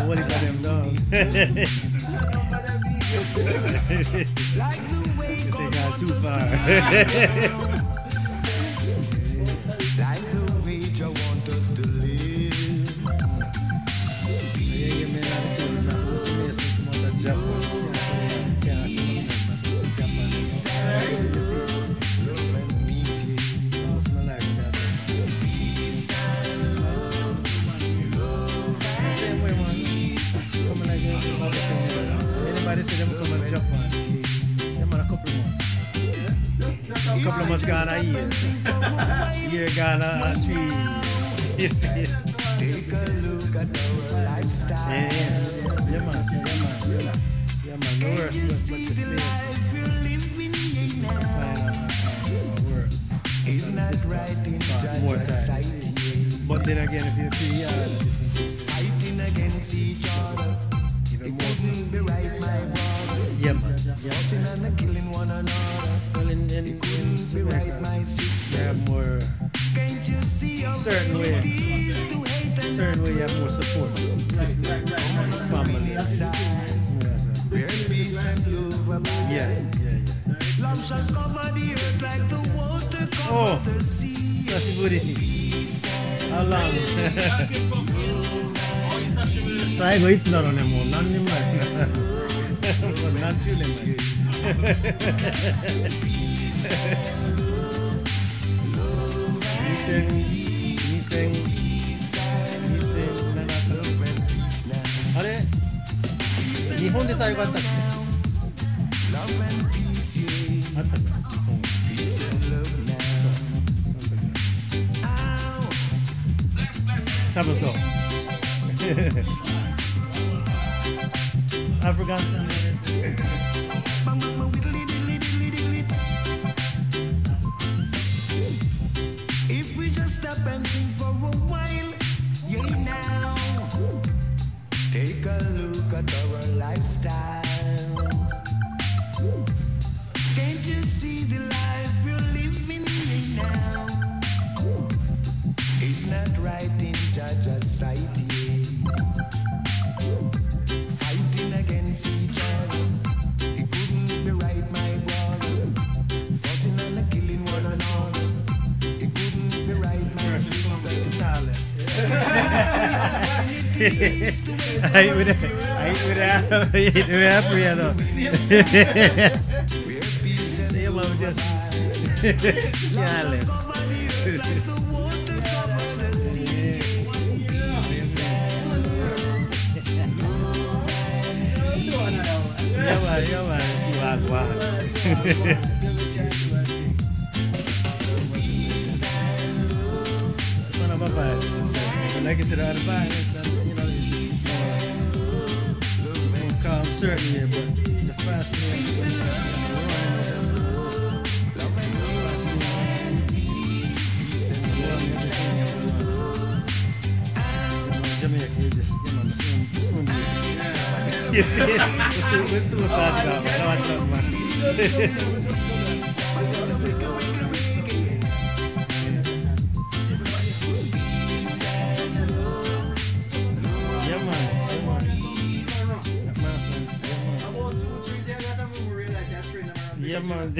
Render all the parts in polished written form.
What about them dogs? They got too far. Like the way you want us to live. Anybody say them come and Japan? Them are a couple months. A couple of months gone a year. Year gone a 3 years. Take a look at our lifestyle. Yeah, man. Yeah, man. No worse, but to stay. Is not right in more society. But then again, if you feel Fighting against each other. It wouldn't be right, my brother. yeah, man. Forcing and killing one another. Well, It couldn't be right, my sister. you have more Can't you see how certain way. it is to hate and Certain way you have more support. Sister, family. where peace and love abide. Yeah. Love shall cover the earth like the water Oh. covers the sea. That's good. How long? 最後いつだろうね、もう何年前何十年前あれ日本で最後あったっけあったかな多分そう。I forgot If we just stop and think for a while, yeah now. Take a look at our lifestyle. Can't you see the life we're living in now? It's not right in Jaja's sight, yeah. Fighting against each other. It couldn't be right, my brother. Forcing and killing one another. It couldn't be right, my sister. I would have piano. Where peace and See your mom just careless. Yeah, man, see what I One of my vibes. When I get to the other vibes, you know, it's calm certain here, but the fast one. Jamaica, you just, you know, the swim. You see it? We're suicide about, man. No, I don't, man. Yeah, man. Yeah, man.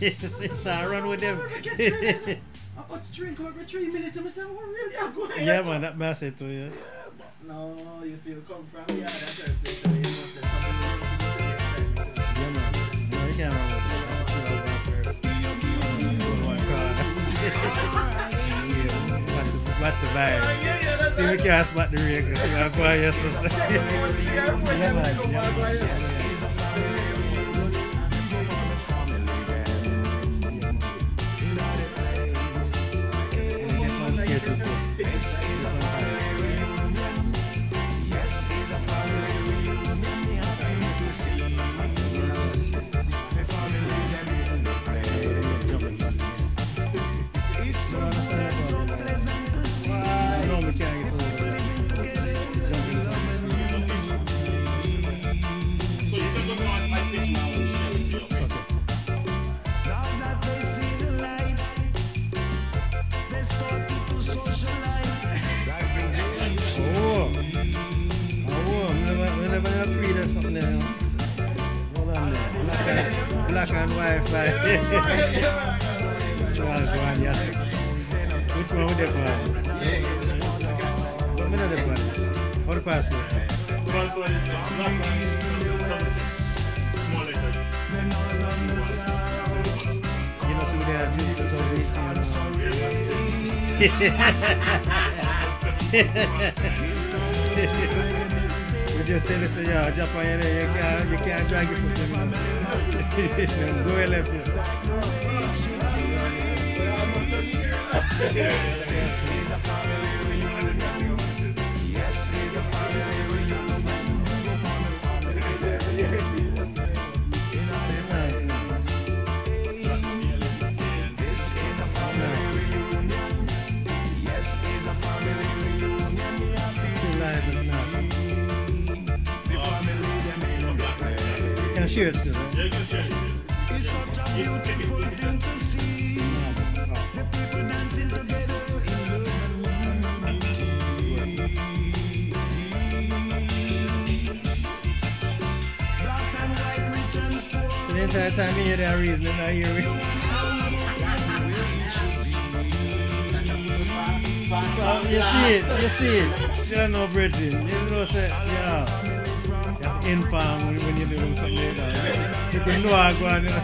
It's not run with them. I bought the drink over 3 minutes and I said, what really are going Yeah, man, that man said to you. Yeah, but no, you see, we come from here, that's our place, so you must say something wrong with the Yeah, man. No, you can't run with them. I'll see how first. Watch the vibe. See, we can't spot the Reggae. See, I'm going yesterday. Yeah, man. black and Wi-Fi. So I'll go on, yes. Which one would they buy? What minute they buy? How the passport? Passport is black and small letters. You know, so they are doing the we just tell us, yeah, Japan, you can't drag your foot, you know. Go left here. Can share it still, right? Yeah, you can share it. It's such a beautiful thing to see. The people dancing together in love and unity. Black and white, rich and poor. So the entire time you hear that reason, and I hear it. You see it. Still no bridging. You know, say, yeah. You have inform when you're doing something like that. People know I go on, you know.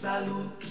Salute.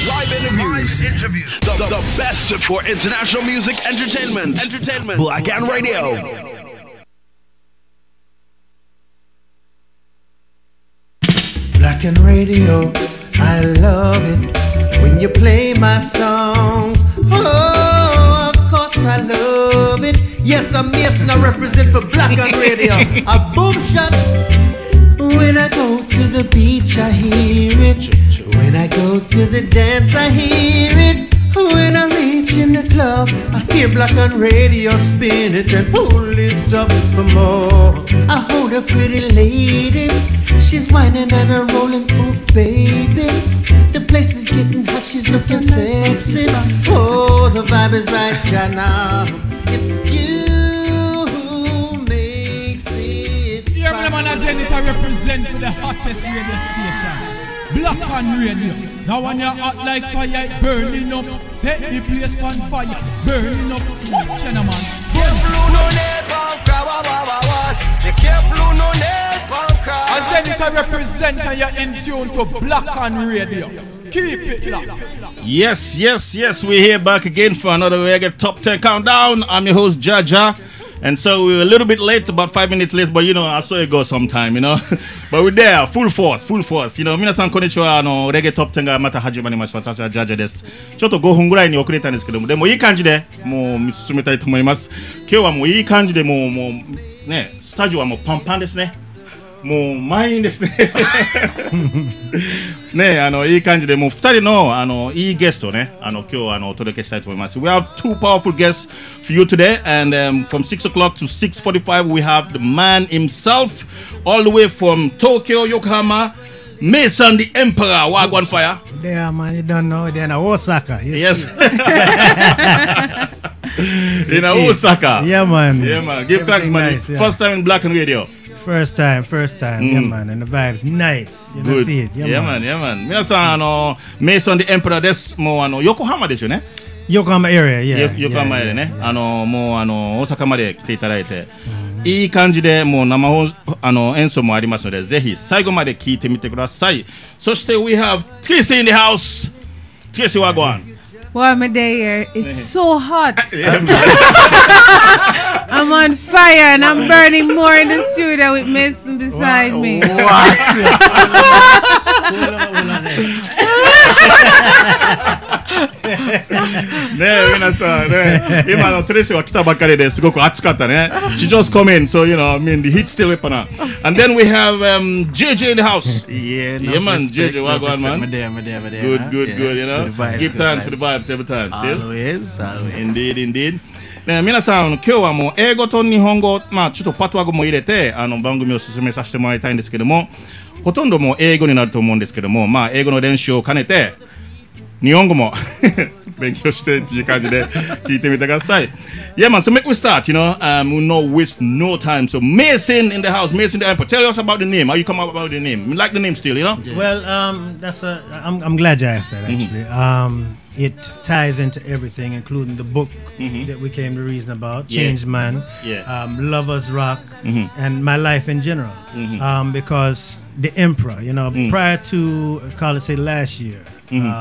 Live interviews. The best for international music entertainment. Black and Radio. Black and Radio, I love it when you play my songs. Oh, of course I love it. Yes, I'm Mason, I represent for Black and Radio. A boom shot. When I go to the beach, I hear it. When I go to the dance, I hear it. When I reach in the club, I hear Black and Radio spin it and pull it up for more. I hold a pretty lady. She's whining and a rolling, oh baby. The place is getting hot, she's looking sexy. Oh, the vibe is right, yeah, now. It's you who makes it. Yeah, man, as I represent for the hottest radio station, Black and Radio. Now when you're hot like fire, burning up, set the place on fire, burning up. Watch it, man. As I represent and you're in tune to Black and Radio. Keep it locked. Yes, we're here back again for another Reggae Top 10 Countdown. I'm your host, Jaja. And so we were a little bit late, about 5 minutes late, but you know, I saw it go sometime, you know. But we're there, full force. You know, 皆さんこんにちは。Reggae Top 10がまた始まりました。私はジャジャです。ちょっと5分ぐらいに遅れたんですけども、でもいい感じでもう進めたいと思います。今日はもういい感じでもうね、スタジオはもうパンパンですね。もう満員ですね。ね、いい感じでもう2人のいいゲストをね、今日お届けしたいと思います。We have two powerful guests for you today, and from 6 o'clock to 6:45 we have the man himself, all the way from Tokyo, Yokohama, Mason the Emperor. Wagwan fire. Yeah, man, you don't know. They're in Osaka. Yes. In Osaka. Yeah, man. Give thanks, man. Nice, yeah. First time in Black and Radio. First time. Yeah, man. And the vibe's nice. You Good. see it. Yeah, man. 皆さん、Mason the Emperor です。もう横浜ですよね。Yokohama area, yeah. 横浜areaね。もう大阪まで来ていただいて、いい感じでもう生演奏もありますので、ぜひ最後まで聴いてみてください。そして we have Tracy in the house. Tracy Wagwan. Well, I'm there. It's so hot. I'm on fire and I'm burning more in the studio with Mason beside me. What?ね、皆さんね、今トレーシーは来たばっかりですごく暑かったね。She just come in, so you know, I mean the heat's still up on her. And then we have JJ in the house. Yeah, man, JJ, Wagwan, man. Good, you know. Give thanks for the vibes every time, still. Always. Indeed. ね、皆さん今日はもう英語と日本語、まあちょっとパトワ語も入れて番組を進めさせてもらいたいんですけども、ほとんどもう英語になると思うんですけども、まあ英語の練習を兼ねて日本語も勉強してっていう感じで聞いてみてください。Yeah, man, so make we start, you know. We'll not waste no time. So Mason in the house, Mason the Emperor. Tell us about the name. How you come up about the name? We like the name still, you know. Yeah. Well, I'm glad you asked that actually. It ties into everything, including the book that we came to reason about, Changed Man, Lovers Rock, and my life in general. Because the Emperor, you know, prior to, say last year,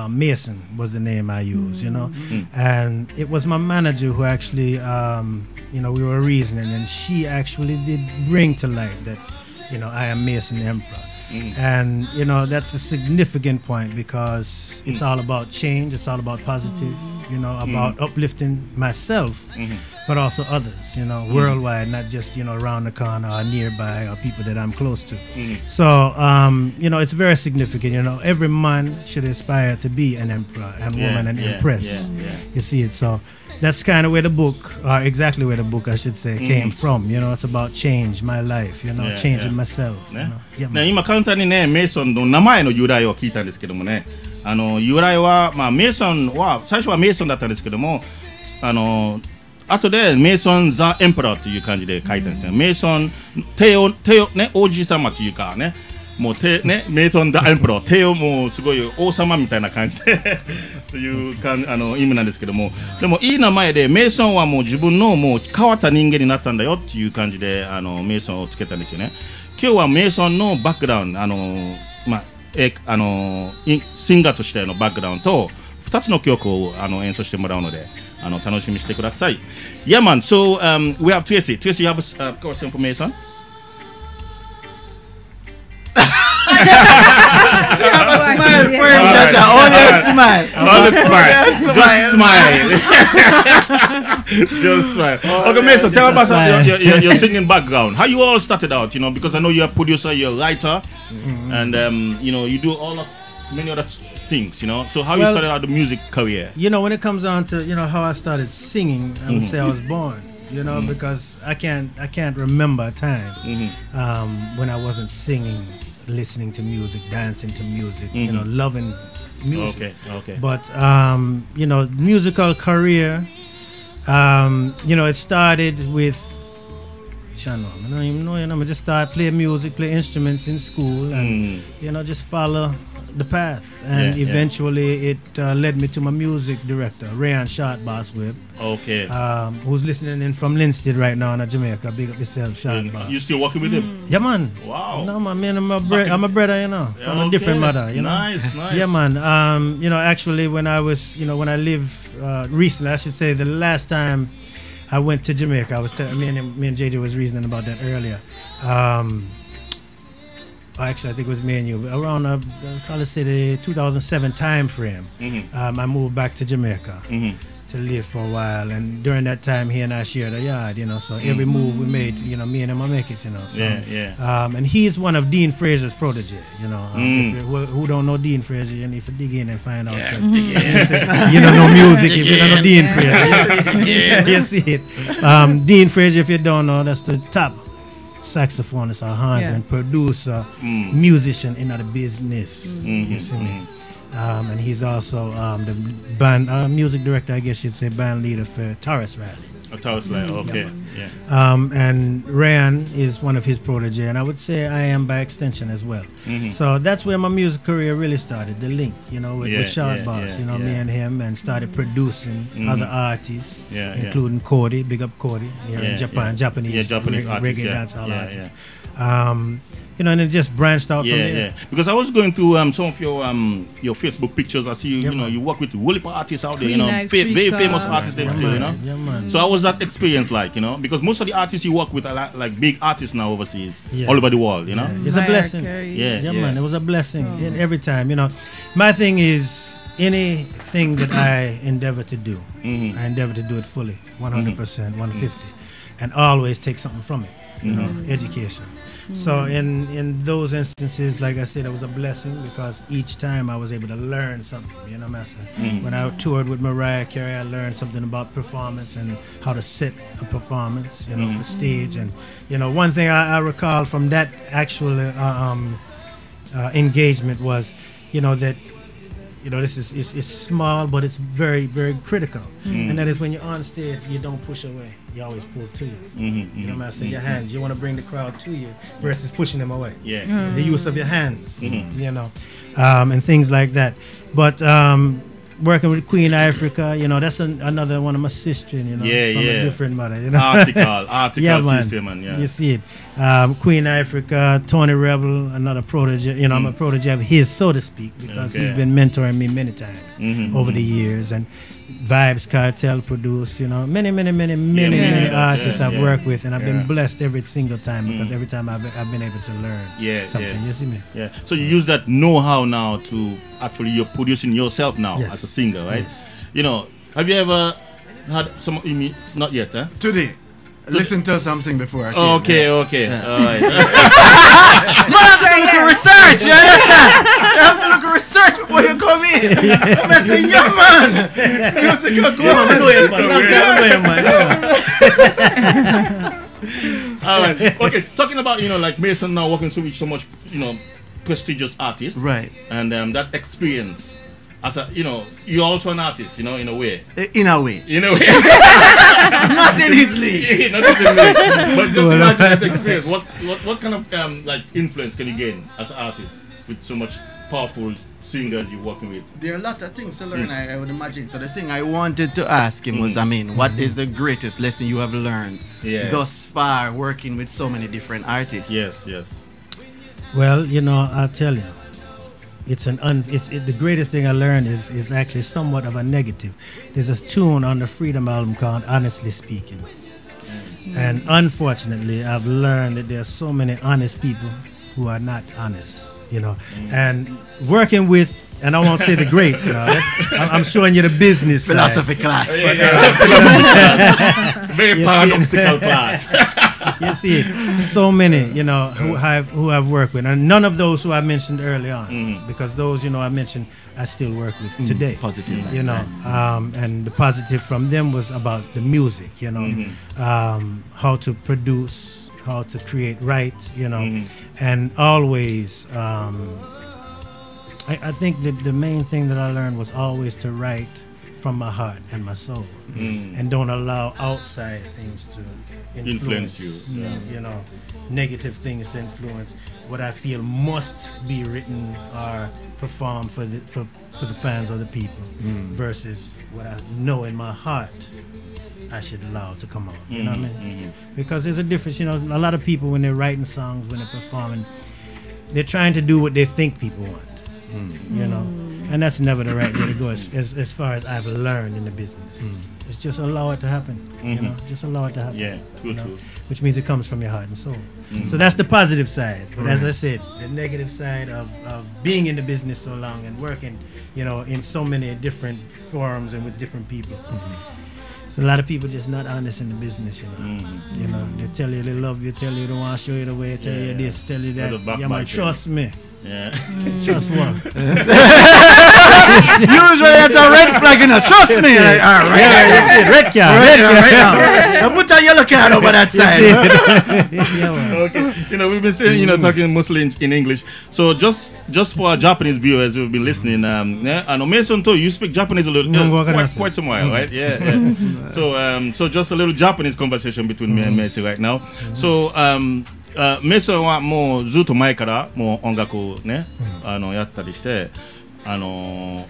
Mason was the name I used, you know, and it was my manager who actually, you know, we were reasoning, and she actually did bring to light that, you know, I am Mason the Emperor. And you know, that's a significant point because it's all about change, it's all about positive, you know, about uplifting myself, but also others, you know, worldwide, not just, you know, around the corner or nearby or people that I'm close to. So, you know, it's very significant, you know, every man should aspire to be an emperor and woman an empress. You see it, so that's kind of where the book, or exactly where the book, I should say, came from. You know, it's about change, my life, you know, changing myself. You know? ね、今簡単にね、メイソンの名前の由来を聞いたんですけどもね、由来は、まあ、メイソンは、最初はメイソンだったんですけども、後でメイソン・ザ・エンペラーという感じで書いたんですよ。メイソン、ね、王子様というかね、もうね、メイソン・ザ・エンペラー、帝王もうすごい王様みたいな感じでという意味なんですけども、でもいい名前で、メイソンはもう自分のもう変わった人間になったんだよっていう感じでメイソンをつけたんですよね。今日はメイソンのバックグラウンド、まあシンガーとしてのバックグラウンドと2つの曲を演奏してもらうので楽しみにしてください。Yeah, man. So we have Tracy. Tracy, you have a question for Mason? Smile for him, Jaja. Only a smile. Only smile. Just smile. Okay, Mason, tell us about your singing background. How you all started out, you know, because I know you're a producer, you're a writer, and you know, you do all of many other things, you know. So how you started out the music career? You know, when it comes down to, you know, how I started singing, I would say I was born, you know, because I can't remember a time when I wasn't singing, listening to music, dancing to music, you know, loving music. Okay. But you know, musical career, you know, it started with I don't even know, you know, I just started playing music, play instruments in school, and you know, just follow the path, and eventually it led me to my music director, Rayan Short Boss Web. Okay. Who's listening in from Linstead right now in Jamaica. Big up yourself, Short Boss. You still working with him? Yeah, man. Wow. No, man, I'm a brother, you know, from a different mother, you know. Nice. Yeah, man. You know, actually, when I was, you know, when I lived recently, I should say, the last time I went to Jamaica, I was me and JJ was reasoning about that earlier. Actually, I think it was me and you. Around, call it the 2007 time frame, I moved back to Jamaica to live for a while. And during that time, he and I shared a yard, you know. So every move we made, you know, me and him, I make it, you know. So, and he's one of Dean Fraser's protege, you know. Who don't know Dean Fraser, you need to dig in and find out. You don't know music if you don't know Dean Fraser. You see it. Dean Fraser, if you don't know, that's the top saxophonist, or hornsman, producer, musician in the business. You see me? And he's also the band music director, I guess you'd say, band leader for Taurus Rally. Taurus Rally, okay. And Ryan is one of his protege, and I would say I am by extension as well. So that's where my music career really started, the link, you know, with Short Boss, you know, me and him, and started producing other artists, including Cody, big up Cody, here in Japan, Japanese reggae dancehall artists. You know, and it just branched out from there. Because I was going through some of your Facebook pictures. I see you know, you work with whole artists out there, you know, very famous artists there too, you know. So how was that experience like, you know? Because most of the artists you work with are like big artists now overseas, all over the world, you know. It's a blessing. Man, it was a blessing every time, you know. My thing is, anything that I endeavor to do, I endeavor to do it fully, 100%, 150, and always take something from it, you know, education. So in those instances, like I said, it was a blessing, because each time I was able to learn something, you know, Master. When I toured with Mariah Carey, I learned something about performance and how to set a performance, you know, for stage. And, you know, one thing I recall from that actual engagement was, you know, that, you know, this is it's small, but it's very, very critical. And that is, when you're on stage, you don't push away. You always pull to you. You know what I'm saying? Your hands. You want to bring the crowd to you versus pushing them away. The use of your hands, you know, and things like that. But working with Queen Africa, you know, that's another one of my sisters, you know, from a different mother, you know. Article sister, man, you see it. Queen Africa, Tony Rebel, another protege, you know, I'm a protege of his, so to speak, because he's been mentoring me many times over the years. And Vibes Cartel produced, you know, many artists I've worked with, and I've been blessed every single time, because every time I've been able to learn something. You see me? So you use that know-how now to actually, you're producing yourself now as a singer, right? You know, have you ever had some? Not yet, huh? Today. Listen to something before. Okay. All right. You have to look at research, you understand? You have to look at research before you come in. I'm going to say, man. You say, All right. Okay. Talking about, you know, like Mason now working with so much, you know, prestigious artists. Right. And that experience. As a, you know, you're also an artist, you know, in a way. In a way. Not in his league. Not in his league. But just imagine that experience. What kind of like influence can you gain as an artist with so much powerful singers you're working with? There are a lot of things to learn, I would imagine. So the thing I wanted to ask him was, I mean, what is the greatest lesson you have learned thus far working with so many different artists? Yes. Well, you know, I'll tell you. the greatest thing I learned is actually somewhat of a negative. There's a tune on the Freedom album called Honestly Speaking. And unfortunately, I've learned that there are so many honest people who are not honest, you know. And working with, and I won't say the greats, you know, I'm showing you the business philosophy class. Very paradoxical class. You see, so many, you know, who I've worked with, and none of those who I mentioned early on, because those, you know, I mentioned I still work with today. Positive, you know, and the positive from them was about the music, you know, how to produce, how to create right, you know, and always. I think that the main thing that I learned was always to write from my heart and my soul, and don't allow outside things to influence you. You know, negative things to influence what I feel must be written or performed for the fans or the people, versus what I know in my heart I should allow to come out. You know what I mean? Because there's a difference. You know, a lot of people when they're writing songs, when they're performing, they're trying to do what they think people want. You know, and that's never the right way to go as far as I've learned in the business. It's just allow it to happen, you know, just allow it to happen. Yeah, true, know, true. Which means it comes from your heart and soul. So that's the positive side. But as I said, the negative side of being in the business so long and working, you know, in so many different forums and with different people. So a lot of people just not honest in the business, you know. You know, they tell you they love you, tell you they want to show you the way, tell you this, tell you that. Yeah, man, trust me. Yeah. Trust what? Usually that's a red flag, you know. Trust me. Like, all right. Yeah, that's it. Red card. Now put a yellow card over that side. Okay. You know, we've been saying, you know, talking mostly in English. So just for our Japanese viewers who've been listening, yeah, I know Mason too, you speak Japanese a little, quite some while, right? Yeah. So just a little Japanese conversation between me and Mason right now. Soメソンはもうずっと前からもう音楽をね、やったりして、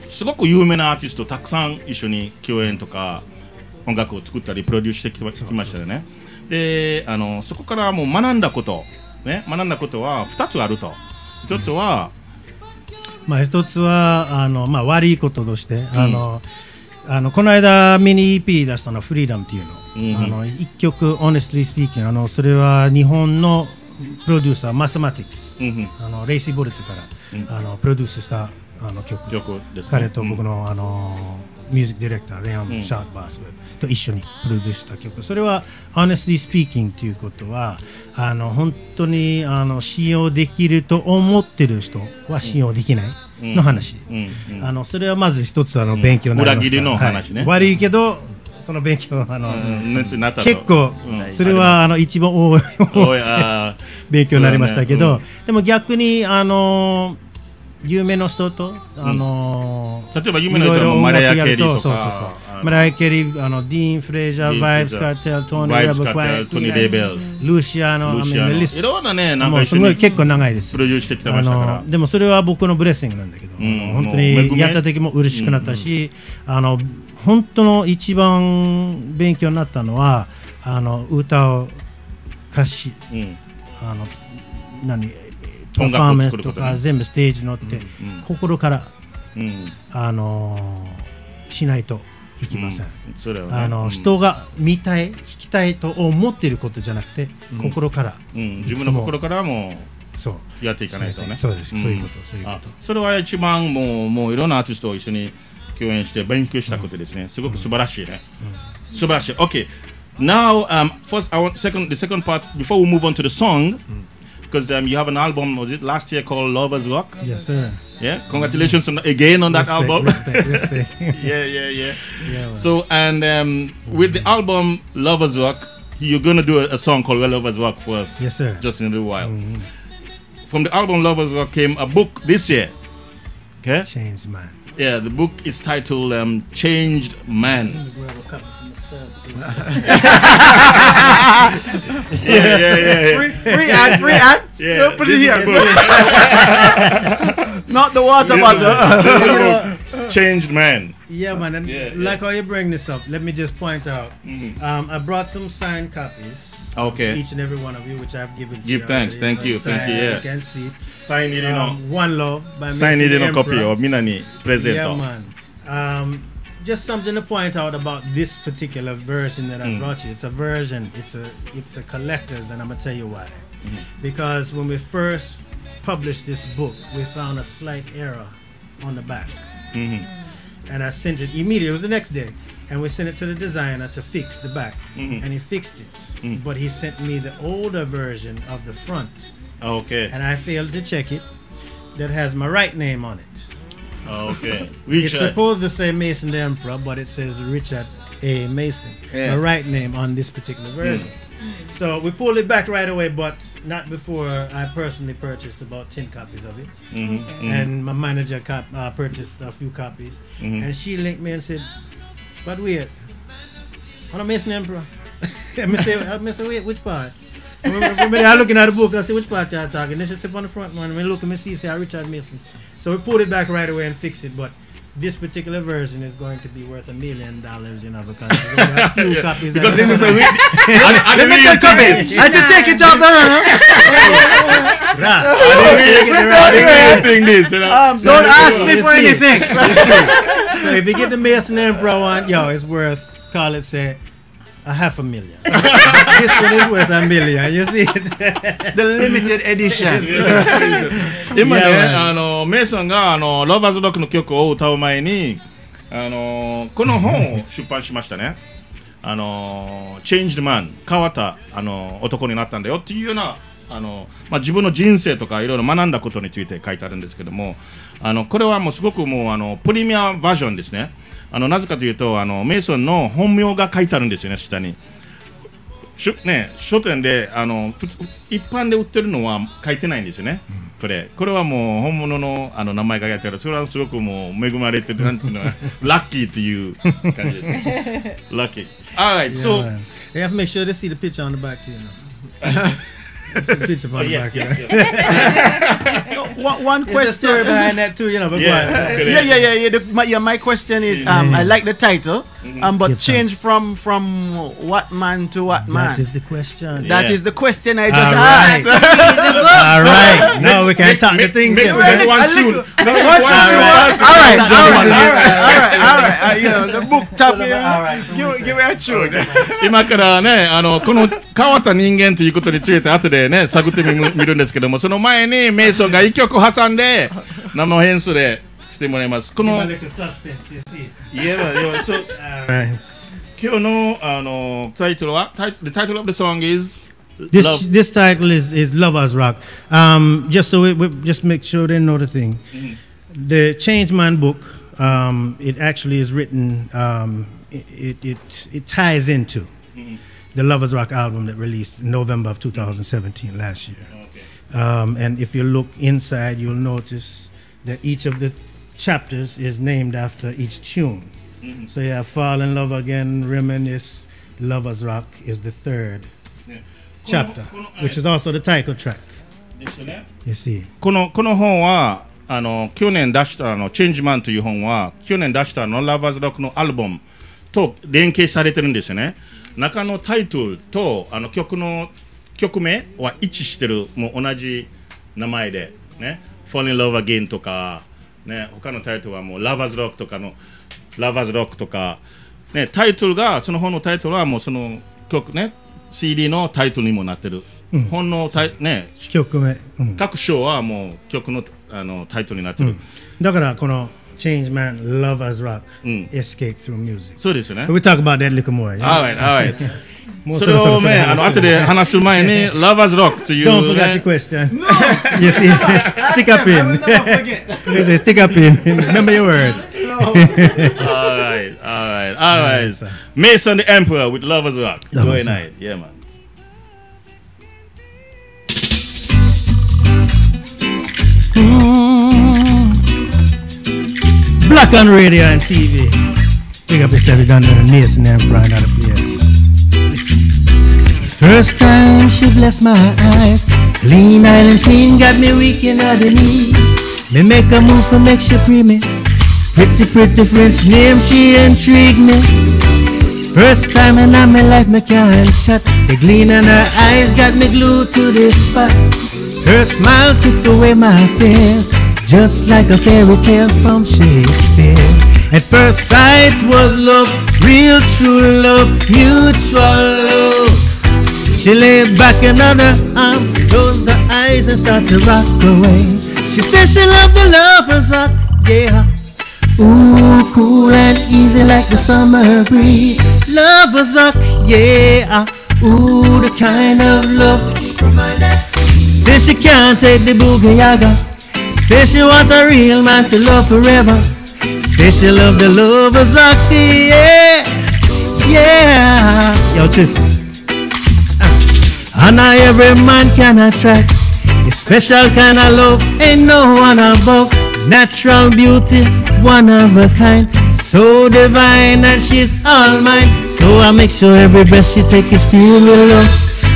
すごく有名なアーティストたくさん一緒に共演とか音楽を作ったりプロデュースしてきましたよね。で、そこからもう学んだことは2つあると。1つは、1つは悪いこととして、この間ミニ EP 出したのフリーダムっていうの。1曲 Honestly Speaking それは日本のプロデューサーマスマティクス、レイシー・ボルトからプロデュースした曲です、ね、彼と僕のミュージックディレクターレオン・シャートバースと一緒にプロデュースした曲、それは Honestly Speaking ということは本当に信用できると思ってる人は信用できないの話、それはまず一つ勉強になりました。裏切りの話ね、悪いけどその勉強結構それは一番多い勉強になりましたけど、でも逆に有名な人と例えば有名な人はマライア・キャリーとかマライア・キャリー、ディーン・フレイジャー、バイブス・カーテル、トニー・レベル、ルーシアノ、いろんなね、もうすごい結構長いです。プロデュースしてきてましたから。でもそれは僕のブレッシングなんだけど、本当にやった時も嬉しくなったし、本当の一番勉強になったのは歌を歌詞、パフォーマンスとか全部ステージ乗って、心からしないといけません。人が見たい聞きたいと思っていることじゃなくて、心から、自分の心からもやっていかないとね。そうです、そういうこと。それは一番もういろんなアーティストと一緒に共演して勉強したことですね。すごく素晴らしいね。素晴らしい。Okay. Now, first, the second part before we move on to the song, because you have an album, was it last year called Lovers Rock? Yes, sir. Yeah. Congratulations again on that album. Respect. Yeah. So, and with the album Lovers Rock, you're gonna do a song called Lovers Rock for us. Yes, sir. Just in a little while. From the album Lovers Rock came a book this year. Okay. Changed Man. Yeah, the book is titled Changed Man. Yeah. Free ad. Yeah, put it here. Not the water bottle. Changed Man. Yeah, man. And like how you bring this up, let me just point out. I brought some signed copies Okay. Each and every one of you, which I've given to Give you thanks. already. Thank you. Thank you. You Yeah. can see. Sign it in. One Love by Sign it Mason in a copy Emperor. of Minani present. Yeah, man. Just something to point out about this particular version that I brought you. It's a version. It's a collector's, and I'm gonna tell you why. Because when we first published this book, we found a slight error on the back, and I sent it immediately. It was the next day, and we sent it to the designer to fix the back, and he fixed it. But he sent me the older version of the front. Okay. And I failed to check it. That has my right name on it. Okay. It's supposed to say Mason the Emperor, but it says Richard A. Mason. Yeah. My right name on this particular version. So we pulled it back right away, but not before I personally purchased about 10 copies of it. And my manager purchased a few copies. And she linked me and said, but wait, I'm Mason the Emperor. I say, wait, which part? I'm looking at the book, I say, which part you're talking? Then she said, on the front one. I look and see, say, Richard Mason. So we pulled it back right away and fixed it. But this particular version is going to be worth $1 million, you know, because there's only a few copies. Because this is a Limited copies. I should take it off Don't ask me for anything. So if you get the Mason Emperor one, yo, it's worth, call it, say, $500,000. This one is worth $1 million. You see it? The limited edition. 今ね、メイソンがロバーズロックの曲を歌う前に、この本を出版しましたね。Changed Man、変わった男になったんだよっていうような自分の人生とかいろいろ学んだことについて書いてあるんですけども、これはもうすごくもうプレミアバージョンですね。なぜかというとメイソンの本名が書いてあるんですよね、下に。書店で一般で売ってるのは書いてないんですよね。これはもう本物の名前が書いてある。それはすごくもう恵まれてる、なんていうのラッキーという感じですね。ラッキー。Alright, so you have to make sure to see the picture on the back too. Yes. One question behind that too, you know. But My question is, I like the title, but change from what man to what man. That is the question. That is the question I just asked. All right. No, we can talk the things. Make one tune. All right. You know, the book topic. Give me a tune. 今からね、この変わった人間ということについて後でね探ってみるんですけども、その前にメイソンが一曲挟んで生編集でしてもらいます。この今日のタイトルは The title of the song is This title is Lovers Rock. Just so we just make sure they know the thing. The Change Man book, it actually is written. It ties into the Lovers Rock album that released in November of 2017 last year. And if you look inside, you'll notice that each of the chapters is named after each tune. So you have Fall in Love Again, Reminisce, Lovers Rock is the third chapter, which is also the title track. You see. この本は去年出したChange Man という本は去年出したLovers Rock のアルバムと連携されてるんですよね。中のタイトルと曲名は一致してる、もう同じ名前でね、Fall in Love Again とかね、他のタイトルはもう Lovers Rock とかの Lovers Rock とかね、タイトルがその本のタイトルはもうその曲ね、CD のタイトルにもなってる。本のね、曲名、各章はもう曲のタイトルになってる。だからこのChange Man, Lovers Rock, Escape Through Music. そうですよね。We'll talk about that a little more. Alright. それをね、後で話す前に Lovers Rock というね。Don't forget your question. No. You see, stick up in. You say stick up in. Remember your words. Alright. Mason the Emperor with Lovers Rock. Go ahead. Yeah, man. Black on radio and TV. Pick up yourself, you done the Mason Emperor and other place. First time she blessed my eyes, clean island queen got me weak in the knees. Me make a move for make she free me. Pretty French name she intrigue me. First time in my life, me can't chat. The gleam in her eyes got me glued to this spot. Her smile took away my fears, just like a fairy tale from Shakespeare. At first sight was love, real true love, mutual love. She lay back in her arms, closed her eyes and started to rock away. She said she loved the lovers rock, yeah. Ooh, cool and easy like the summer breeze. Lovers rock, yeah. Ooh, the kind of love. Say she can't take the boogie yaga. Say she want a real man to love forever. Say she love the lovers rock, yeah, yeah. Yo, Tristan. And now every man can attract. A special kind of love, ain't no one above. Natural beauty, one of a kind, so divine and she's all mine. So I make sure every breath she take is filled with love.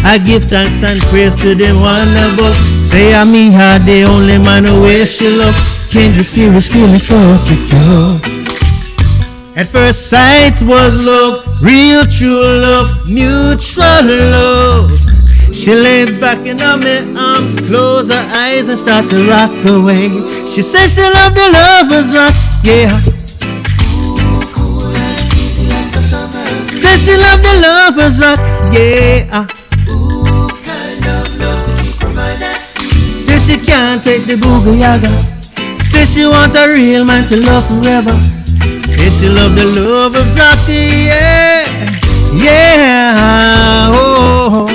I give thanks and praise to the one above. Say I'm me her the only man who wears she love. Kindred spirits feeling so secure. At first sight was love, real true love, mutual love. She lay back in her arms, closed her eyes and started to rock away. She said she loved the lovers rock, yeah. Said she loved the lovers rock, yeah. Said she can't take the boogie yaga. Said she want a real man to love forever. Said she loved the lovers rock, yeah, yeah. Oh.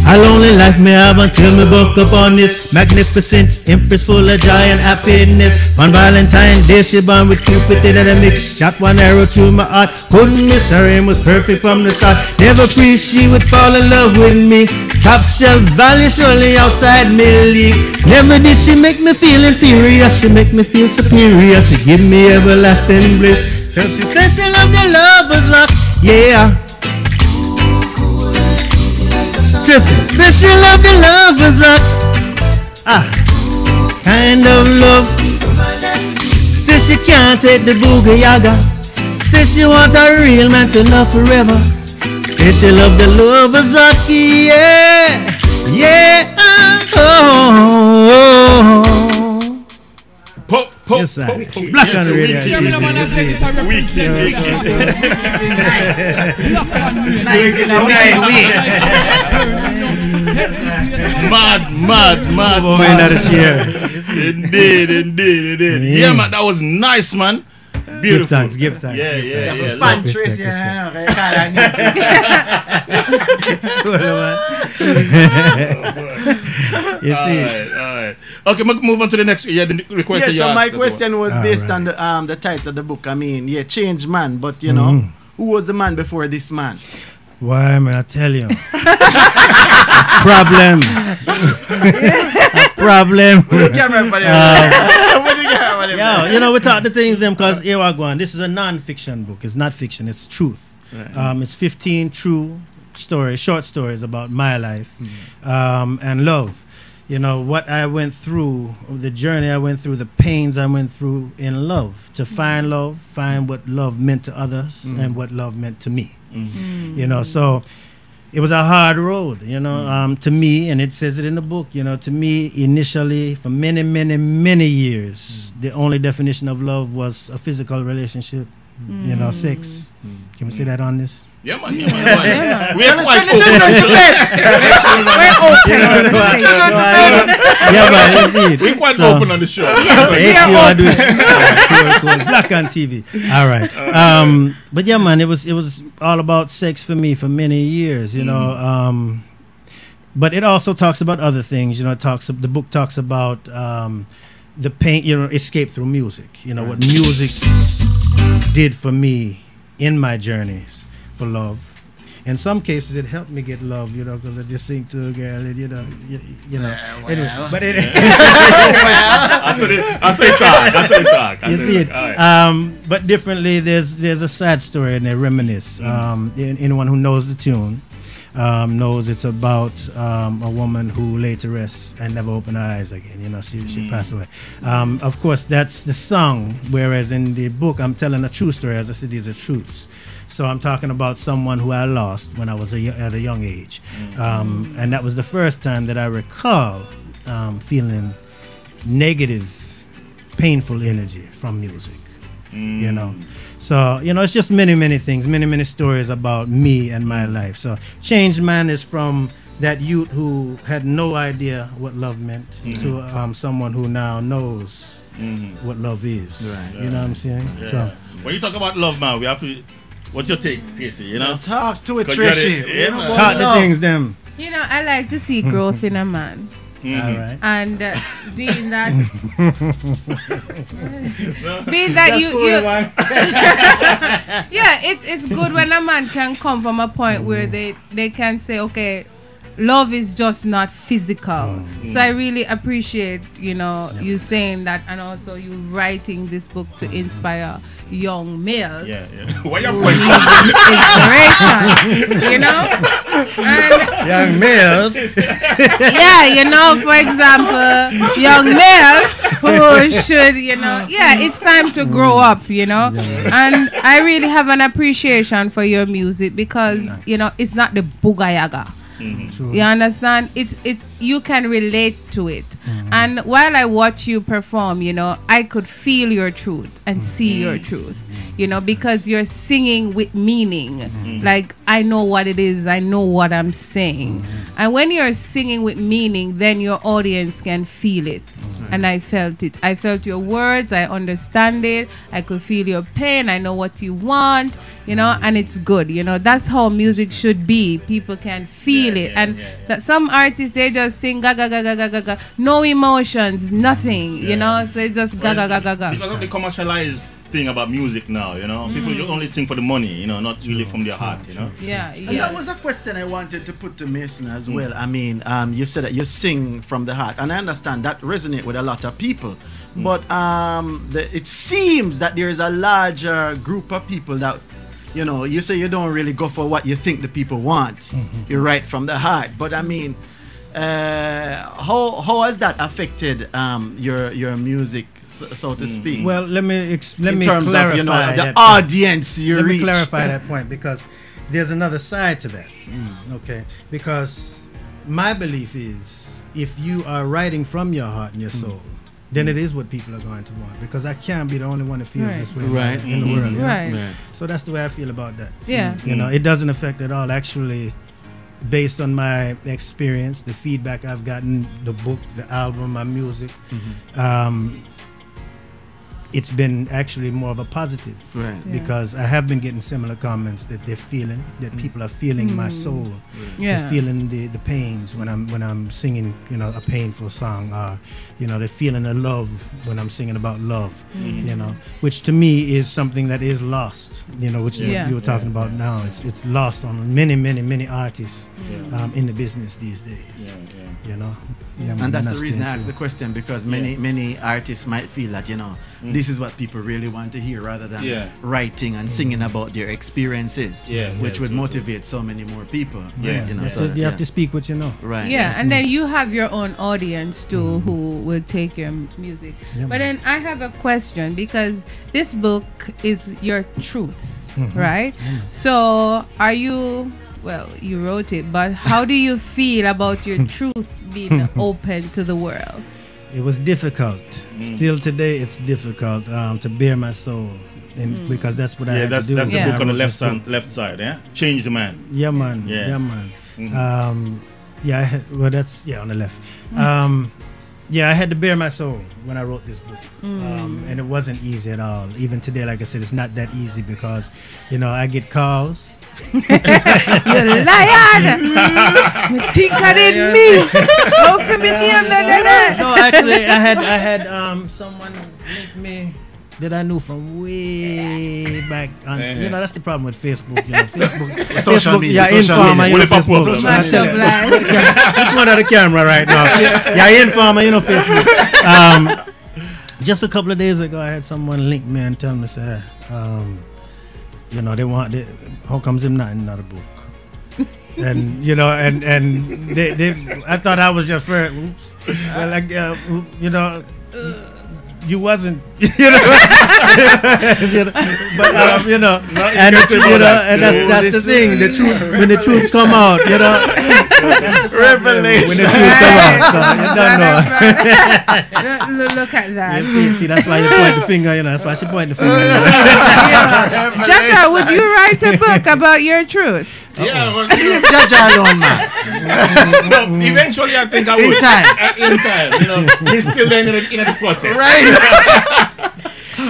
A lonely life may have until me buck up on this magnificent empress full of joy and happiness. On Valentine's Day she born with Cupid in a mix. Shot one arrow through my heart. Couldn't miss her aim was perfect from the start. Never pre she would fall in love with me. Top shelf value surely outside me league. Never did she make me feel inferior. She make me feel superior. She give me everlasting bliss. So she says she love the lovers rock, yeah. Tristan, says she love the lovers rock. Kind of love. Says she can't take the boogie yaga. Says she want a real man to love forever. Says she love the lovers rock, yeah, yeah. Oh. Yes, sir. Black on the radio. Mad. Over in the chair. Indeed. Yeah, man, that was nice, man. Beautiful. Give thanks. Yeah. Fun, Trace, yeah. You see. All right. Okay, move on to the next. Yeah, the request. Yeah, so my question was based on the title of the book. I mean, yeah, change man, but you know, who was the man before this man? Why, man, I tell you. Problem. Yeah, you know, we talk the things them because here we're going. This is a non-fiction book. It's not fiction. It's truth. Right. It's 15 true stories, short stories about my life and love. You know, what I went through, the journey I went through, the pains I went through in love, to find love, find what love meant to others and what love meant to me. You know, so it was a hard road, you know, to me, and it says it in the book, you know, to me, initially, for many years, the only definition of love was a physical relationship, you know, sex. Can we say that on this? Yeah, man. We're quite open. We're quite open on the show. Cool. Black on TV. All right. But yeah, man, it was all about sex for me for many years, you know. But it also talks about other things, you know. The book talks about the pain, you know, escape through music. You know what music did for me in my journeys for love. In some cases, it helped me get love, you know, because I just sing to a girl, and you know. Anyway, but it. I say talk. You see it. But differently, there's a sad story and a reminisce. Anyone who knows the tune. knows it's about a woman who lay to rest and never opened her eyes again. You know, she passed away. Of course, that's the song, whereas in the book, I'm telling a true story. As I said, these are truths. So I'm talking about someone who I lost when I was at a young age. And that was the first time that I recall feeling negative, painful energy from music. You know, so you know, it's just many things, many stories about me and my life. So Changed Man is from that youth who had no idea what love meant to someone who now knows what love is. Right. You know what I'm saying? Yeah. So When you talk about love, man, we have to. What's your take, Tracy? You know, Talk to it, 'Cause you got Tracy. it. Yeah, man. talk the things them. You know, I like to see growth in a man. All right. And being that yeah, it's good when a man can come from a point where they can say, okay, love is just not physical. So I really appreciate, you know, you saying that, and also you writing this book to inspire young males. yeah. Why you Who pointing? need inspiration, you know? And Young males. yeah, you know, for example, young males who should, you know, yeah, it's time to grow up, you know. And I really have an appreciation for your music because, you know, it's not the booga yaga. You understand? It's you can relate to it. And while I watch you perform, you know, I could feel your truth and see your truth, you know, because you're singing with meaning. Like, I know what it is, I know what I'm saying. And when you're singing with meaning, then your audience can feel it. And I felt it. I felt your words, I understand it, I could feel your pain, I know what you want, you know, and it's good, you know. That's how music should be. People can feel it. And that some artists, they just sing ga ga ga ga ga ga ga, no emotions, nothing, you know, so it's just ga ga ga ga ga. Because of the commercialized thing about music now, you know, people just only sing for the money, you know, not really from their heart, you know. And that was a question I wanted to put to Mason as well. I mean, you said that you sing from the heart, and I understand that resonate with a lot of people. But it seems that there is a larger group of people that, you know, you say you don't really go for what you think the people want. You write from the heart. But I mean, how has that affected your music, so to speak? Well, let me in terms clarify of, you know, the that audience you Let reach. me clarify that point, because there's another side to that. Okay, because my belief is, if you are writing from your heart and your soul, then it is what people are going to want, because I can't be the only one that feels this way in the world. You know? Right. So that's the way I feel about that. Yeah. You know, it doesn't affect at all. Actually, based on my experience, the feedback I've gotten, the book, the album, my music, it's been actually more of a positive, because I have been getting similar comments that they're feeling, that people are feeling my soul, they're feeling the pains when I'm singing, you know, a painful song, or you know, they're feeling the love when I'm singing about love, you know, which to me is something that is lost, you know, which is what you were talking about now. It's lost on many artists in the business these days, you know. And that's the reason I asked the question, because many artists might feel that, you know, this is what people really want to hear, rather than writing and singing about their experiences, which would motivate so many more people. You know, so you have to speak what you know. Yeah, and then you have your own audience too, who will take your music. But then I have a question, because this book is your truth, right? So are you... Well, you wrote it, but how do you feel about your truth being open to the world? It was difficult. Still today, it's difficult to bare my soul, and because that's what I had to do. That's the book on the left side, yeah? Change the Man. Yeah, man. Yeah, man. Yeah, I had, well, that's on the left. Yeah, I had to bare my soul when I wrote this book, and it wasn't easy at all. Even today, like I said, it's not that easy, because, you know, I get calls. You liar! You think I didn't me? How for me name that? No, actually, I had someone link me that I knew from way back. On, you know, that's the problem with Facebook. You know, Facebook media, you're informer, you know, Facebook. Which one of the camera right now? You're informer, you know, Facebook. Just a couple of days ago, I had someone link me and tell me, say, you know, how comes him not in another book? and you know, and they I thought I was your first. Well, like you know. You wasn't, you know, but you know, and you know, and that's the thing. The truth, when the truth come out, you know, Revelation. When the truth come out, so you don't know. Look at that. See, that's why you point the finger. You know, that's why she point the finger. Jaja, would you write a book about your truth? Yeah, well, Leave Jaja alone, man. no, eventually I think I would. In time. In time, you know, we're still in the process. Right.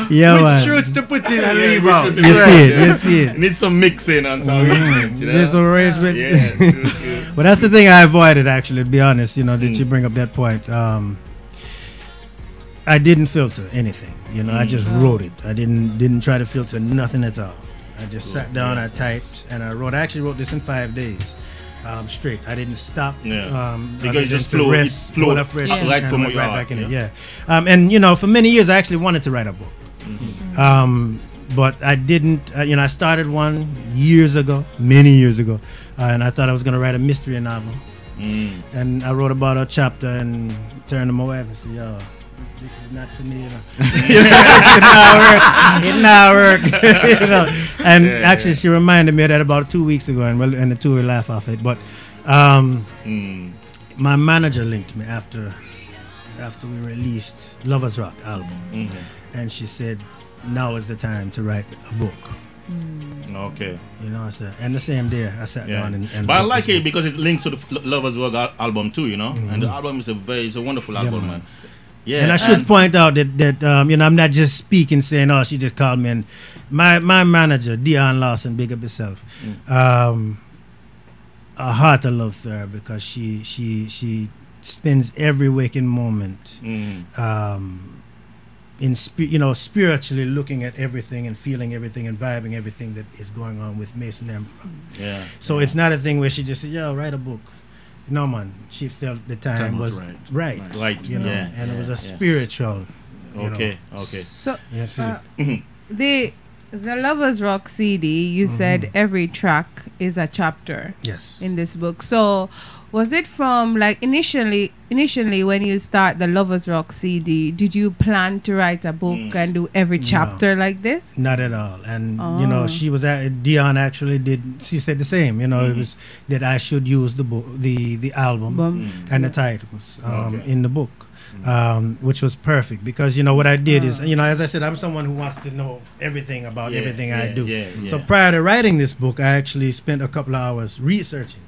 Yeah, Which man. truths to put in and Yeah, leave which out. truth to You put see in, it. yeah. You see it. Need some mixing and some arrangements, you know? There's arrangement. Yeah, true. But that's the thing I avoided, actually, to be honest. You know, did you bring up that point? I didn't filter anything. You know, I just wrote it. I didn't try to filter nothing at all. I just sat down, I typed, and I wrote. I actually wrote this in 5 days. Straight. I didn't stop. Yeah. Because other it just than to flowed. rest, It flowed fresh, Yeah. right and from went your right heart, back in it. yeah. Yeah. And you know, for many years, I actually wanted to write a book. But I didn't. You know, I started one many years ago, and I thought I was going to write a mystery novel. And I wrote about a chapter and turned to my wife and said, "Yo, this is not for me." You know, it not work. You know, and actually, she reminded me of that about 2 weeks ago, and the two will laugh off it. But my manager linked me after we released Lovers Rock album, and she said, "Now is the time to write a book." Okay. You know, I said, and the same day I sat down and but I wrote like this it book. because it links to the Lovers Rock album too, you know, and the album is it's a wonderful album, man. Yeah, and I should point out that you know, I'm not just speaking saying, "Oh, she just called me." And my manager, Dion Lawson, big up yourself. A heart of love for her because she spends every waking moment you know, spiritually looking at everything and feeling everything and vibing everything that is going on with Mason Emperor. Yeah. So it's not a thing where she just said, "Yo, write a book." No, man. She felt the time was right. Right. You know, Yeah. and it was a spiritual. You Okay. know. Okay. So Yes, the Lovers Rock CD, you said every track is a chapter yes. in this book. So was it from like initially when you start the Lovers Rock CD, did you plan to write a book and do every chapter like this? Not at all. And you know, she was Dion actually she said the same, you know, it was that I should use the book, the album and the titles in the book. Which was perfect because, you know, what I did is, you know, as I said, I'm someone who wants to know everything about everything I do. So prior to writing this book, I actually spent a couple of hours researching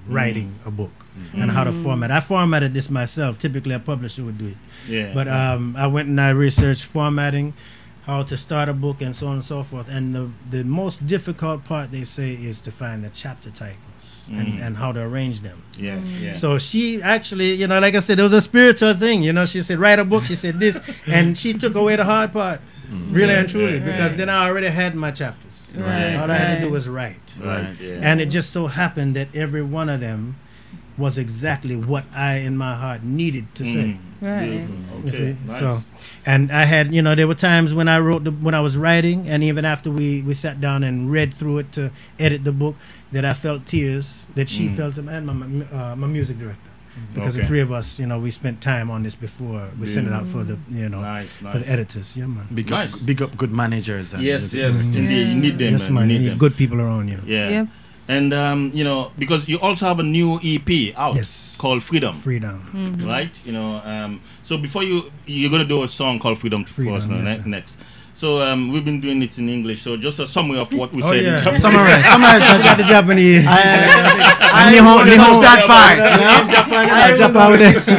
writing a book and how to format. I formatted this myself. Typically a publisher would do it. But I went and I researched formatting, how to start a book, and so on and so forth. And the most difficult part, they say, is to find the chapter titles and how to arrange them. So she actually, you know, like I said, it was a spiritual thing. You know, she said, "Write a book." She said this, and she took away the hard part, really and truly, because then I already had my chapters. All I had to do was write. And it just so happened that every one of them was exactly what I, in my heart, needed to say. You see? Nice. So, and I had, you know, there were times when I when I was writing, and even after we sat down and read through it to edit the book, that I felt tears, that she felt them, and my music director. Because the three of us, you know, we spent time on this before we sent it out for the, you know, for the editors. Yeah, man. Big up good managers. And Yes, indeed. You need them, Yes, man. man. You You need need them. good people around you. Yep. And you know, because you also have a new EP out called Freedom. Freedom. Right? You know, so before you're gonna do a song called Freedom for us now, yes, sir. next. So we've been doing it in English. So just a summary of what we Oh, said. yeah. In Japanese. Summarize. I got the Japanese. I Nihon- touch Nihon- that part. Japanです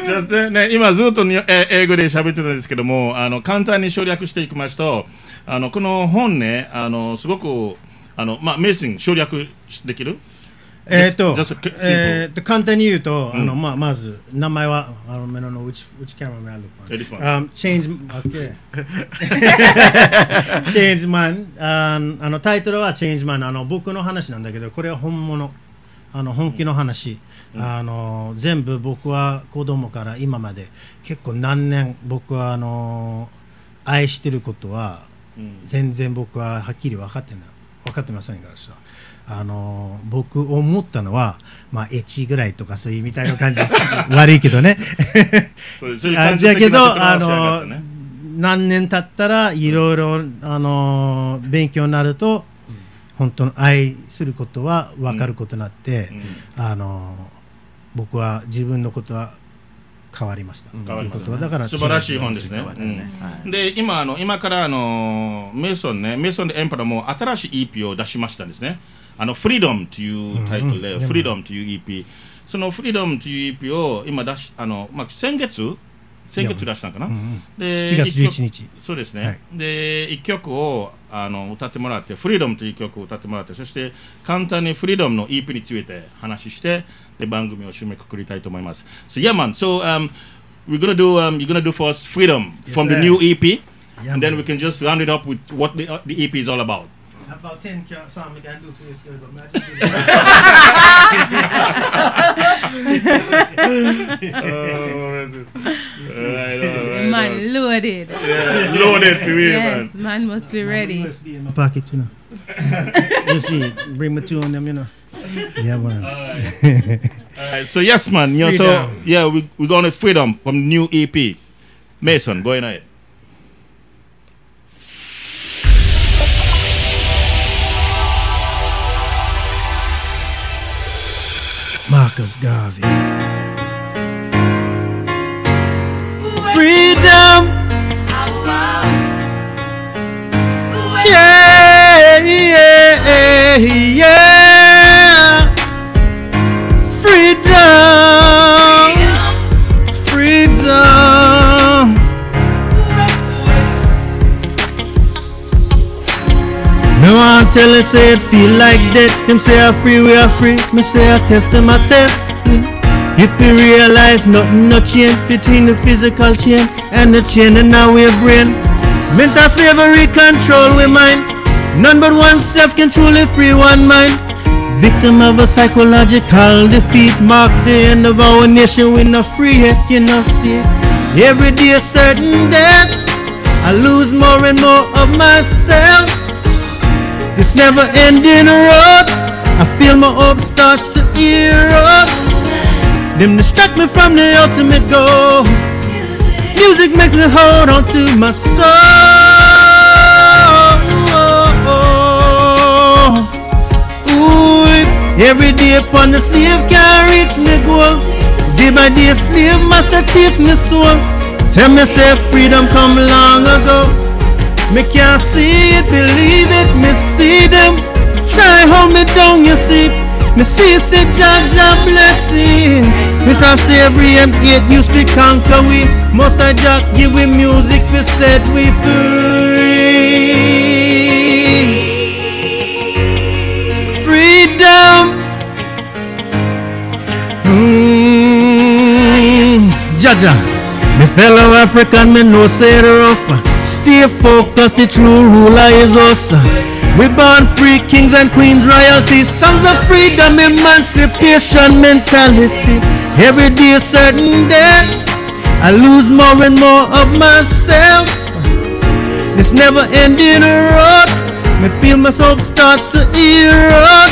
Just ね、今ずっと英語で喋ってたんですけども、簡単に省略していきますと、この本ね、すごくまあメイシン省略できる？簡単に言うと、まず名前は目のwhich camera may I look on? This one. Change Man タイトルは Change Man 僕の話なんだけど、これは本物本気の話、全部僕は子供から今まで結構何年僕は愛してることは全然僕ははっきり分かってない。分かってませんからさ、僕思ったのは、まあエッチぐらいとかそういうみたいな感じです。悪いけどね。だけど何年経ったらいろいろ勉強になると、本当の愛することは分かることになって、僕は自分のことは変わりました。だから素晴らしい本ですね。で今からメイソンでエンパラも新しい EP を出しましたんですね。フリーダムというタイトルで、フリーダムという EP、そのフリーダムという EP を今出し先月出したのかな。で7月11日。そうですね。で1曲を歌ってもらって、フリーダムという曲を歌ってもらって、そして簡単にフリーダムの EP について話して、で番組を締めくくりたいと思います。So yeah man, so you're gonna do for us Freedom from the new EP, and then we can just round it up with what the EP is all about. About 10 songs we can do for you still, but man loaded. Yeah, loaded for me, yes, man must be ready. USB in my pocket, you know. You see, bring my two on them, you know. Yeah, man. Alright, so yes, man. You know, so yeah, we're going to Freedom from the new EP. Mason, go ahead. Marcus Garvey. Freedom. Yeah, yeah, yeah. Freedom. Freedom. No one tell us say it feel like that. Them say I'm free, we are free. Me say I test them, I test. If we realize nothing no change between the physical chain and the chain in our brain. Mental slavery control we mind. None but oneself can truly free one mind. Victim of a psychological defeat. Mark the end of our nation with no free yet, you know see. Every day certain death, I lose more and more of myself. This never ending road, I feel my hopes start to erode. Them distract me from the ultimate goal. Music makes me hold on to my soul. Ooh, every day upon the slave can't reach me goals. Day by day slave master thief me soul. Tell me say freedom come long ago. Me can't see it, believe it, me see them. Try hold me down, you see. Me see say Jah blessings. With our slavery and hate used to conquer we. Most I Jah give we music we set we free. Freedom. Jah, me fellow African, me no say it rough. Stay focused, the true ruler is us. We born free kings and queens royalty. Songs of freedom, emancipation mentality. Every day certain day, I lose more and more of myself. This never ending road, me feel my soul start to erode.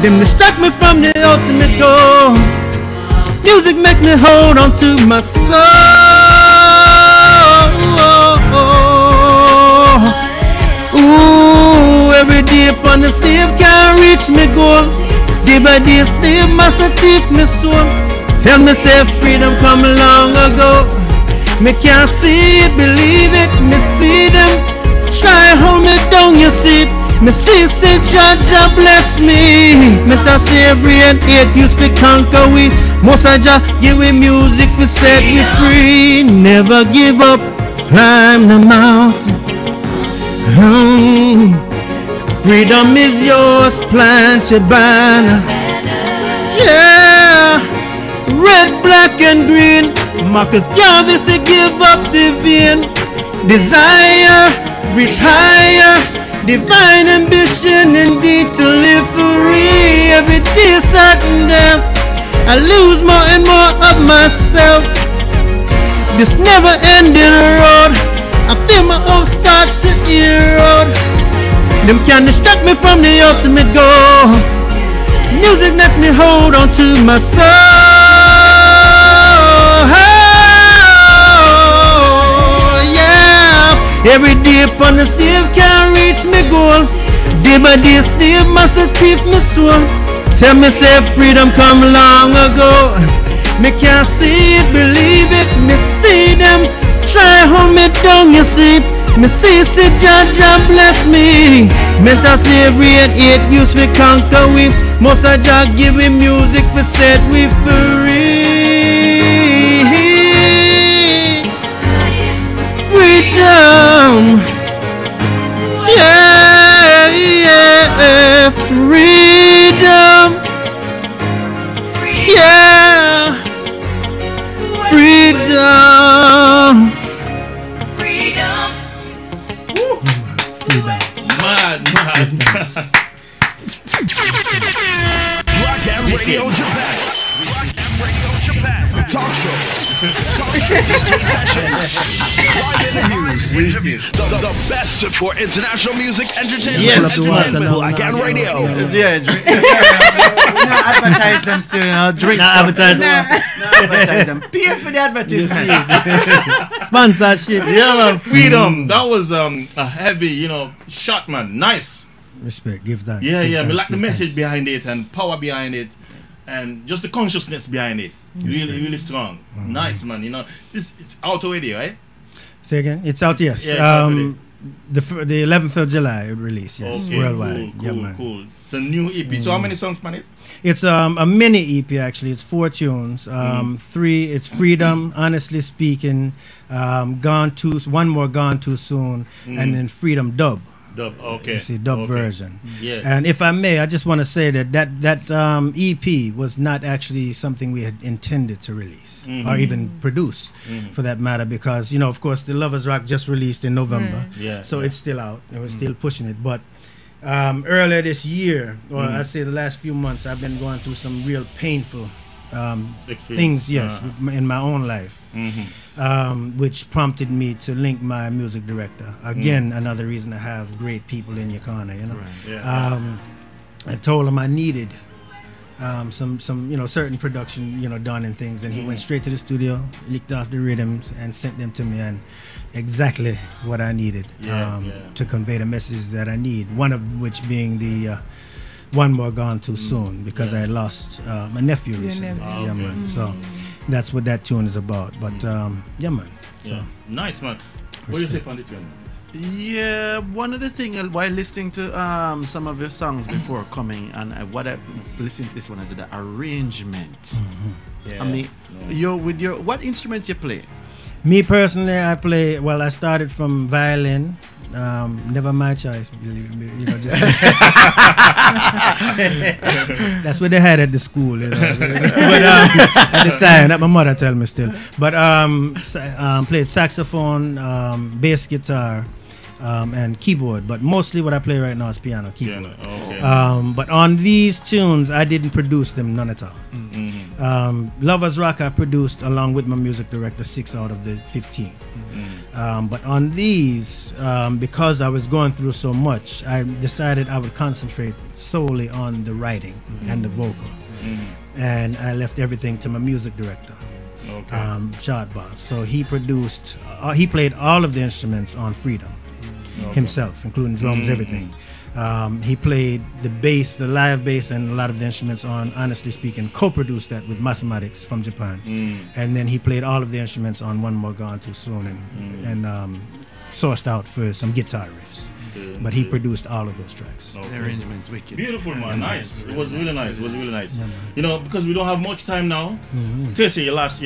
Them distract me from the ultimate goal. Music makes me hold on to my soul. Ooh, every day upon the slave can't reach me goals. Day by day slave master thief me soul. Tell me say freedom come long ago. Me can't see it, believe it, me see them. Try hold me down, you see it. Me see say Jah bless me. Mental slavery and hate used to conquer we. Most of Jah give we music we set we free. Never give up, climb the mountain. Freedom is yours, plant your banner. Yeah, red, black and green. Marcus Garvey say give up the vain. Desire, reach higher. Divine ambition indeed to live free. Every day certain death, I lose more and more of myself. This never ending road, I feel my own start to erode. Them can't distract me from the ultimate goal. Music lets me hold on to my soul. Yeah. Every day upon the stave can't reach me goals. Day by day stave massive teeth me soul. Tell me say freedom come long ago. Me can't see it, believe it. Me see them try hold me down, you see. Me see Jah bless me. Mental slavery and hate used to conquer we. Most of Jah give we music for set we free. Freedom. Yeah, yeah, freedom. Yeah, freedom. Rock and Radio Japan. Rock and Radio Japan. Talk shows. Live interviews. The best for international music entertainment. Yes, Black and Radio. Yeah, drink. We not advertise them still, you know. Drink. Not advertise them. Not advertise them. Pay for the advertisement. Sponsorship. Yeah, man. Freedom. That was a heavy, shot, man. Nice. Respect, give thanks. Yeah, give yeah. thanks, Me like the give message thanks. behind it and power behind it, and just the consciousness behind it. Really, really strong. Nice, man. It's out already, right? Say again? It's out, yes. Yeah, it's out already. The 11th of July it released, yes, Okay, worldwide. Cool, Yeah, cool, man. cool. It's a new EP. So how many songs, man? It's a mini EP actually. It's 4 tunes. 3. It's Freedom, Honestly Speaking, Gone Too. One more Gone Too Soon, and then Freedom Dub. Dub. Okay. You see, dub Okay. version. Yeah. And if I may, I just want to say that EP was not actually something we had intended to release or even produce, for that matter, because of course, the Lovers Rock just released in November, Yeah. so it's still out and we're still pushing it. But earlier this year, or I say the last few months, I've been going through some real painful things, yes, in my own life. Which prompted me to link my music director. Again, another reason to have great people in your corner, Right. Yeah. I told him I needed some certain production, done and things, and he went straight to the studio, licked off the rhythms, and sent them to me, and exactly what I needed to convey the message that I need. One of which being the One More Gone Too Soon, because I lost my nephew recently. Yeah, man. So that's what that tune is about. But yeah, man. So Nice, man. What do you say on the tune? Yeah, one of the things while listening to some of your songs before coming, and what I listened to this one as the arrangement. Yeah. I mean, what instruments you play? me personally, I play. Well, I started from violin. Never my choice, believe me. Just that's what they had at the school, But at the time, that my mother tell me still. But played saxophone, bass guitar, and keyboard. But mostly what I play right now is piano, keyboard. Okay. But on these tunes, I didn't produce them, none at all. Lovers Rock I produced along with my music director 6 out of the 15. But on these, because I was going through so much, I decided I would concentrate solely on the writing and the vocal. And I left everything to my music director, Shot Boss. So he produced, he played all of the instruments on Freedom himself, including drums, everything. He played the bass, the live bass, and a lot of the instruments on Honestly Speaking, co-produced that with Mathematics from Japan. And then he played all of the instruments on One More Gone Too Soon and sourced out for some guitar riffs. But he produced all of those tracks. The arrangements wicked. Beautiful, man. Nice. It was really nice. It was really nice. Because we don't have much time now. Tracy, your last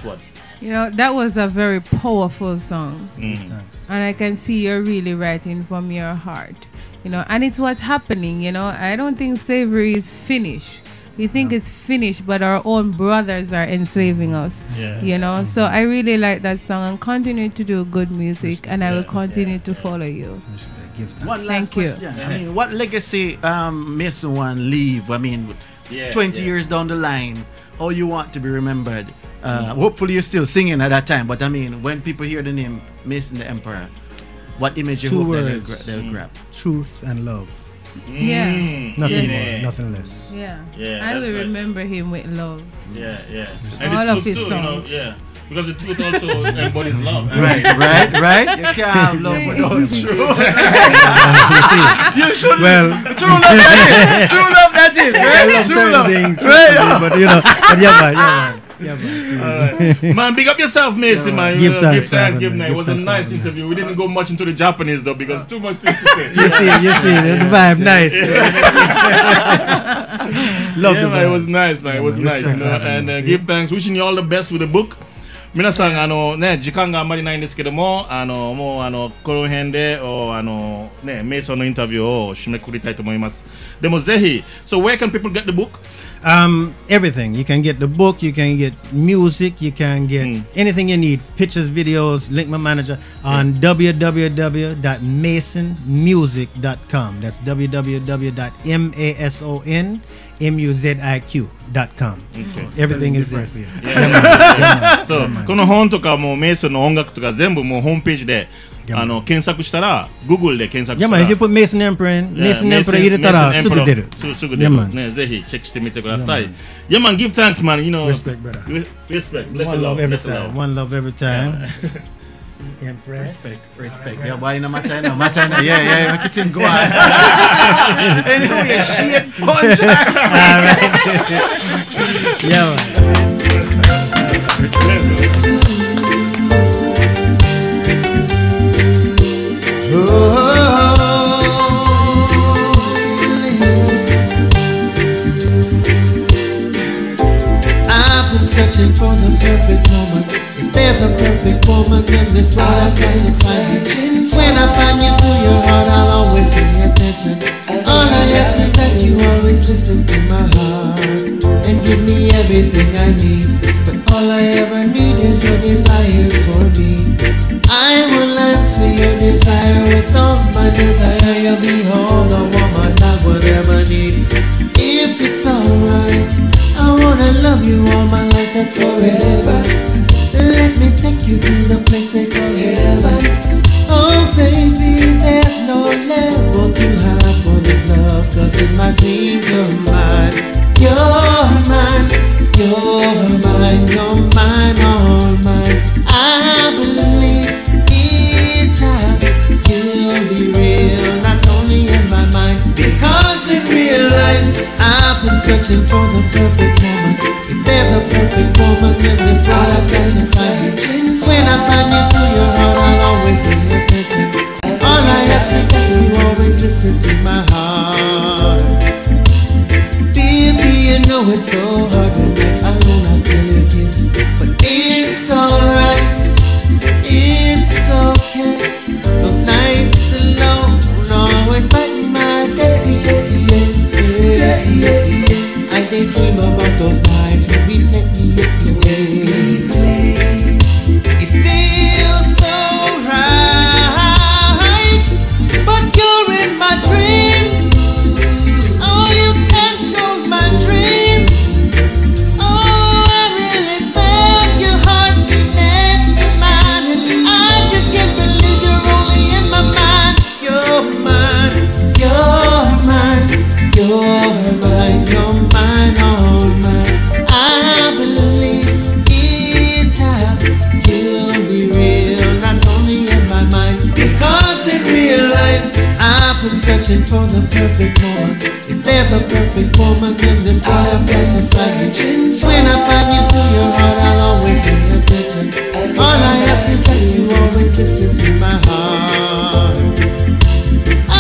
what? That was a very powerful song. Thanks. And I can see you're really writing from your heart. And it's what's happening, I don't think slavery is finished. We think it's finished, but our own brothers are enslaving us. So I really like that song, and continue to do good music, and I will continue to follow you. One last Thank you. question. I mean, what legacy Mason one leave? I mean, 20 years down the line, how you want to be remembered? Hopefully you're still singing at that time, but I mean, when people hear the name Mason the Emperor, What image you Two hope that words. they'll grab? Truth and love. Yeah. Nothing Yeah. more, nothing less. Yeah. Yeah, I that's will nice. remember him with love. Yeah. All the of truth his too, you know, songs. yeah. Because the truth also embodies love. Right. You can't have love without truth. You should. Well, True love that is. True love that is. I Right? love True certain love. things, Right. but yeah, man. Man, big up yourself, Mason, man. Give thanks, man. Give thanks. It was a Give nice thanks, man. interview. We didn't go much into the Japanese though because too much things to say. You see, the vibe, nice. Love Yeah, the man, it was vibes. nice, man. It was nice, you know. And give thanks, wishing you all the best with the book. 皆さん時間があんまりないんですけどももうこの辺でメイソンのインタビューを締めくくりたいと思いますでもぜひ So where can people get the book? Everything. You can get the book, you can get music, you can get anything you need. Pictures, videos, link my manager on www.masonmusic.com. That's www.masonmusic.com. Everything is there for you. So この本とかもメイソンの音楽とか全部もうホームページで検索したら Google で検索した Yeah, ら man, if you put Mason Emperor in, Mason Emperor 入れたらすぐ出る。すぐ出るねぜひチェックしてみてください Yeah man, give thanks man, you know Respect, brother. Respect, bless One and love every bless and time. One love every time. Empress. Respect. Yeah, boy, no matter. Yeah, make it him go on. Anyway, shit, punch. Alright. Yeah, I've been searching for the perfect woman. If there's a perfect woman in this world, I've got to find it. When I find you to your heart, I'll always pay attention. All I ask is that you always listen to my heart and give me everything I need. But all I ever need is your desires for me. I will answer your desire with all my desire. You'll be all the woman I would ever need. If it's alright, I wanna love you all my life, that's forever. Let me take you to the place they call heaven. Oh baby, there's no level too high for this love. Cause in my dreams you're mine. You're mine, you're mine, you're mine, all mine. I believe in time you'll be real, not only in my mind. Because in real life I've been searching for the perfect woman. If there's a perfect woman in this world, I've got to find it. When I find you to your heart, I'll always pay attention. All I ask is that you always listen to my heart. Baby, you know it's so hard when night alone I feel your kiss. But it's alright, it's okay. Those nights alone always brighten my day. I daydream about those nights when we play. It feels so right, but you're in my dreams. Oh, you control my dreams. Oh, I really felt your heartbeat next to mine, and I just can't believe you're only in my mind. You're mine, you're mine, you're mine, you're mine, all mine. I believe in time you'll be real, not only in my mind. Because in real life I've been searching for the perfect woman. If there's a perfect woman in this world, I've got to find it. When I find you to your heart, I'll always pay attention. All I ask is that you always listen to my heart. I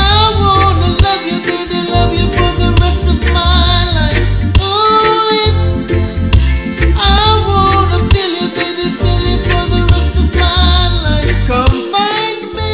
wanna love you, baby, love you for the rest of my life. Ooh, yeah. I wanna feel you, baby, feel you for the rest of my life. Come find me.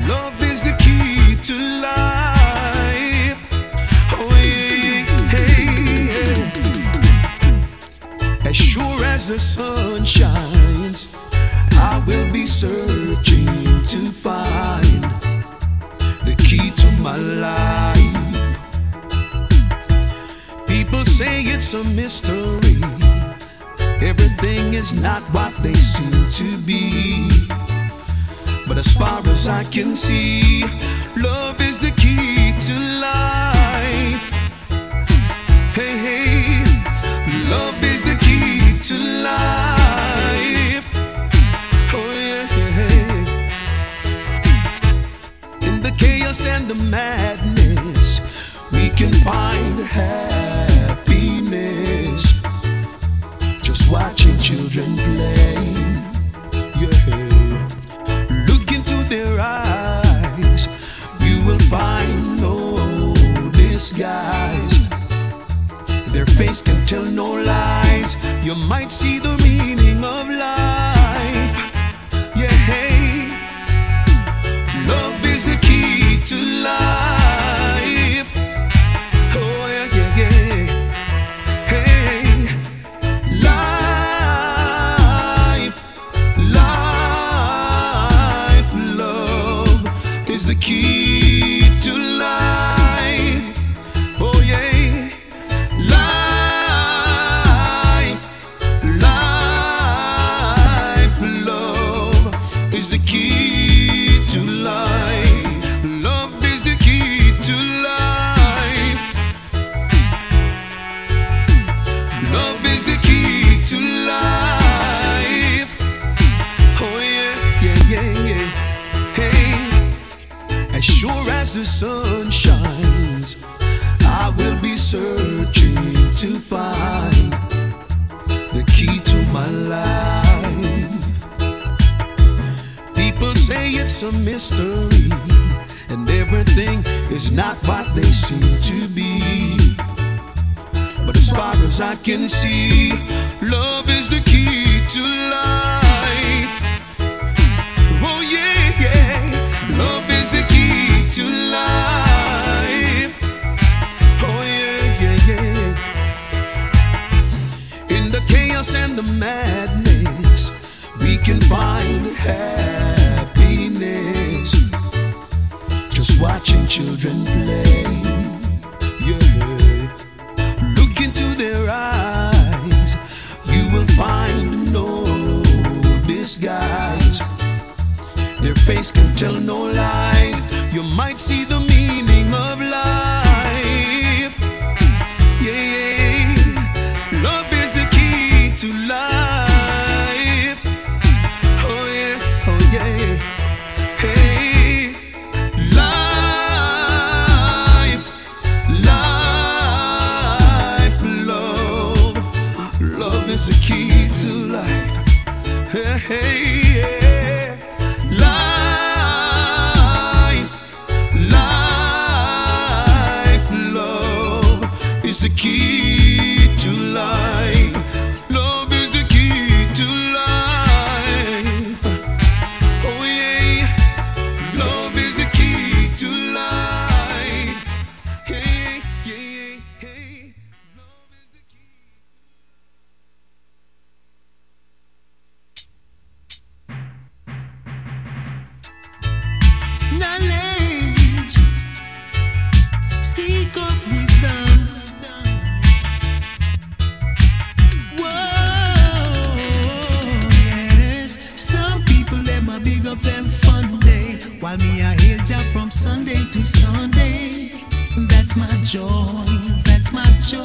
Love is the key to life. Oh yeah, yeah. As sure as the sun shines, I will be searching to find the key to my life. People say it's a mystery. Everything is not what they seem to be. But as far as I can see, love is the key to life. Hey, hey, love is the key to life. Oh yeah, yeah. In the chaos and the madness, we can find happiness. Just watching children play. Yeah. Look into their eyes, you will find no disguise. Their face can tell no lies. You might see the meaning of life. Yeah, hey. Love is the key to life. Oh yeah, yeah, yeah. Hey. Life, life, love is the key to life. Oh yeah. Life, life, love is the key to life. Love is the key to life. Love is the key to life. Oh yeah, yeah, yeah, yeah. Hey, as sure as the sun shines, I will be searching to find the key to my life. People say it's a mystery, and everything is not what they seem to be. But as far as I can see, love is the key to life. Oh yeah, yeah. Love is the key to life. Oh yeah, yeah, yeah. In the chaos and the madness, we can find happiness. Just watching children play. Yeah. Look into their eyes, you will find no disguise. Their face can tell no lies. You might see the meaning of life. Yeah, love is the key to life. Oh yeah, oh yeah. Hey, life, life, love, love is the key to life. Hey, hey, yeah. Life, life, love is the key to life. Love is the key to life. Oh yeah, love is the key to life. Hey, hey, hey, love is the key. Knowledge, seek of wisdom. Whoa, yes. Some people let my big up them fun day, while me I hail Jah from Sunday to Sunday. That's my joy, that's my joy.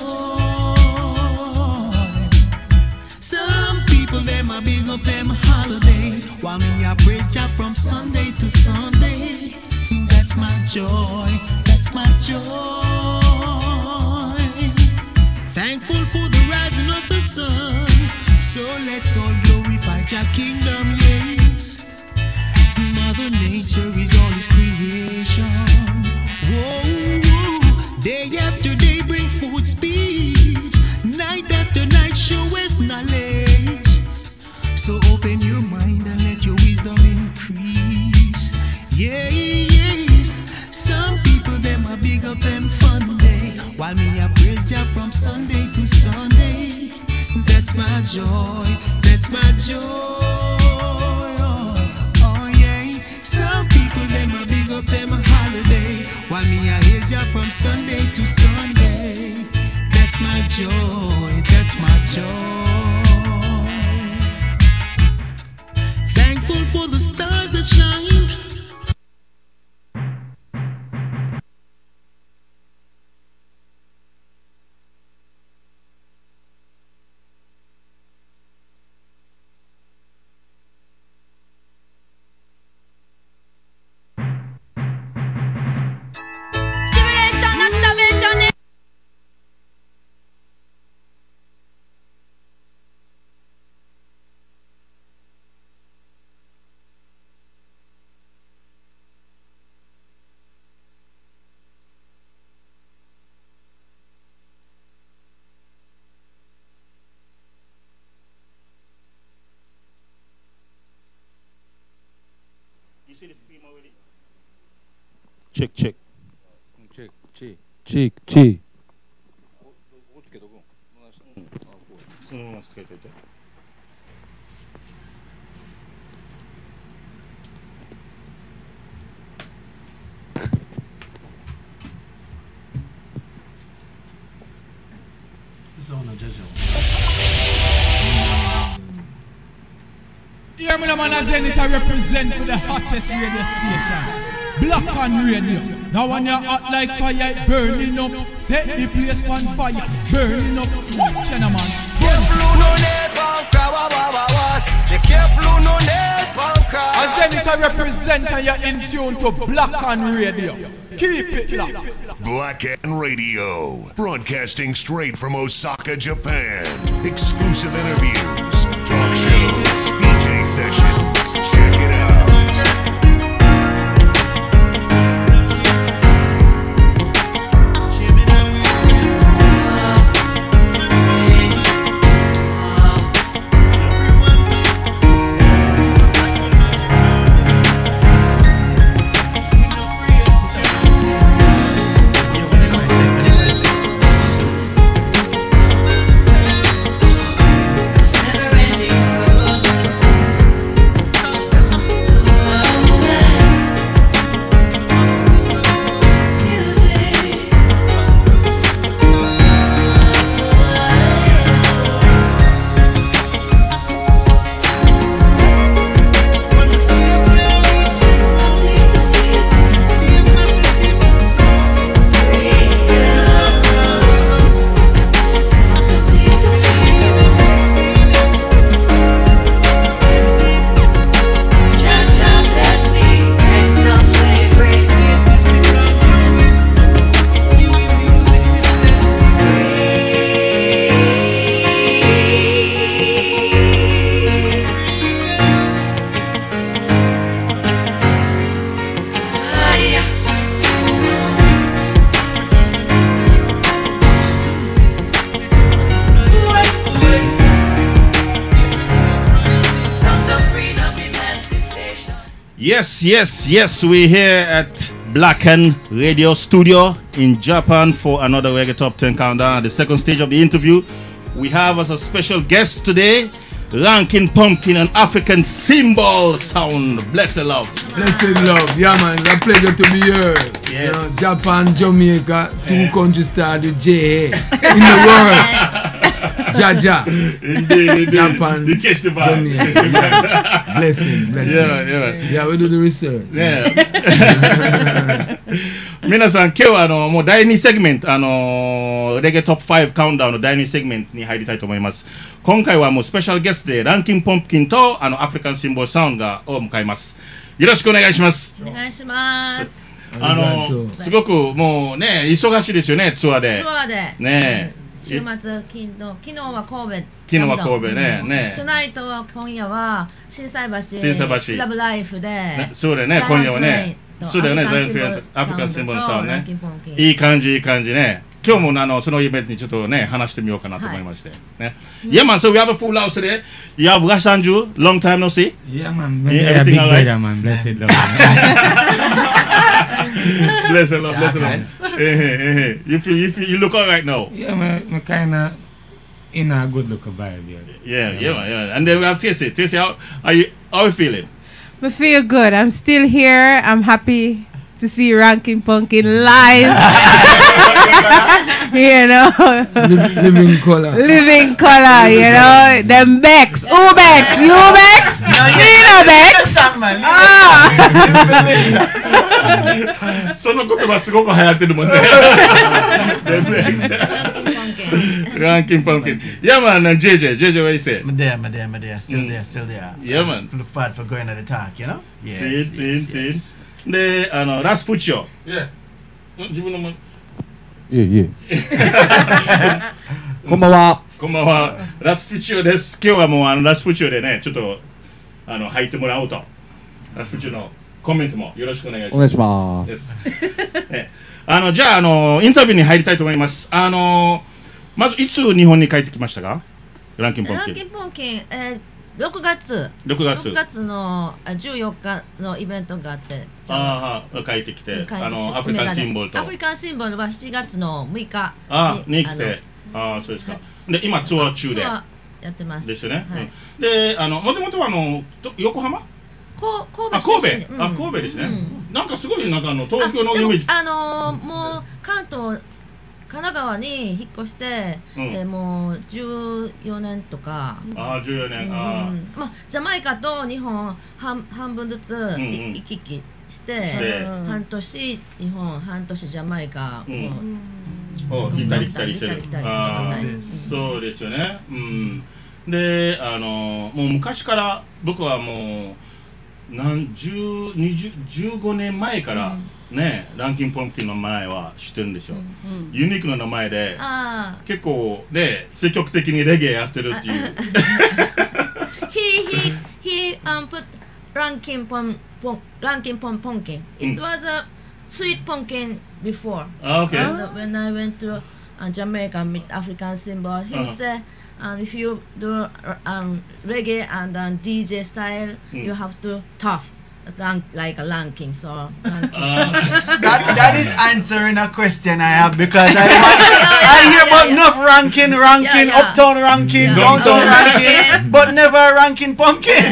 Some people let my big up them holiday, while me I praise Jah from Sunday to Sunday. That's my joy, that's my joy. Thankful for the rising of the sun, so let's all glorify Jah kingdom, yes. Mother Nature is all his creation. Whoa, whoa. Day after day bring forth speech, night after night showeth knowledge. So open your mind and let your wisdom increase. Yeah. that's my joy, that's my joy. Oh yeah, some people them a big up them a holiday, while me I hit ya from Sunday to Sunday. That's my joy, that's my joy. Thankful for the stars that shine. You see the steam already? Check. Here me the man as Zenith I represent for the hottest radio station, Black on Radio. Now when you're hot like fire, burning up, set the place on fire, burning up. Watch ya man. As Zenith I represent and you're in tune to Black on Radio. Keep it locked. Black and Radio, broadcasting straight from Osaka, Japan. Exclusive interviews, talk shows, DJ sessions. Check it out. Yes, we're here at Black and Radio Studio in Japan for another Reggae Top 10 Countdown. The second stage of the interview, we have as a special guest today, Rankin Pumpkin, an African symbol sound. Blessed love. Blessed love, yeah man, it's a pleasure to be here. Yes. You know, Japan, Jamaica, two countries start with J in the world. Jaja. Indeed. Japan, You catch the vibe. Jamaica. Yeah. Blessing. Yeah, we do the research. Yeah. 皆さん今日はもう第2セグメントレゲトップ5カウントダウンの第2セグメントに入りたいと思います。今回はもうスペシャルゲストでランキンポンプキンとアフリカンシンボルサウンドを迎えます。よろしくお願いします。お願いします。すごくもうね忙しいですよね、ツアーでね。週末、昨日は神戸。ね。トゥナイトは今夜は心斎橋ラブライフで。そうだよね、今夜はね。そうだよね、ザイアントレインアフリカンシンボルサウンドね。いい感じね。今日もそのイベントにちょっとね話してみようかなと思いましてね。Yeah man, so we have a full house today. You have Rashanju, long time no see. Yeah man, everything alright. Man, blessed love. Blessed love. You look alright now. Yeah man, kinda in a good look vibe. Yeah. And then we have Tracy. Tracy, how you feeling? I feel good. I'm still here. I'm happy to see Rankin Pumpkin live. You know, living color, you know, them Bex, Bex, you Bex, Nina Bex. その言葉すごく流行ってるもんね。Rankin Pumpkin. Yeah, man. And JJ, what you say? I'm there. Still there. Yeah, man. Look forward for going to the talk, you know? See. で、ラスプチオ。自分のも。こんばんは。ラスプチオです。今日はもうラスプチオでね、ちょっと入ってもらおうと。ラスプチオのコメントもよろしくお願いします。お願いします。です。じゃあインタビューに入りたいと思います。まずいつ日本に帰ってきましたか？ランキンポンキン。6月の14日のイベントがあって、帰ってきて、アフリカンシンボルと。アフリカンシンボルは7月の6日に来て、そうですか。で、今ツアー中で。やってます。ですよね。で、もともとは横浜？神戸ですね。なんかすごい東京のイメージ。もう関東神奈川に引っ越して、もう14年とか。14年。ジャマイカと日本半分ずつ行き来して、半年日本半年ジャマイカを行ったり来たりしてる。そうですよね。で、もう昔から僕はもう15年前からね、ランキンポンキンの前は知ってるんですよ。ユニークな名前で結構ね、積極的にレゲエやってるっていう。He put Rankin Pumpkin. It was a sweet pumpkin before. Okay. And when I went to Jamaica with African symbol, he said, if you do reggae and DJ style, you have to tough. Like a Rankin, so that is answering a question I have, because I hear about enough Rankin, uptown Rankin, downtown Rankin, but never Rankin Pumpkin.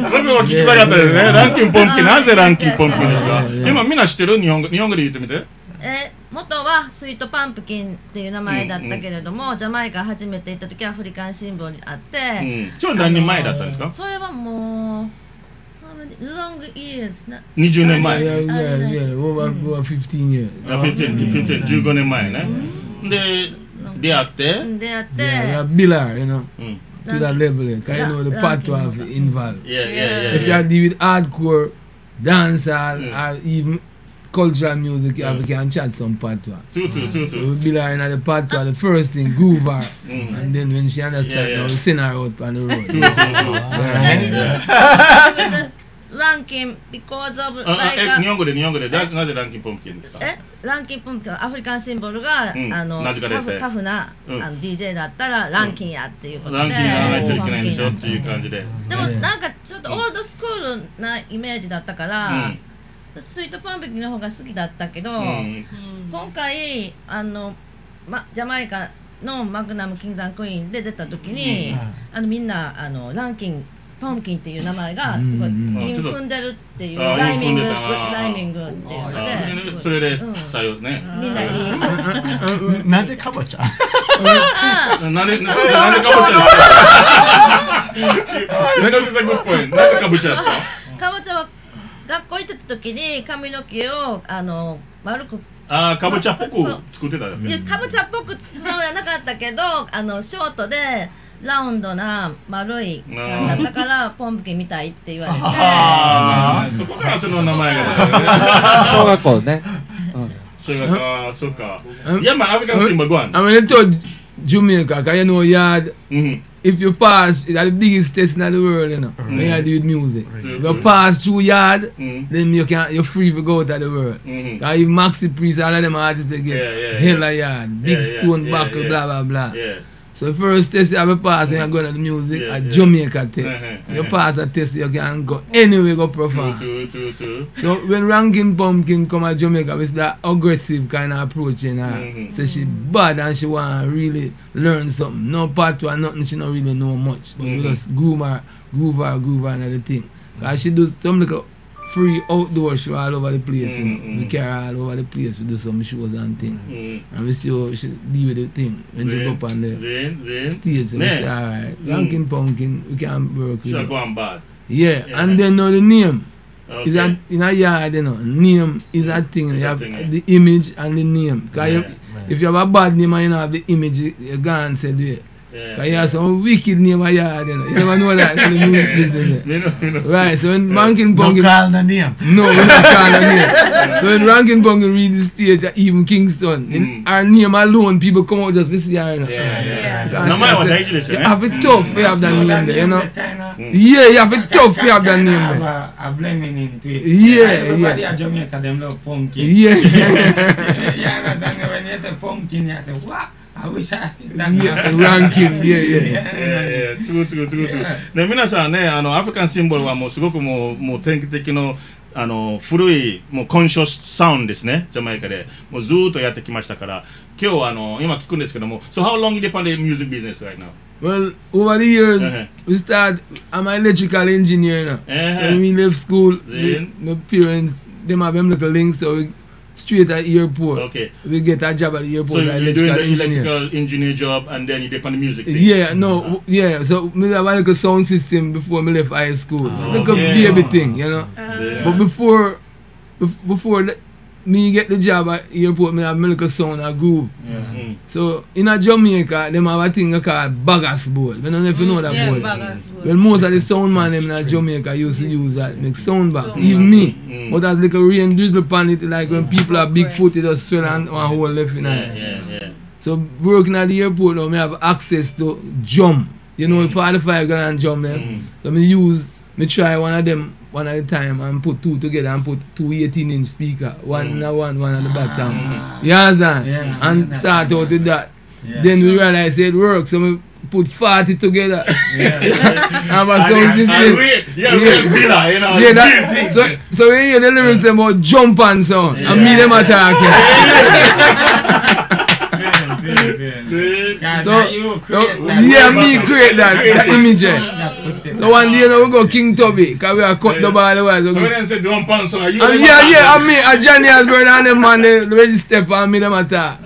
僕も聞きたかったですね。ランキンポンキン、なぜランキンポンキンですか？今みんな知ってる？日本語で言ってみて。元はスイートパンプキンっていう名前だったけれども、ジャマイカ初めて行った時アフリカンシンボルにあって、それ何年前だったんですか？それはもうlong years. 20年前。over 15 years. 15年前ね。で、出会って。Biller, you know, to that level, because you know the patois involved. If you deal with hardcore, dancehall, or even cultural music, you can chat some patois. True. Biller in the patois, the first thing, groove her, and then when she understands, now we send her out on the road. Rankin because of 日本語でなぜランキンポンキンですか？ランキンポンキン、アフリカンシンボルがタフなDJ だったらランキンやっていうことで、ランキンやらないといけないんでしょっていう感じで。でもなんかちょっとオールドスクールなイメージだったから、スイートパンプキンの方が好きだったけど、今回ジャマイカのマグナムキング&クイーンで出た時に、みんなランキンポンキンっていう名前がすごい踏んでるっていうライミングっていうので、それでさよね。みんないい。なぜかぼちゃ？なぜかぼちゃ？なぜかぼちゃ？かぼちゃは学校行ってた時に髪の毛を丸く。かぼちゃっぽく作ってたよね。かぼちゃっぽく作るのはなかったけど、ショートで。ラウンドな丸い感じだったからポンプキンみたいって言われて、そこからその名前が小学校ね。そうか。Yeah, man, African symbol, go on. I mean, to Jamaica, because you know, if you pass, it's the biggest test in the world, you know, when you do with music. If you pass through yard, then you're free to go out of the world. Because if Maxi Priest, all of them artists, they get hella yard, big stone buckle, blah, blah, blah. So the first test you have a pass when you're going to the music, a Jamaica test. You pass a test, you can go anywhere go perform. True. So when Rankin Pumpkin come to Jamaica with that aggressive kind of approach in her, so she bad and she want to really learn something. No part or nothing, she don't really know much. But we just groove her and everything. Because she do some little free outdoor show all over the place, you know. We carry her all over the place, we do some shows and things. And we see how she deal with the thing when she go up on the stage. So we say, alright, Rankin Pumpkin, we can work with She'll her. go on bad. Yeah, and then now the name. Is that in a yard, you know, name is a thing. You have the image and the name. Because if you have a bad name and you don't have the image, you can't say it. Because you have some wicked name a yard, you know. You never know that in the music business. Right, so when Rankin Pumpkin... Don't call the name. No, we don't call the name. So when Rankin Pumpkin read the stage at even Kingston, in our name alone, people come out just to see her, you know. No matter what age it is, you have it tough to have that name there, you know. Yeah, you have it tough to have that name there. A blending into it. Everybody at Jamaica, them love pumpkin. Yeah. You understand me? When you say pumpkin, you say, what? I wish I had this that. Ranking, True. で皆さんね、アフリカンシンボルはもうすごくもう典型的の古いもうコンシャスサウンドですね、ジャマイカでもうずーっとやってきましたから、今日は今聞くんですけども、So how long you depend on the music business right now? Well, over the years, we start. I'm an electrical engineer now. So when we left school, my parents them have them little links, so we straight at airport. Okay. We get a job at the airport. So you're doing the engineer. electrical engineer job, and then you depend on the music thing. Yeah. So we have a little sound system before we left high school. Like a baby thing, you know. But before me get the job at airport, me have a little sound and groove. So in a Jamaica, them have a thing called Bagas board. I don't know if you know that board. Well, most of the sound man them in Jamaica used to use that, make sound box. Even me. But as like a rain drizzle upon it, like when people are big foot, it just swell and one whole left in it. So working at the airport now, me have access to jump. You know, 45 grand jump them. So me try one of them one at a time and put two together and put two 18-inch speaker, one at the bottom. You understand? And start out with that. Then we realize it works, so we put 40 together. And my sound system. So we hear the lyrics about jump and sound, and me them attacking. Me create that image. So one day we go King Tubby, because we are cut the ball away. So when they say drum pan song, and me, and Johnny has brother and them man, they ready step and me them attack.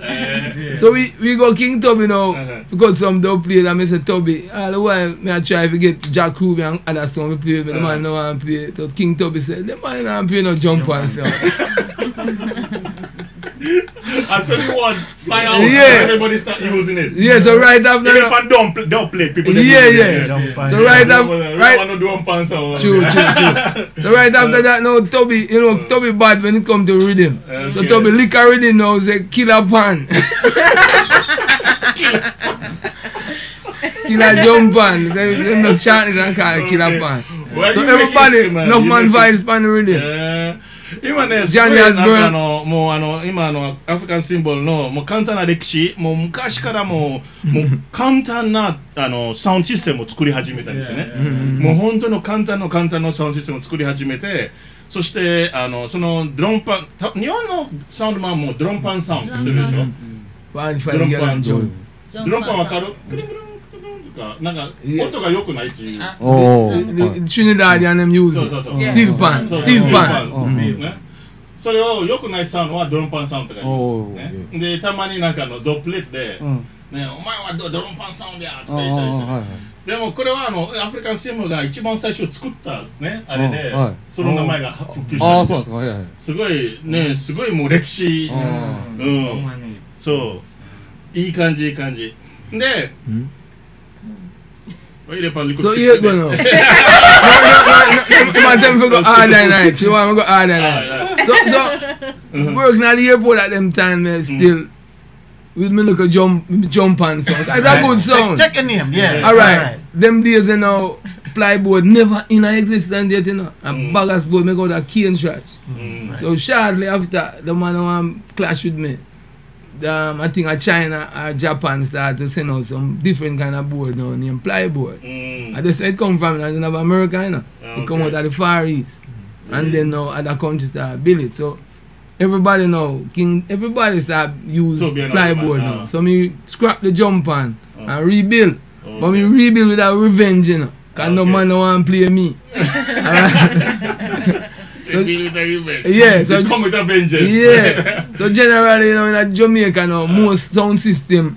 So we go King Tubby now, because some don't play, and I say Tubby, all the while, I try to get Jack Ruby and other song we play, but the man no want to play. So King Tubby said, the man don't play no jump and song. And so you want fly out, everybody start using it. Yeah, so right after that, don't play people. So right after, True. So right after that, now Tubby, Tubby bad when it come to rhythm. So Tubby lick a rhythm now, say killer pan. Killer jump pan. They just chant it and call it killer pan. So everybody, enough man vibes pan the rhythm.今ね、すごいもう今アフリカンシンボルのもう簡単な歴史、もう昔からもう簡単なサウンドシステムを作り始めたんですよね。もう本当の簡単のサウンドシステムを作り始めて、そしてそのドロンパン、日本のサウンドマンもドロンパンサウンドしてるでしょ。ドロンパンわかる？なんか音が良くないっていう。シュネダーでthem useスティールパン。それを良くないサウンドはドロンパンサウンドとか言う。でたまになんかドップレートで、お前はドロンパンサウンドやとか言ったりして。でもこれはアフリカンシンボルが一番最初作ったねあれで、その名前が普及したんですよ。すごいね、すごいもう歴史。そういい感じで。So you go now. No. Man tell me to go hard night. You want me to go hard night. So working at the airport at them time still with me look a jump and sound. It's a good sound. Check your name, Alright. Them days plyboard never in existence yet, And Bagas board me go to cane stretch. So shortly after the man want clash with me. I think China or Japan start to send out some different kind of board now named plyboard. And that's where it come from. I don't have America, you know. It come out of the Far East. And then now other countries start build it. So everybody now, everybody start use plyboard now. So me scrap the jump on and rebuild. But me rebuild with a revenge, you know. Because no man no want to play me. So, yeah, so come with a vengeance. Yeah. So generally, you know, in Jamaica now, most sound system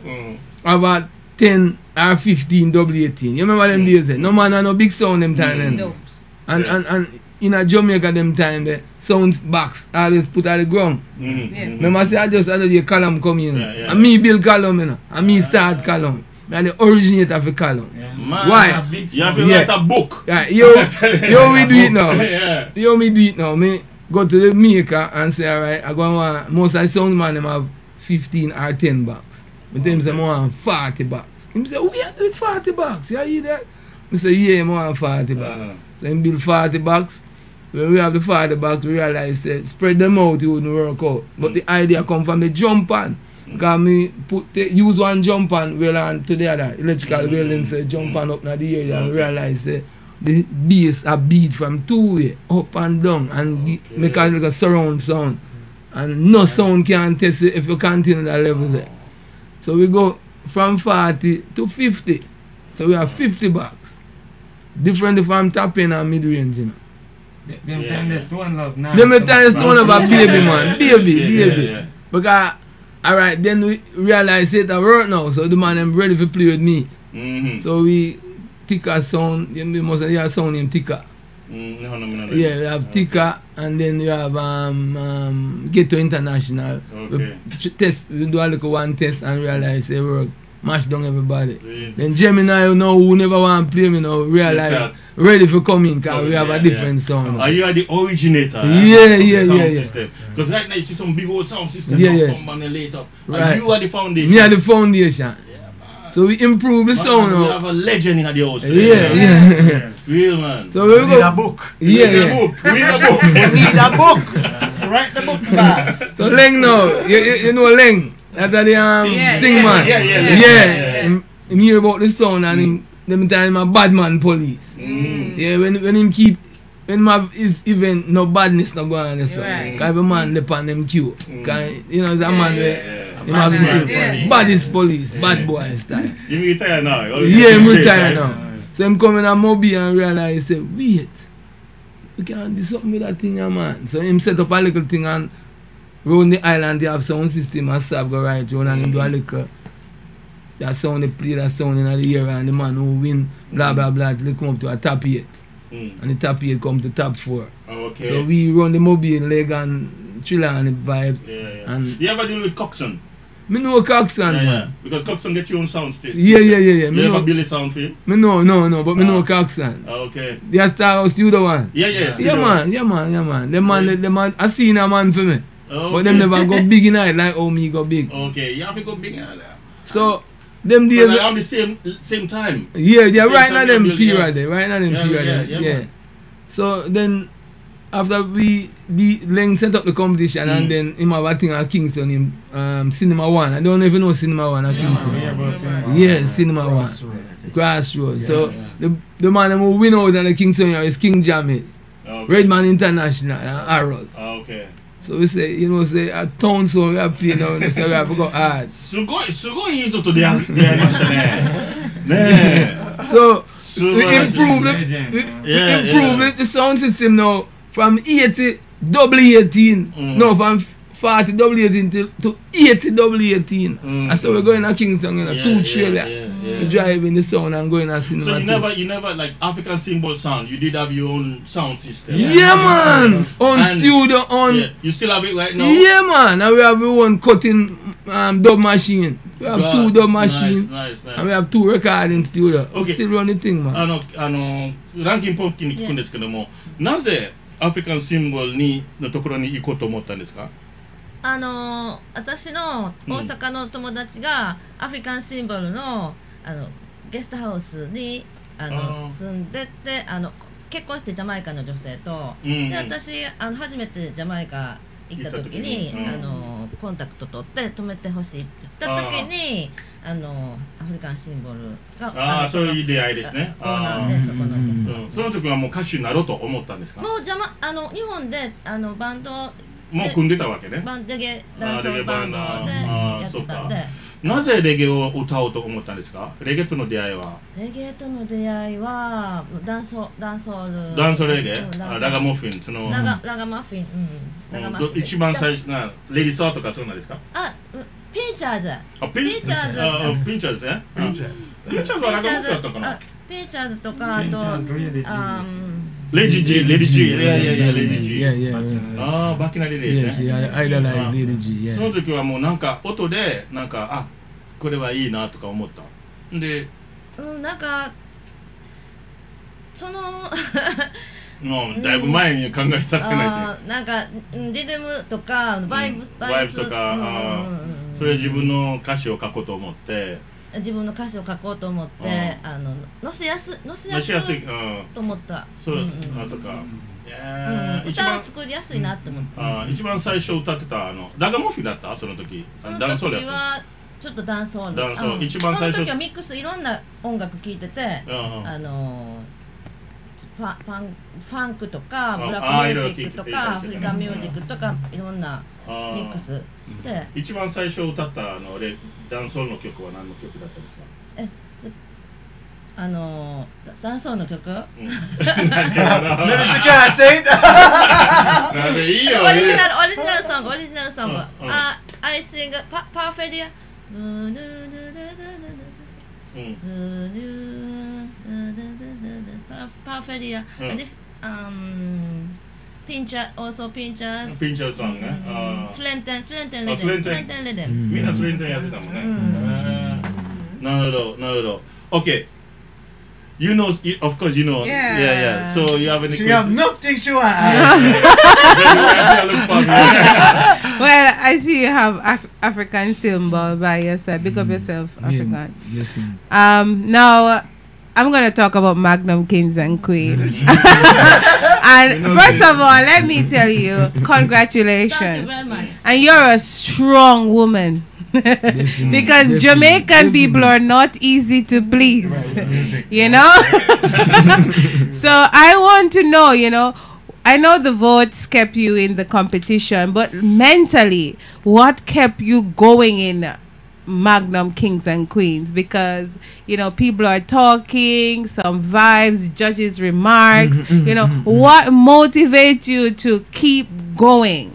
about 10 or 15 W18. You remember them days? No man had no big sound them time. No. And in a Jamaica them time, the sound box always put on the ground. Remember, say I just had the column come in. And me build column, you know. And me start column. And the originator of the column. Why? You have to write a book. Yeah, yo, we do it now. Yo, me do it now. Me go to the maker and say, alright, I go and want, most of the sound man them have 15 or 10 bucks. But them say, I want 40 bucks. Him say, we are doing 40 bucks. You hear that? I say, yeah, I want 40 bucks. So he build 40 bucks. When we have the 40 bucks, we realize spread them out, it wouldn't work out. But the idea come from the jump on. Because me use one jump on well on to the other electrical welding, so jump on up in the area and realize the bass a beat from two way up and down and make it like a surround sound, and no sound can test it if you continue that level there. So we go from 40 to 50, so we have 50 bucks, different from top end and mid range, you know. Them time the stone love now. Them time the stone love a baby man, baby. Because alright, then we realize it at work now, so the man them ready to play with me. So we Tika sound, you must have a sound named Tika. Yeah, we have Tika, and then you have Get to International. We do a little one test and realize it work, mash down everybody. Then Gemini, you know, who never want to play me now, realize ready for coming because we have a different sound. Are you the originator? Yeah. Because right now you see some big old sound system come on later. Right. And you are the foundation. Me are the foundation. So we improve the sound. We have a legend in the house. Yeah. Real man. So we need a book. We need a book. We need a book. Write the book fast. So Leng now, you know Leng. That's the thing man. Yeah. Him hear about the sound and them time a bad man police. Yeah, when him keep when him have his event, no badness no go on the sound. Because every man depend on them queue. Because you know it's a man where him have him baddest police, bad boy style. You retire now? Yeah, him retire now. So him come in a Moby and realize say, wait, we can do something with that thing, man. So him set up a little thing and round the island they have sound system and Sab go right round and him do a little that sound, they play that sound in the air and the man who win, blah blah blah, they come up to a top 8. And the top 8 come to top 4. Okay. So we run the mobile leg and chill and the vibes. And you ever deal with Coxon? Me know Coxon, man. Because Coxon get your own sound stage. Yeah. You never build a sound for him? Me no, but me know Coxon. Okay. They are Star House Studio one. Yeah. Yeah man. Them man, I seen a man for me. But them never go big in it like how me go big. Okay, you have to go big in it. So them days around the same time. Yeah, they're right now them period. Yeah. So then after the Leng set up the competition and then him have a thing at Kingston in Cinema One. I don't even know Cinema One at Kingston. Yeah, Cinema One. Crossroads. So the man who win out on the Kingston is King Jamie. Redman International and Arrows. Okay. So we say, say a town song we have played now, so we have to go hard. So we improve the sound system now from 80 W18. No, from 40 W18 to 80 W18. And so we're going to Kingston, 2 trailer. We drive in the sound and going to cinema. So you never like African symbol sound. You did have your own sound system. Yeah, man. On studio, on. Yeah. You still have it right now? Yeah, man. And we have one cutting dub machine. We have 2 dub machines. Nice. And we have 2 recording studio. Okay. We still run the thing, man. Rankin Pumpkin 聞くんですけども、なぜアフリカンシンボルのところに行こうと思ったんですか？私の大阪の友達がアフリカンシンボルのゲストハウスに住んでて結婚してジャマイカの女性と、で私初めてジャマイカ行った時にコンタクト取って止めてほしいって言った時にアフリカンシンボルがそういう出会いですね。オーナーでそこのその時はもう歌手になろうと思ったんですか？もう日本でバンドもう組んでたわけね。レゲエダンスバンドでやってたんで。なぜレゲエを歌おうと思ったんですか？レゲエとの出会いは？レゲエとの出会いはダンソレゲエ、ラガマフィン、ラガマフィン、一番最初なレディサーとかそうなんですか？ピンチャーズ。ピンチャーズね。ピンチャーズはラガマフィンだったかな？ピンチャーズとかあとレディジー、レディジー、レディジー。バキナリレーね。その時はもうなんか音でなんかこれはいいなとか思った。で、なんかだいぶ前に考えさせないと。なんかリズムとかバイブスとか、それ自分の歌詞を書こうと思って。自分の歌詞を書こうと思って載せやすいと思った。そうとか歌を作りやすいなって思った。一番最初歌ってたラガモフィだったその時。その時はちょっとダンソール。一番最初。その時はミックスいろんな音楽聴いててファンクとかブラックミュージックとかアフリカンミュージックとかいろんなミックスして一番最初歌ったダンソールの曲は何の曲だったんですか？ダンソールの曲？いいよ。オリジナルソング。I sing Parfadia。Parfadia。Pincher song ね。スレンテンレデン。みんなスレンテンやってたもんね。なるほど。Okay. You know, of course you know. Yeah. So you have any questions? She have nothing she want. Well, I see you have African symbol by your side. Pick up yourself, African. Yes. Now, I'm going to talk about Magnum Kings and Queens. And first of all, let me tell you, congratulations. Thank you very much. And you're a strong woman. Because Jamaican people are not easy to please. You know? So I want to know, I know the votes kept you in the competition, but mentally, what kept you going in Magnum Kings and Queens? Because people are talking, some vibes, judges' remarks. What motivates you to keep going?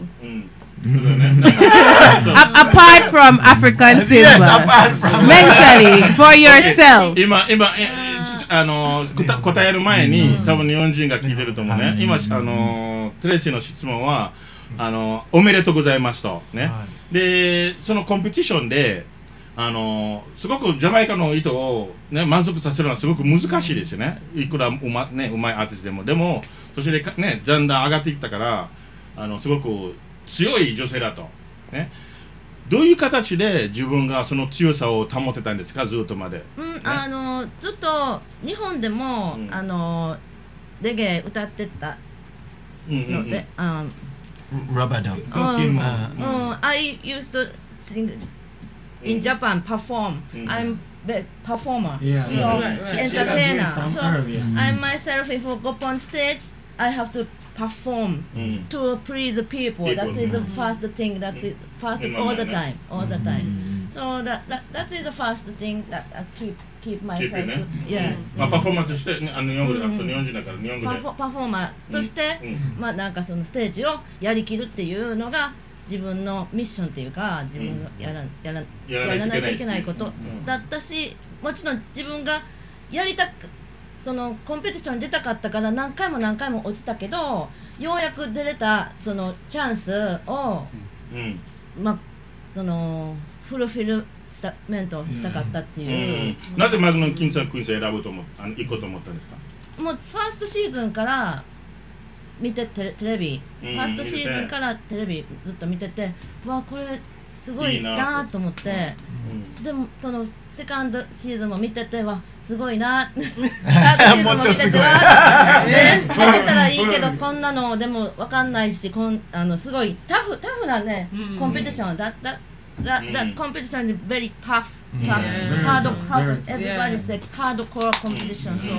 Apart from African symbol, mentally for yourself. 答える前に多分日本人が聞いてると思うね。今トレイシーの質問はおめでとうございますとね。でそのコンペティションですごくジャマイカの人をね満足させるのはすごく難しいですよね。いくらうまいアーティストでもそしてねだんだん上がっていったからすごく強い女性だとね。どういう形で自分がその強さを保てたんですか、ずっとまで。ずっと日本でもレゲエ歌ってたので、I used to sing in Japan, perform. I'm a performer, entertainer. So I myself, if I go on stage, I have to perform to please the people. That is the first thing. That is first all the time. So that is the first thing that I keep myself. Yeah. パフォーマンスして日本語で日本人だから日本語で。パフォーマーとしてなんかそのステージをやりきるっていうのが自分のミッションっていうか自分のやらないといけないことだったし、もちろん自分がやりたくそのコンペティションに出たかったから何回も落ちたけど、ようやく出れたそのチャンスを、そのフルフィルメントしたかったっていう。なぜマグナムキングス&クイーンズを選ぶと行こうと思ったんですか？もうファーストシーズンから見てテレビ、ファーストシーズンからテレビずっと見てて、わこれすごいなと思って。でもそのセカンドシーズンも見ててはすごいなサードシーズンも見ててはね見てたらいいけどこんなのでも分かんないしすごいタフなねコンペティションthat competition is very tough everybody said hardcore competition so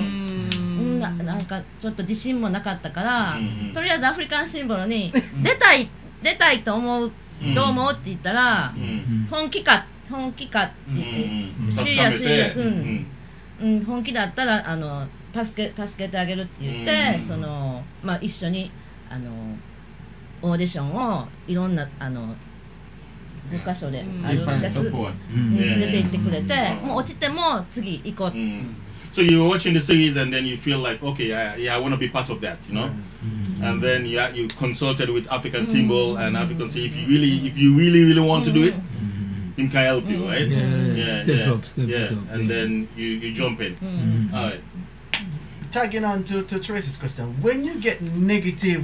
なんかちょっと自信もなかったからとりあえずアフリカンシンボルに出たいと思うどう思うって言ったら本気かって言ってシリアス本気だったら助けてあげるって言って一緒にオーディションをいろんな5カ所であるやつ連れて行ってくれてもう落ちても次行こう。So you're watching the series and then you feel like, okay, I want to be part of that, you know. And then you consulted with African Symbol and African Symbol. If you really want to do it, him can help you, right? Step up. And then you jump in. All right. Tagging on to Tracy's question, when you get negative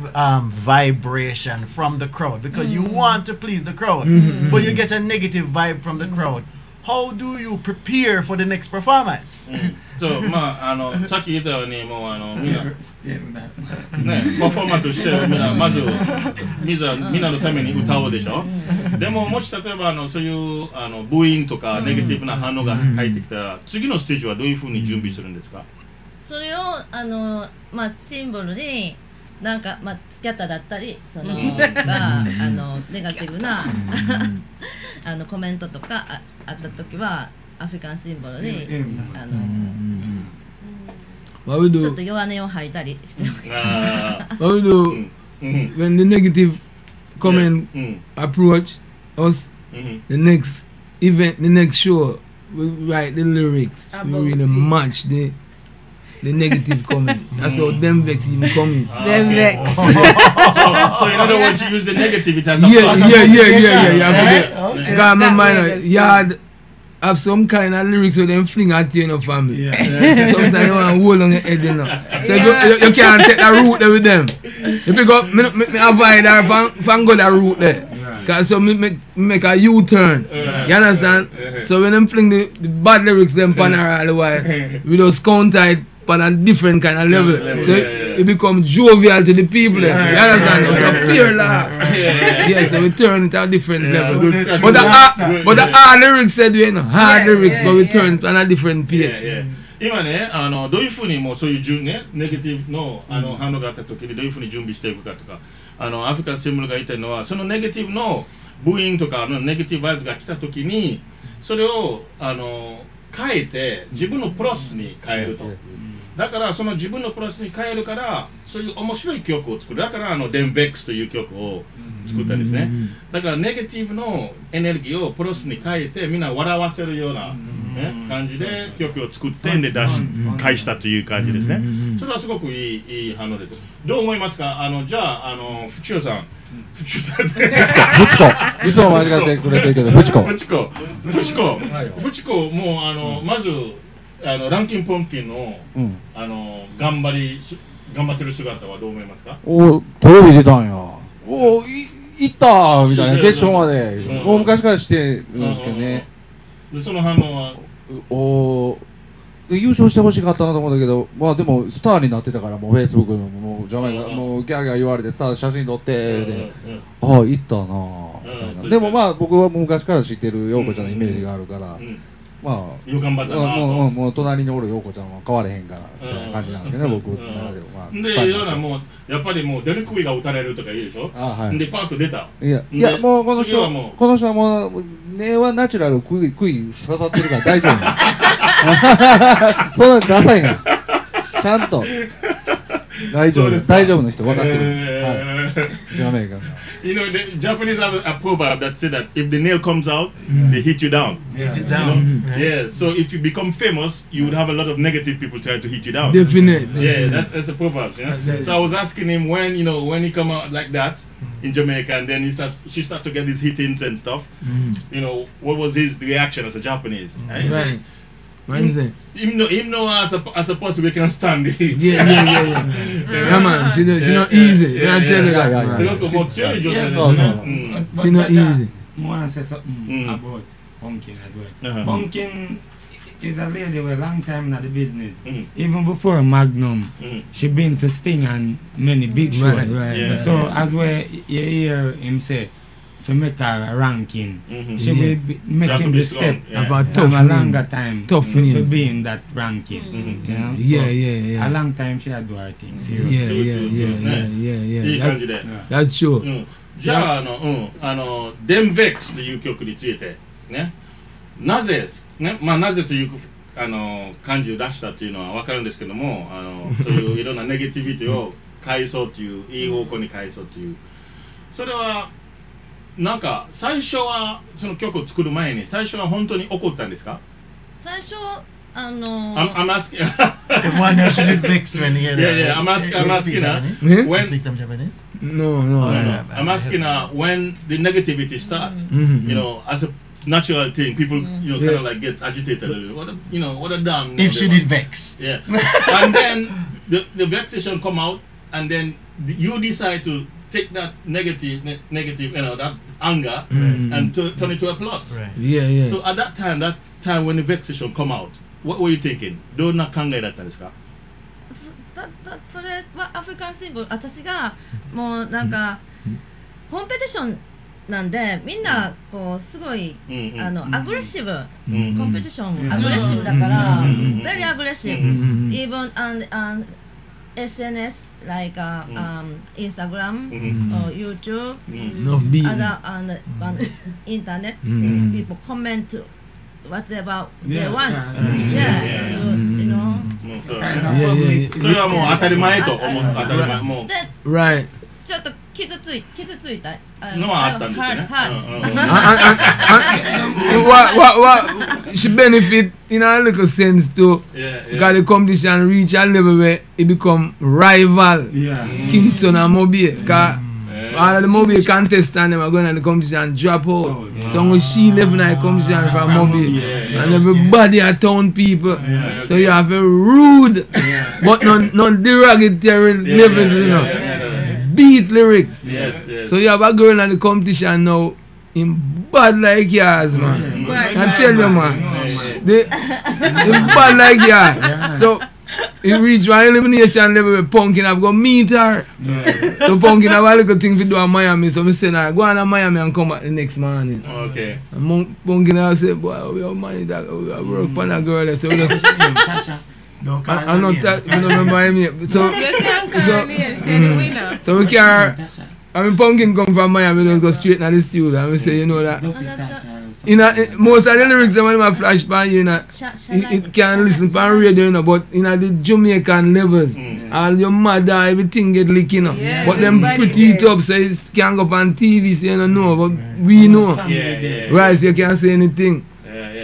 vibration from the crowd because you want to please the crowd, but you get a negative vibe from the crowd, how do you prepare for the next performance? そうさっき言ったようにもうみんなねパフォーマンスとしてまずみんなのために歌おうでしょ。でももし例えばそういうブーイングとかネガティブな反応が入ってきたら次のステージはどういうふうに準備するんですか？それをシンボルになんかスキャッターだったりがネガティブなコメントとかあった時はアフリカンシンボルにちょっと弱音を吐いたりしてます。What we do when the negative comment approach us, the next event, the next show, we write the lyrics. We really match the negative comment. That's how them vex even coming. Them vex. So in other words, you use the negativity as a plus. Because my mind, yard have some kind of lyrics with them fling at you in your family. Sometimes you want to hold on your head, you know. So you can't take the route there with them. You pick up, me avoid that fan go that route there. Because so me make a U-turn. You understand? So when them fling the bad lyrics them pan all the while, we just counter it on a different kind of level. So it become jovial to the people. You understand? It's a pure laugh. So we turn it to a different level. But the hard lyrics said we know hard lyrics, but we turn it on a different page. 今ねどういうふうにもうそういうネガティブの反応があった時にどういうふうに準備していくかとかアフリカンシンボルが言ってるのはそのネガティブのブーイングとかネガティブバイブが来た時にそれを変えて自分のプラスに変えると。だからその自分のプラスに変えるからそういう面白い曲を作る。だからデンベックスという曲を作ったんですね。だからネガティブのエネルギーをプラスに変えてみんな笑わせるような、感じで曲を作ってで返したという感じですね。それはすごくいい反応です。どう思いますか？じゃあフチコさん。フチコいつも間違ってくれてるけどフチコもうまずランキンポンピンの、頑張ってる姿はどう思いますか？テレビ出たんや。行ったみたいな決勝まで。もう昔からしてるんですけどね。でその反応は優勝してほしかったなと思うんだけど、でもスターになってたからもうフェイスブックのもうジャマイカもうギャーギャー言われてさ写真撮ってで行ったなみたいな。でも僕は昔から知ってる陽子ちゃんのイメージがあるから。もう隣におる陽子ちゃんは変われへんからみたいな感じなんですけどね、僕の中では。でもうやっぱりもう出る杭が打たれるとか言うでしょ。でパーッと出た。いやもうこの人はもう根はナチュラル杭刺さってるから大丈夫。そんなダサいな。ちゃんと大丈夫な人分かってる。You know, the Japanese have a proverb that says that if the nail comes out, they hit you down. Yeah. So if you become famous, you would have a lot of negative people trying to hit you down. Definitely. Yeah, that's a proverb. You know? So I was asking him when he come out like that in Jamaica, and then she start to get these hit-ins and stuff. What was his reaction as a Japanese? Right. Him know as a person we can stand it. Yeah, man. She not easy. I tell you that. She not easy. I want to say something about Pumpkin as well. Pumpkin is a lady with a long time in the business. Even before Magnum, she been to Sting and many big shows. Right. So as well, you hear him say, for make her a ranking, she will be making the step for a longer time tough for being that ranking. You know? Yeah. A long time she had do her thing. Yeah. That's true. じゃあデンベックスという曲についてね、なぜね、まあなぜという漢字を出したというのは分かるんですけども、そういういろんなネガティビティを返そうという、いい方向に返そうという、それはなんか最初はその曲を作る前に最初は本当に怒ったんですか？最初I'm asking. One should be vexed when you Yeah. I'm asking. When speak some Japanese? No. I'm asking when the negativity starts. You know, as a natural thing, people kind of like get agitated a little. What a damn. If she did vex. Yeah. And then the vexation come out, and then you decide to take that negative, that anger, and turn it to a plus. Right. Yeah. So at that time when the vexation come out, what were you thinking? どんな考えだったんですか？それはアフリカンシングル、私がもうなんかコンペティションなんでみんなこうすごいアグレッシブ、コンペティションアグレッシブだから、very aggressive, even on SNS like Instagram or YouTube, other on internet, people comment whatever they want. You know. それはもう当たり前と思う。当たり前もう。Right. ちょっと傷ついたのはあったんですよね。What she benefit in a little sense too. Because the competition reach a level where it become rival. Kingston and Mobile. Because all of the Mobile contestants them are going to the competition drop out. So she left in the competition from Mobile. And everybody are town people. So you have a rude, but non derogatory levels, you know. Beat lyrics. Yes. So you have a girl in the competition now in bad like yours, man. I tell you, man. They bad like yours. So he reach one elimination level where Pumpkin have go meet her. So Pumpkin have a little thing to do in Miami. So I say, nah, go on to Miami and come back the next morning. Okay. And Pumpkin have say, boy, we have money that we have work on a girl. So we just I don't remember him yet. So we can't. I mean, Pumpkin come from Miami, we just go straight to the studio and we say, you know that. Most of the lyrics when I flash by you, it can listen from radio, you know, but in the Jamaican levels, all your mother, everything get leaked, you know. But them pretty it up, so it can't go up on TV, so you don't know, but we know. Right, so you can't say anything.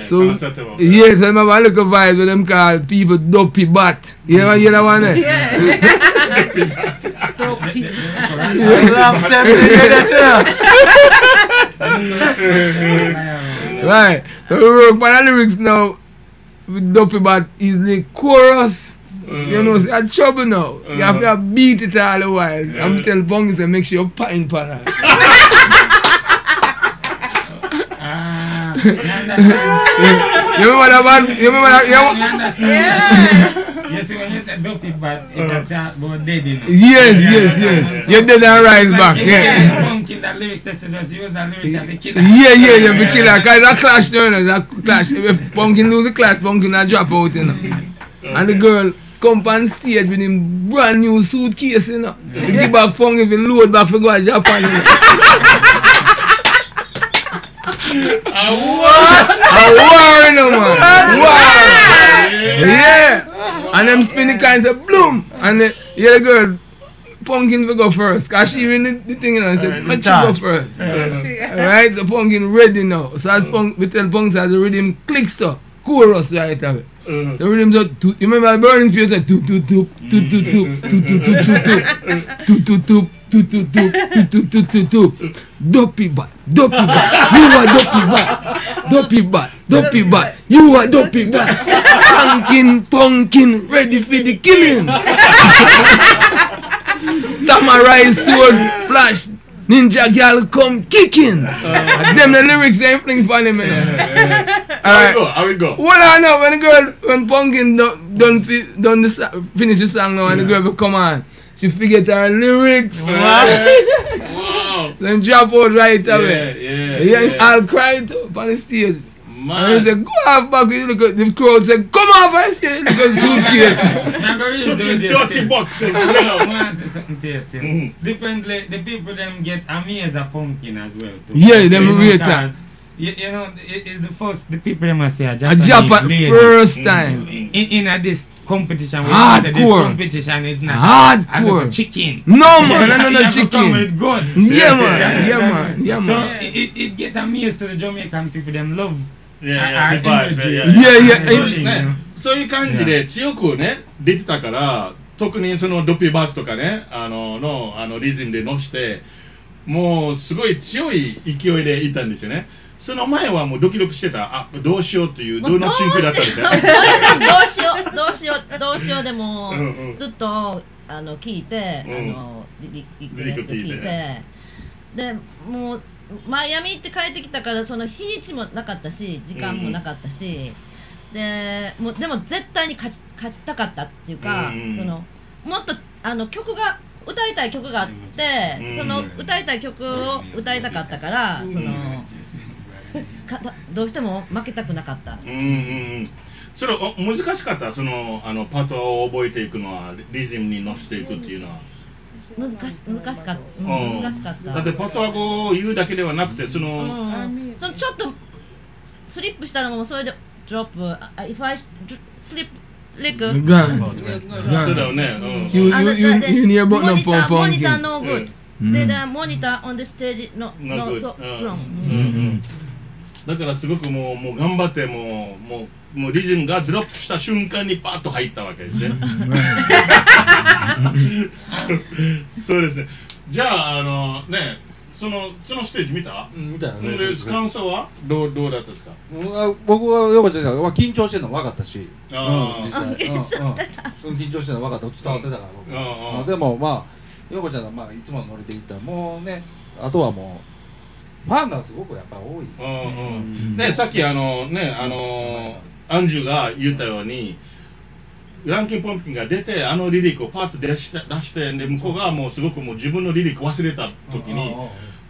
So, so I have a little vibe with them call people dopey bat. You ever hear that one? Dopey right. So we work on the lyrics now with dopey bat is the chorus. You know, so you're trouble now. You have to beat it all the while. I'm telling Bungie to make sure you pine pan her. You remember that one? You remember that? Yes, when you said dopey bat, it's a talk about dead, you know. Yes. You're dead and rise back. Yeah. Pumpkin, that lyrics, that's just use that lyrics of the killer. Yeah, you have a killer. Because that clash, you know, that clash. If Pumpkin lose the clash, Pumpkin will drop out, you know. And the girl come on stage with him brand new suitcase, you know. He give back Pumpkin, if he load back for go to Japan, you know. A war, you know, man. War. Yeah. And them spinning kinds of bloom. And the girl, Pumpkin will go first. Because she in the thing, you know, and said, let you go first. Alright, so Pumpkin ready now. So as we tell Pumpkin, as the rhythm clicks up, chorus right away. The rhythm just, you remember the burning spirit said, toop, toop, toop, toop, toop, toop, toop, toop, toop, toop, toop, toop. Dopey bat, you are dopey bat, you are dopey bat. Pumpkin, ready for the killing. Samurai sword, flash, Ninja girl come kicking. Them the lyrics ain't fling funny, man. So I will go. Well, I know when Pumpkin finish the song now and the girl will come on, she forget her lyrics. Wow. So drop out right away. Yeah. I'll cry too on the stage. Man. And he said, go off back. Look at the crowd said, come off and say, look at suitcase. Dirty boxing. I want to say something tasty. Differently, the people them get amazed at Pumpkin as well too. Yeah, them rate that. You know, it's the first, the people them say a Japan first time. In this competition, hardcore. This competition is not hardcore. Chicken. No man, no chicken. Come with guns. Yeah man. So it get amazed to the Jamaican people, them love. Yeah. そういう感じで強くね出てたから、特にそのドピーバーツとかねリズムで乗してもうすごい強い勢いでいたんですよね。その前はもうドキドキしてた。どうしようっていうどのシンクだったんですよ。どうしようでもずっと聞いてリク聞いてでもう。マイアミって帰ってきたからその日にちもなかったし時間もなかったし、でも絶対に勝ちたかったっていうか、そのもっと曲が歌いたい曲があって、その歌いたい曲を歌いたかったから、そのどうしても負けたくなかった。それ難しかった。そのパートを覚えていくのはリズムに乗せていくっていうのは。難しかった。だってパトワ語を言うだけではなくてそのちょっとスリップしたらもうそれでドロップ。If I slip like a gun. そうだよね。You near about no pom pom. Monitor no good. The monitor on the stage no so strong. だからすごくもう頑張ってもうリズムがドロップした瞬間にパッと入ったわけですね。そうですね。じゃあねそのステージ見た？見たよね。感想はどうだったですか？僕はヨバちゃんが緊張してるの分かったし、実際緊張してた。緊張してるの分かった、伝わってたから僕。でもまあヨバちゃんがいつものノリで言ったらもうね、あとはもうファンがすごくやっぱ多い。ね、さっきアンジュが言ったように。ランキンポンプキンが出てリリックをパッと出してで向こうがもうすごくもう自分のリリック忘れた時に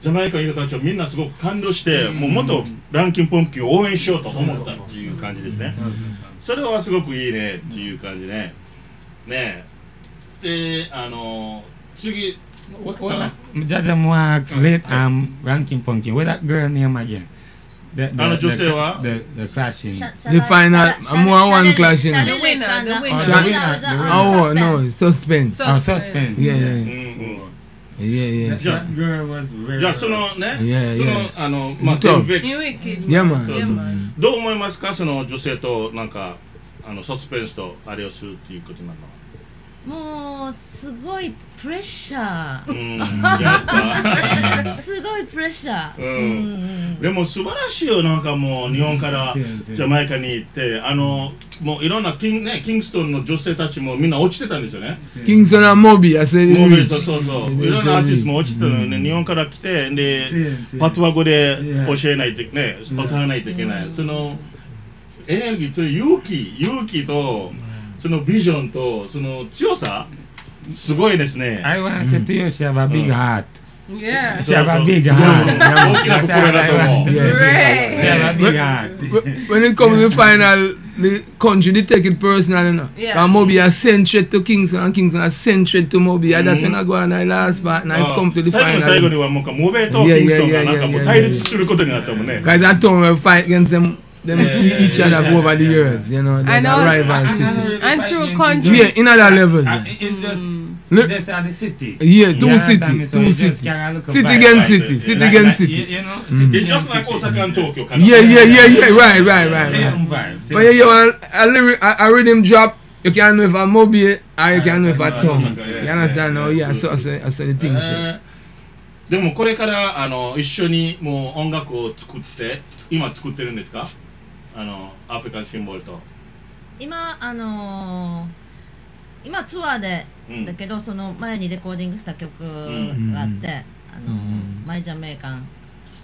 ジャマイカの人たちはみんなすごく感動してもっとランキンポンプキンを応援しようと思ったっていう感じですね。それはすごくいいねっていう感じね。ねで次Judge Marks late Rankin Pumpkin. Where that girl name again? The clashing. The final, more one clashing. The winner. Oh no, suspense. Suspense. Yeah. That girl was very. じゃあそのね、そのYeah man. どう思いますか、その女性となんかサスペンスとあれをするっていうことなの？もうすごいプレッシャー。すごいプレッシャー。でも素晴らしいよ。なんかもう日本からジャマイカに行ってもういろんなキングストンの女性たちもみんな落ちてたんですよね。キングストンはモビーやせる。そういろんなアーティストも落ちてたので日本から来てでパトワ語で教えないとね、歌わないといけない。そのエネルギーと勇気とそのビジョンとその強さすごいですね。I want to say to you, she have a big heart. Yeah. She have a big heart. 大きな心だと思う。She have a big heart. When it comes to the final, the country they take it personal, you know. And Moby has sent threat to Kingston and Kingston has sent threat to Moby. And that's when I go on the last part and I've come to the final. 最後にはもうモベとキングストンがなんかもう対立することになったもんね。Guys, I told them to fight against them each other over the years, you know. They're rival city. And through countries. Yeah, in other levels. It's just this are the city. Yeah, two cities. City against city. City against city. You know, it's just like Osaka and Tokyo. Yeah. Right. Same vibes. But yeah, a rhythm drop. You can know if a Moby or you can know if a Tom. You understand now? Yeah, so the things. でもこれから一緒にもう音楽を今作ってるんですか？アフリカンシンボルと今ツアーでだけどその前にレコーディングした曲があってマイジャメイカン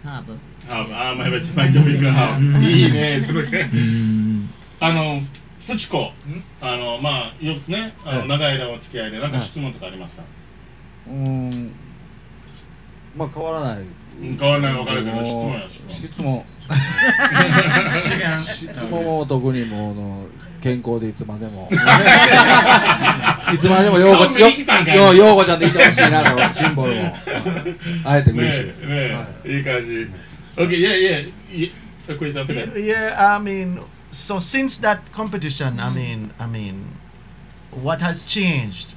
ハーブ。マイジャメイカンハーブ。いいね、それね。フチコ、まあ、よくね、長い間お付き合いで、なんか質問とかありますか？まあ、変わらない。変わらない、分かるけど、質問も特にもう健康でいつまでもいつまでも陽子ちゃんでいてほしいなとシンボルもあえて嬉しいです。いい感じ。Okay, yeah. Yeah, I mean, so since that competition, I mean, what has changed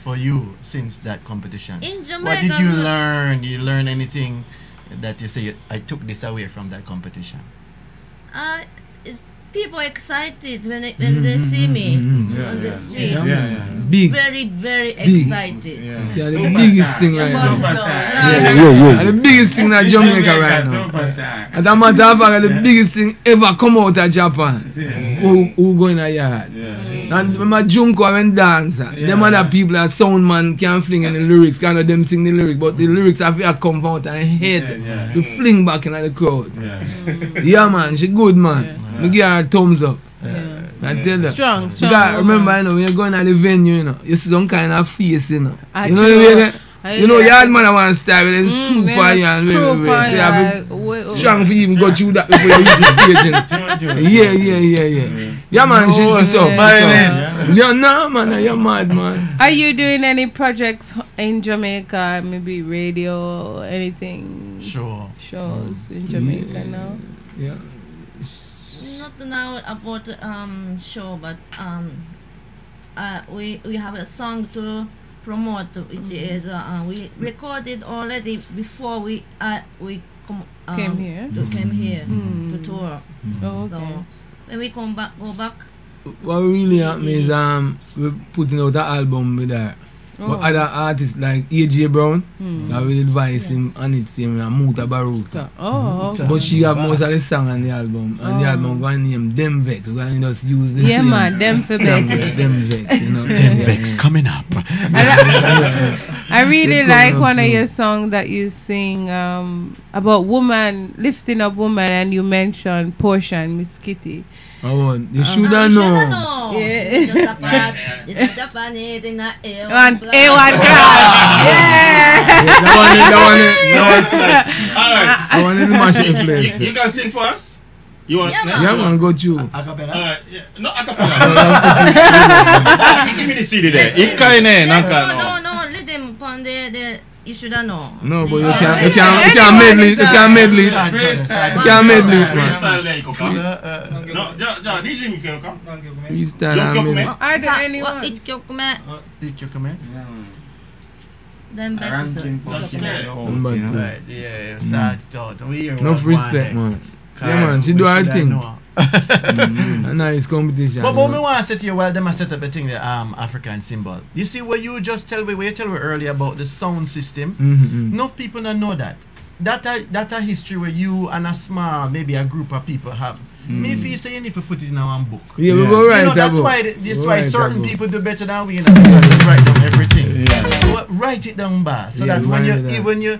for you since that competition? In Jamaica, what did you learn? You learn anything that you say, I took this away from that competition? People are excited when they see me on the street. Big. Very, very excited. Yeah, the biggest thing right now. And the biggest thing in Jamaica right now. As a matter of fact, the biggest thing ever come out of Japan. Who go in a yard. And my Junko and dancer. Them other people that sound man can't fling in the lyrics, kind of them sing the lyrics, but the lyrics have to come out and head to fling back in the crowd. Yeah man, she good man. Me give her a thumbs up. I tell her. Strong. Because remember, you know, when you're going to the venue, you know, you see some kind of face, you know. You know, yard man I want to style with this scoop on you and you have to strong for even go through that before you reach the stage. Yeah. Yeah man, she's tough. Yeah, no man, you're mad man. Are you doing any projects in Jamaica, maybe radio or anything? Shows in Jamaica now? Yeah. Not now about show, but we have a song to promote, which is we recorded already before we came here to tour. Oh, okay. So when we go back. What really happened is we're putting out an album with her. But other artists like AJ Brown, I will advise him on it, same Muta Baruta. Okay. But she have most of the song on the album, and the album going to name Dem Vex. We're going to just use the same. Man, Dem Vex. Dem Vex, you know. Dem Vex coming up. I really like one of your songs that you sing about woman, lifting up woman, and you mentioned Portion, Miss Kitty. Oh, you should have known. Yeah. Japanese in the A1 That one in the machine place. You can sing for us? You want? Yeah, man, go to. Acapella? No, acapella. Give me the CD there. No, let them pon there. You should have known. No, but you can't medley. You can't medley. You can't medley, man. No, DJ Mikkel come. Freestyle. Are there anyone? It kyokme. Then back to yeah, sad thought. Enough respect, man. Yeah, man, she do her thing. A nice competition. But we want to say to you, well, them set up a thing, the African symbol. You see, what you just tell me earlier about the sound system. No people don't know that. That's a history where you and a small, maybe a group of people have. Me feel say you need to put it in one book. Yeah, we go write that's why certain people do better than we, because they write down everything. Write it down, so that when you're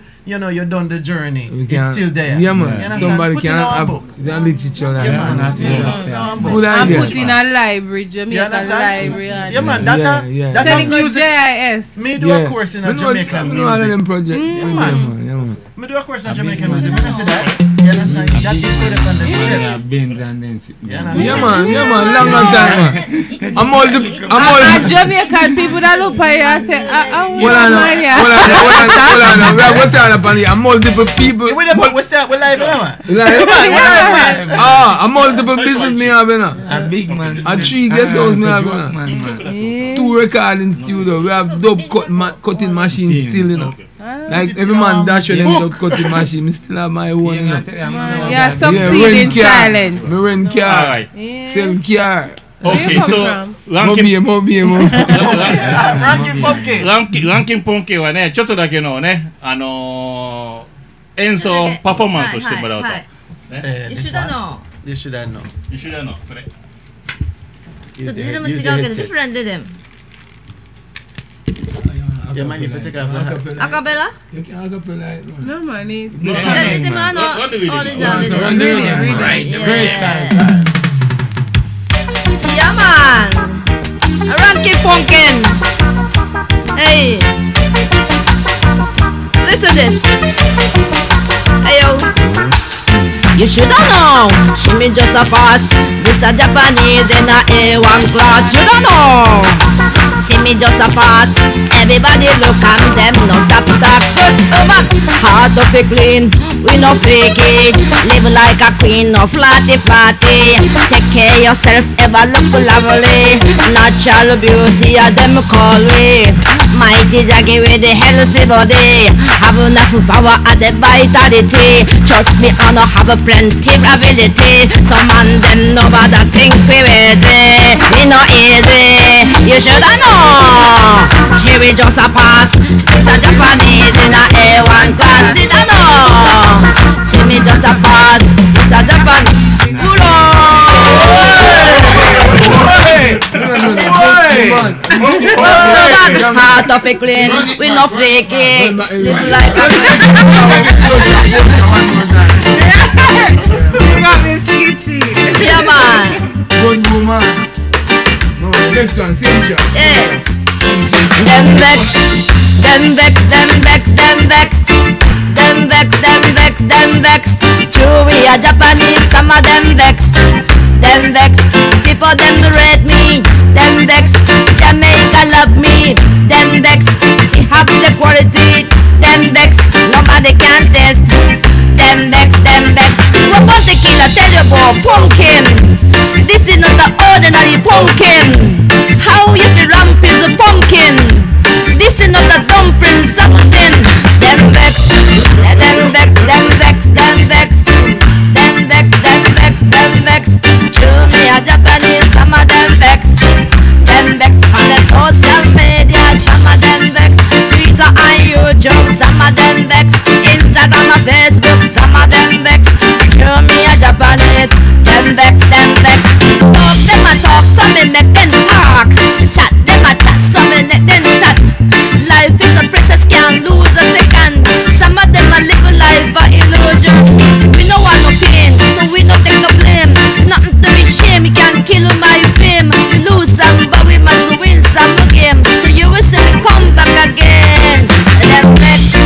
done the journey, it's still there. Yeah, man. Somebody can have the literature. I'm putting a library, Jamaica library. Yeah, man. That's a music. JIS. Me do a course in Jamaican music. all of them projects. Yeah, man. Me do a course in Jamaican music. I see that. You understand? That's included on the trip. Yeah, man. Long time. I'm all Jamaican people that look at you and say, hold on. We are going to talk about it. I'm multiple people. We're live now. I'm multiple business me have now. A big man. A 3 guest house me have now. 2 recording studio. We have dub cutting machine still, you know. Like every man dash with them dub cutting machine. Me still have my own, you know. Yeah, succeed in silence. Me rent car. Sell car. Okay, so Rankin Punky はね、ちょっとだけのね、演奏パフォーマンスをしてもらうと。You should have known. You should have known. You should have known. これ。ちょっとリズム違うけど、different rhythm. You might need to take off the hat. Acapella? You can acapella it, man. No money. No, Right, the very style. Yeah, man. Rankin Punkin. Hey. Listen this. Hey, yo. You shoulda know, Shimi just a pass. This a Japanese in a A1 class. Shoulda know, Shimi just a pass. Everybody look at them, no tap tap. Good woman, heart of it clean. We no freaky, live like a queen, no flatty flatty. Take care yourself, ever look lovely. Natural beauty, a them call we. Mighty Jaggy with the healthy body. Have enough power and the vitality. Trust me, I know have a plenty ability. Some man them know about the think we easy. We no easy. You shoulda know. She will just a pass. It's a Japanese in a A1 class. You don't know. See me just a pass. It's a Japanese. Heart of a clean, we no freaky. Live like a yeah, man. Good woman. No, next one, same job. Yeah. Them vex, them vex, them vex, them vex. Them vex, them vex, them vex. True, we are Japanese, some of them vex. Them vex, people them rate me. Them vex, Jamaica love me. Them vex, we have the quality. Them vex, nobody can test. Them vex, them vex. What about the killer? Tell you about pumpkin. This is not the ordinary pumpkin. How you feel ramp is a pumpkin. This is not a dumpling, something. Them vex, them vex, them vex, them vex. Them vex, them vex, them vex. Show me a Japanese, some of them vex. Them vex on the social media, some of them vex. Twitter and YouTube, some of them vex. Instagram and Facebook, some of them vex. Show me a Japanese, them vex, them vex. Talk them a talk, some me make them talk. Chat them a chat, some me make them chat. Life is a princess, can't lose a second. Some of them a live life a illusion. We no want no pain, so we no take no blame. Nothing to be shame, you can't kill my fame. Lose some, but we must win some game. So you will see me come back again. Them vex,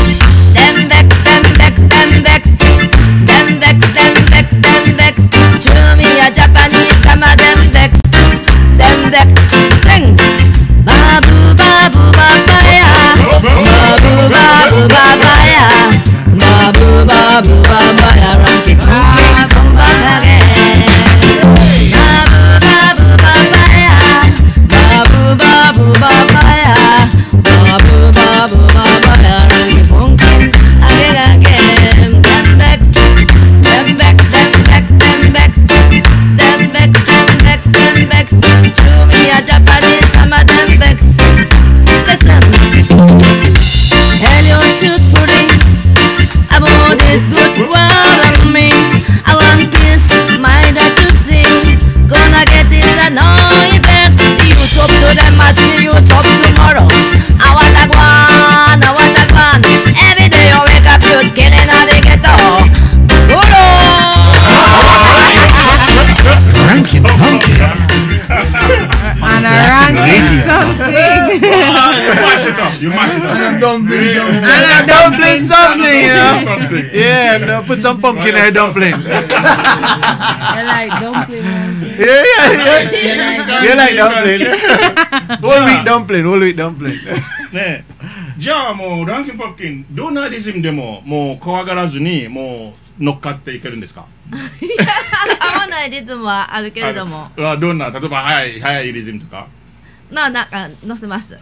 them vex, them vex, them vex. Them vex, them vex, them vex. Show me a Japanese, some of them vex. Them vex, sing. Babu, babu, babaya. Babu, babu, babaya. Babu, babu, babaya. Rankin, come back again. Babu, babu, babaya. Babu, babu, babaya. Babu, babu, babaya. Rankin, punkin, again. Them vex, them vex, them vex, them vex. Them vex, them vex, them vex. Show me a Japanese, some of them vex. Listen, tell you truthfully about this good world of me. I want peace, my dad to sing. Gonna get it anointed. The youth up to them as the youth up tomorrow. I want that one, I want that one. Every day you wake up, youth killing all the ghetto. Rankin, And a ranking something. You mash it up. And a dumpling something, you know. Yeah, no, put some pumpkin in a dumpling. I like dumpling. Yeah. You like dumpling. Whole wheat dumpling. ねじゃあもうランキンパッキンどんなリズムでももう怖がらずにもう乗っかっていけるんですか？合わないリズムはあるけれども。どんな例えば速いリズムとか？なんか乗せます。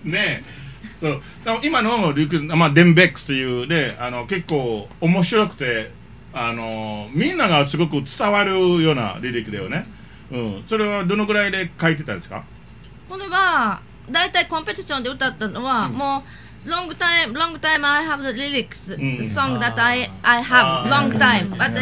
ねそう今のデンベックスというね結構面白くてみんながすごく伝わるようなリリックだよね。それはどのぐらいで書いてたんですか？これはだいたいコンペティションで歌ったのはもう long time I have the lyrics song that I have long time but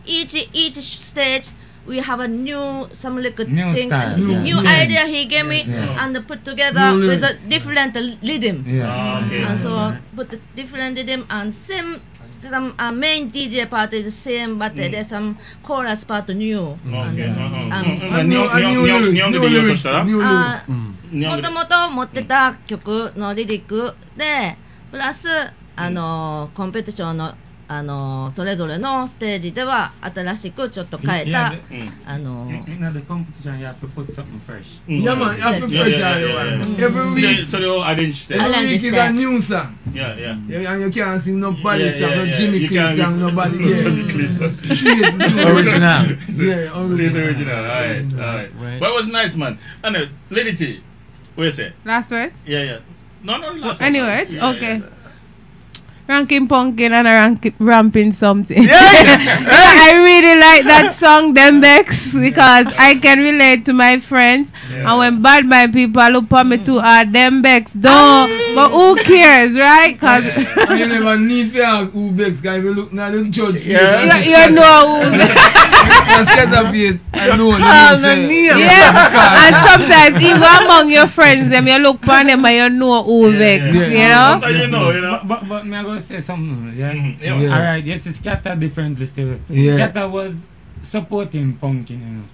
each stage we have a new some little New thing, style, new yeah. idea he gave me, and put together with a different rhythm. And so put the different rhythm and same. Some main DJ part is the same, but there's some chorus part new. もともと持ってた曲のリリックでプラスコンペティションのそれぞれのステージでは新しくちょっと変えたIn the competition, you have to put something fresh. Yeah, man, you have to fresh out every week. So they all arrange Every week is a new song. Yeah. And you can't sing nobody song, no Jimmy Cliff song, nobody. Jimmy Cliff song. Original. Yeah, original. Alright. But it was nice, man. And Lady T, what you say? Last words? Yeah. No, last anyway, words. Okay. Rankin Punkin and ramping something. Yeah. I really like that song, Them Bex, because I can relate to my friends. And when bad mind people look at me to Them Bex, don't. But who cares, right? Cause you never need to ask who Bex, because if you look now, the judge face. You know who Bex. I know. Yeah. And sometimes even among your friends, them you look upon them and you know who Bex, you know? But me I go say something, Alright, yes, Scatter differently still. Scatter was supporting Punkin,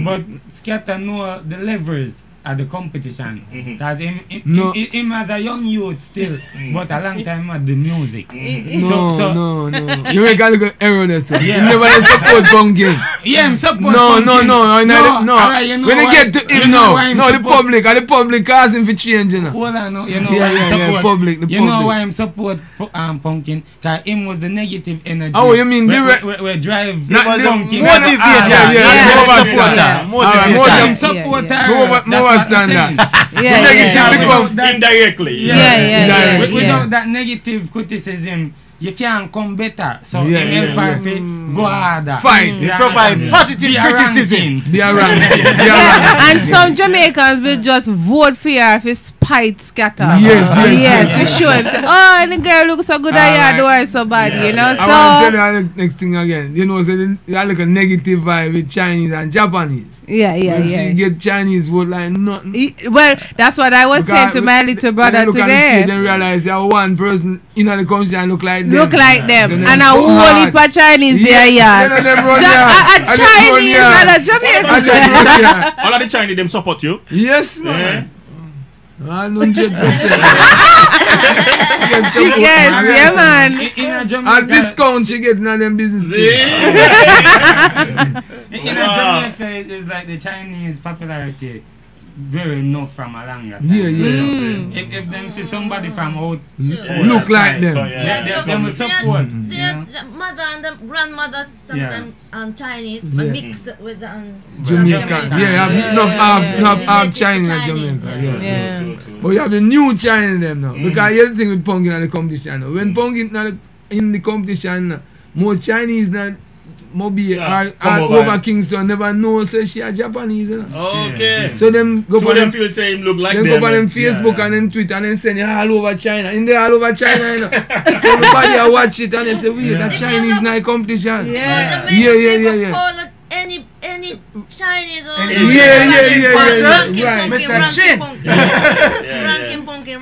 but Scatter know the levers at the competition. Because him as a young youth still, but a long time at the music. No. You make a little error there, sir. You never support Punkin. Yeah, him support No. Right, you know when you get to him now, the public cause him for change, you know. Hold on, no. You know why him support public. You know why him support Punkin? Because him was the negative energy. Oh, you mean we drive Punkin. Motivator. Supporter. Indirectly. Without that negative criticism, you can't come better. So help go harder. Fight. They provide positive criticism. Be around. And some Jamaicans will just vote for you if it's spite Scatter. Yes. We show him. Say, oh, the girl looks so good that you adore so bad, you know. So I want to tell you the next thing again. You know, so you like a negative vibe with Chinese and Japanese. Yeah. She get Chinese vote like nothing. Well, that's what I was saying to my little brother look today. At the stage and realize one person in the competition look like them. So and a whole heap of Chinese there, A Chinese and a Jamaican. All of the Chinese, them support you? Yes, man. 100%. She gets, yeah, man. At discount, she get none of them business. In Jamaica, it's like the Chinese popularity very enough from a longer time. If them see somebody from out look like them, they will support. Mother and the grandmother sometimes Chinese mix with Jamaican. Enough Chinese and Jamaica. But you have the new Chinese them now. Because you think with Punkin in the competition now. When Punkin in the competition, more Chinese now. Moby over Kingston never know so she a Japanese, you know? Okay. So them go for them feel say him look like them. Go for them Facebook and then Twitter and then send it all over China. In there all over China, you know. So everybody watch it and they say, wait, that Chinese night competition. Yeah. Any Chinese or Mr. Chin. Rankin Punkin.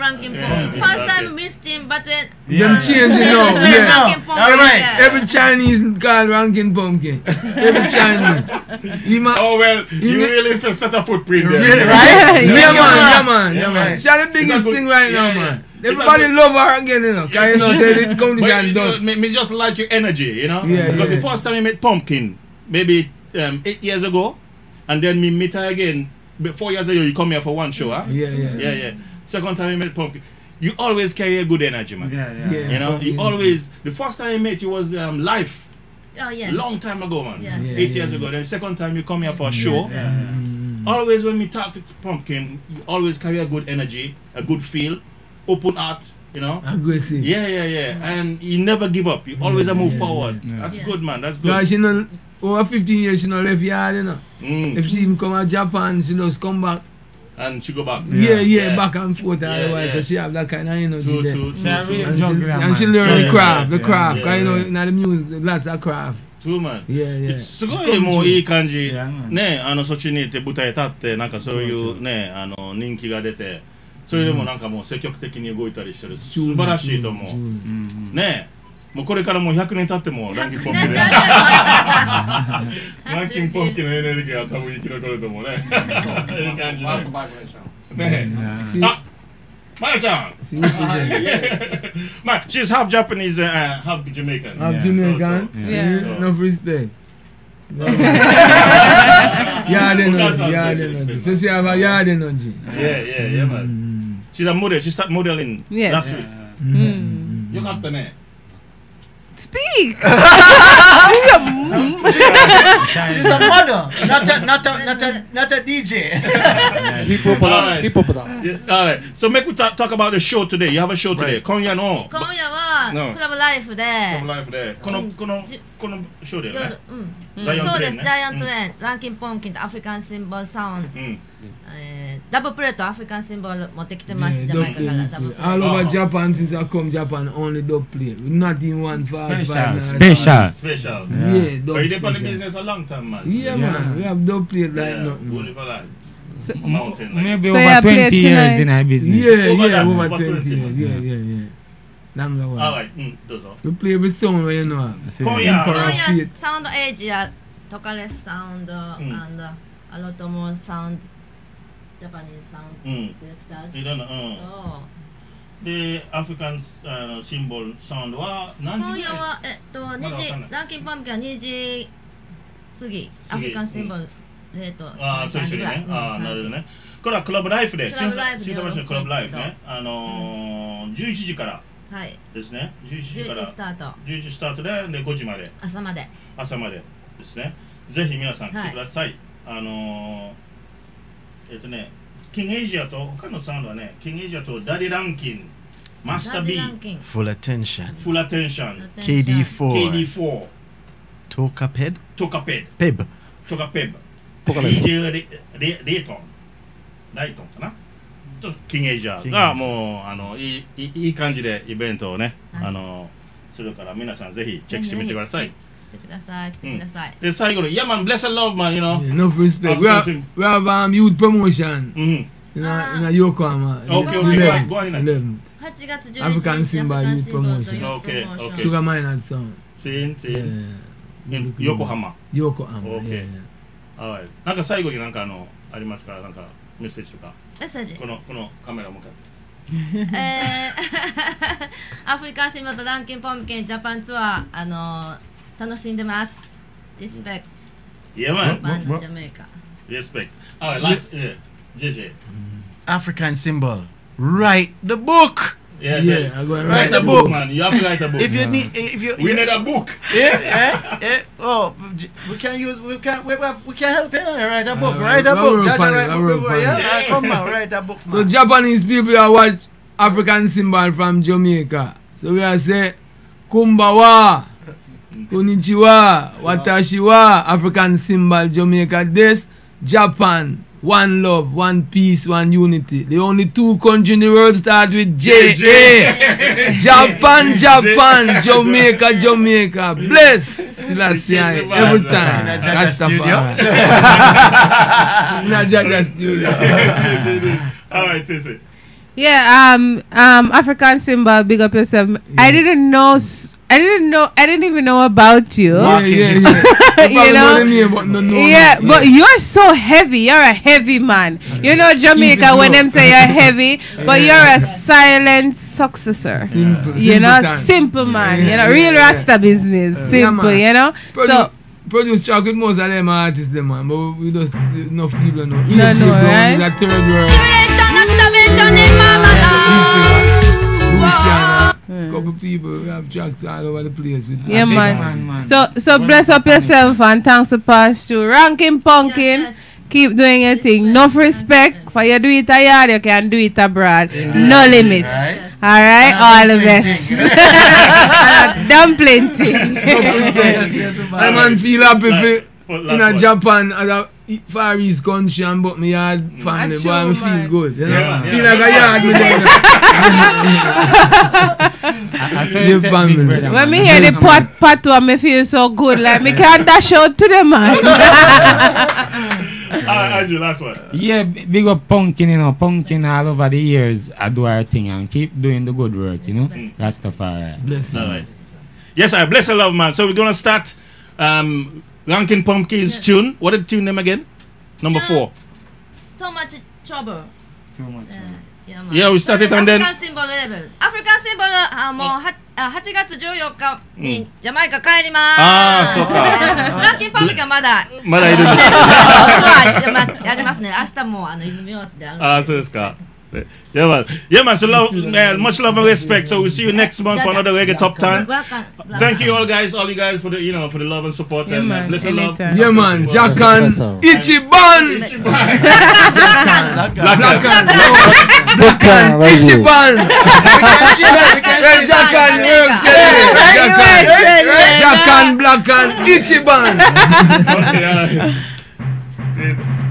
First time missed him, but then them changing now. Alright. Every Chinese called Rankin Punkin. Every Chinese. Oh well, you really feel set a footprint there. Really, right? Yeah man. She's the biggest thing right now, man. Everybody love her again, you know. Cause you know, say the competition done. Me just like your energy, you know. Yeah. Because the first time I met Pumpkin, maybe 8 years ago, and then me meet her again 4 years ago. You come here for one show, huh? Yeah. Second time I met Pumpkin, you always carry a good energy, man. You know, you always. The first time I met you was live. Oh yeah. Long time ago, man. 8 years ago. Then the second time you come here for a show. Always when we talk to Pumpkin, you always carry a good energy, a good feel, open heart. You know, aggressive. Yeah. And you never give up. You always move forward. That's good, man. That's good. Yeah, she know, over 15 years she not left yard, you know. If she even come to Japan, she just come back. And she go back. Yeah, back and forth otherwise. So she have that kind of energy there. True. And she learn the craft. Cause you know, in the music, lots of craft. Too much. Yeah. すごいもういい感じ。ね、そっちに行って舞台立って、なんかそういうね、人気が出て、それでもなんかもう積極的に動いたりしてる。素晴らしいと思う。ね。もうこれからもう100年経ってもランキンポンキでランキンポンキのエネルギーは多分生き残ると思うね。いい感じね。ね。あ、マヤちゃん。まあ、she's half Japanese and half Jamaican. Half Jamaican. Yeah. Enough respect. Yard energy. So she have a yard energy. Yeah, man. She's a model. She started modeling last week. よかったね。Speak. She's a model, not a DJ. Hip hopだ. All right. So make we talk about the show today. You have a show today. 今夜はクラブライフで。このショーでね。そうです。ジャイアントレーン、ランキンポンキンとアフリカンシンボルサウンド。ダブルプレートアフリカンシンボル持ってきてます。ジャマイカからダブルプレート。All over Japan since I come Japan only dub plate. Not in one fast. Special. Yeah. But you been in business a long time, man. Yeah, man. We have dub plate like nothing. Maybe over 20 years in our business. Yeah, over 20 years. Yeah. Longer one. All right. どうぞ。We play with sound where you know. 今夜サウンドエイジやトカレフサウンド and a lot more sound Japanese sound selectors. いろんなでアフリカンシンボルサウンドは何時ぐらい？今夜は2時ランキンパンプキンは2時過ぎアフリカンシンボル3時ぐらい。なるほどね。これはクラブライフで新橋のクラブライフね。11時からですね。11時から11時スタートで5時まで朝までですね。ぜひ皆さん来てください。キングエイジアと他のサウンドはね、キングエイジアとダディランキン、マスター B、Full Attention、KD4、トカペブ、DJ レイトンかな。とキングエイジアがもういい感じでイベントをね、するから皆さんぜひチェックしてみてください。来てください。で最後に、Yeah man, bless and love man, you know. Enough respect. We have youth promotion in a Yokohama. Okay. 11th. 8月11日 African Symbol Youth Promotion. Okay. Sugar Miners song. See. In Yokohama. Okay. Alright. なんか最後になんかありますか？なんかメッセージとか。メッセージ。このカメラ向かって。アフリカンシンボルとランキンポンキンジャパンツアー楽しんでます。Respect. Yeah, man. Jamaica. Respect. Alright, last JJ. African symbol. Write the book. Yeah. I'm going to write a book, man. You have to write a book. We need a book. Oh, we can help you write a book. Write a book. Come on, write a book. So Japanese people are watch African symbol from Jamaica. So we are say Kumbawa. Konnichiwa, watashi wa African symbol Jamaica this, Japan, one love, one peace, one unity. The only two countries in the world start with J-A. Jamaica. Bless. Selassie every time. Rastafari. In a Jaja studio. Alright, Tissy. Yeah, African symbol, big up yourself. I didn't even know about you. Yeah. You know? But you're so heavy. You're a heavy man. You know Jamaica when them say you're heavy, but you're a silent successor. Simple man. Real Rasta business. Simple, you know. So produce track with most of them artists, man. But we just enough people know. No, right? That third world. Couple people, we have tracks all over the place. Yeah, man. So bless up yourself and thanks to pass through. Rankin Punkin, keep doing your thing. Enough respect. For you do it abroad, you can do it abroad. No limits. Alright? All the best. Damn plenty. I man feel happy in a Japan as a Far East country and but me yard family, boy, I feel good. You know? Feel like a yard with them. When me hear the patois, me feel so good. Like me can't dash out to them, man. Andrew, last one. Yeah, big up Pumpkin, you know. Pumpkin all over the years, I do our thing and keep doing the good work, you know. Rastafari. Bless you. All right. Yes, I bless the love, man. So we're gonna start Rankin Pumpkin's tune. What did the tune name again? Number 4. So much trouble. Too much. Yeah, we started and then. African symbol level. African symbol もう8月14日にジャマイカ帰ります。ああ、そうか。ランキンパンピカまだ。まだいるんですか。やりますね。明日も泉大津である。ああ、そうですか。Yeah, man. Yeah, man. So love, much love and respect. So we'll see you next month for another Reggae Top 10. Thank you all you guys, for the for the love and support and bless and love. Yeah, man. Jakan Ichiban. Jakan Ichiban. Jakan works. Jakan Blackan Ichiban.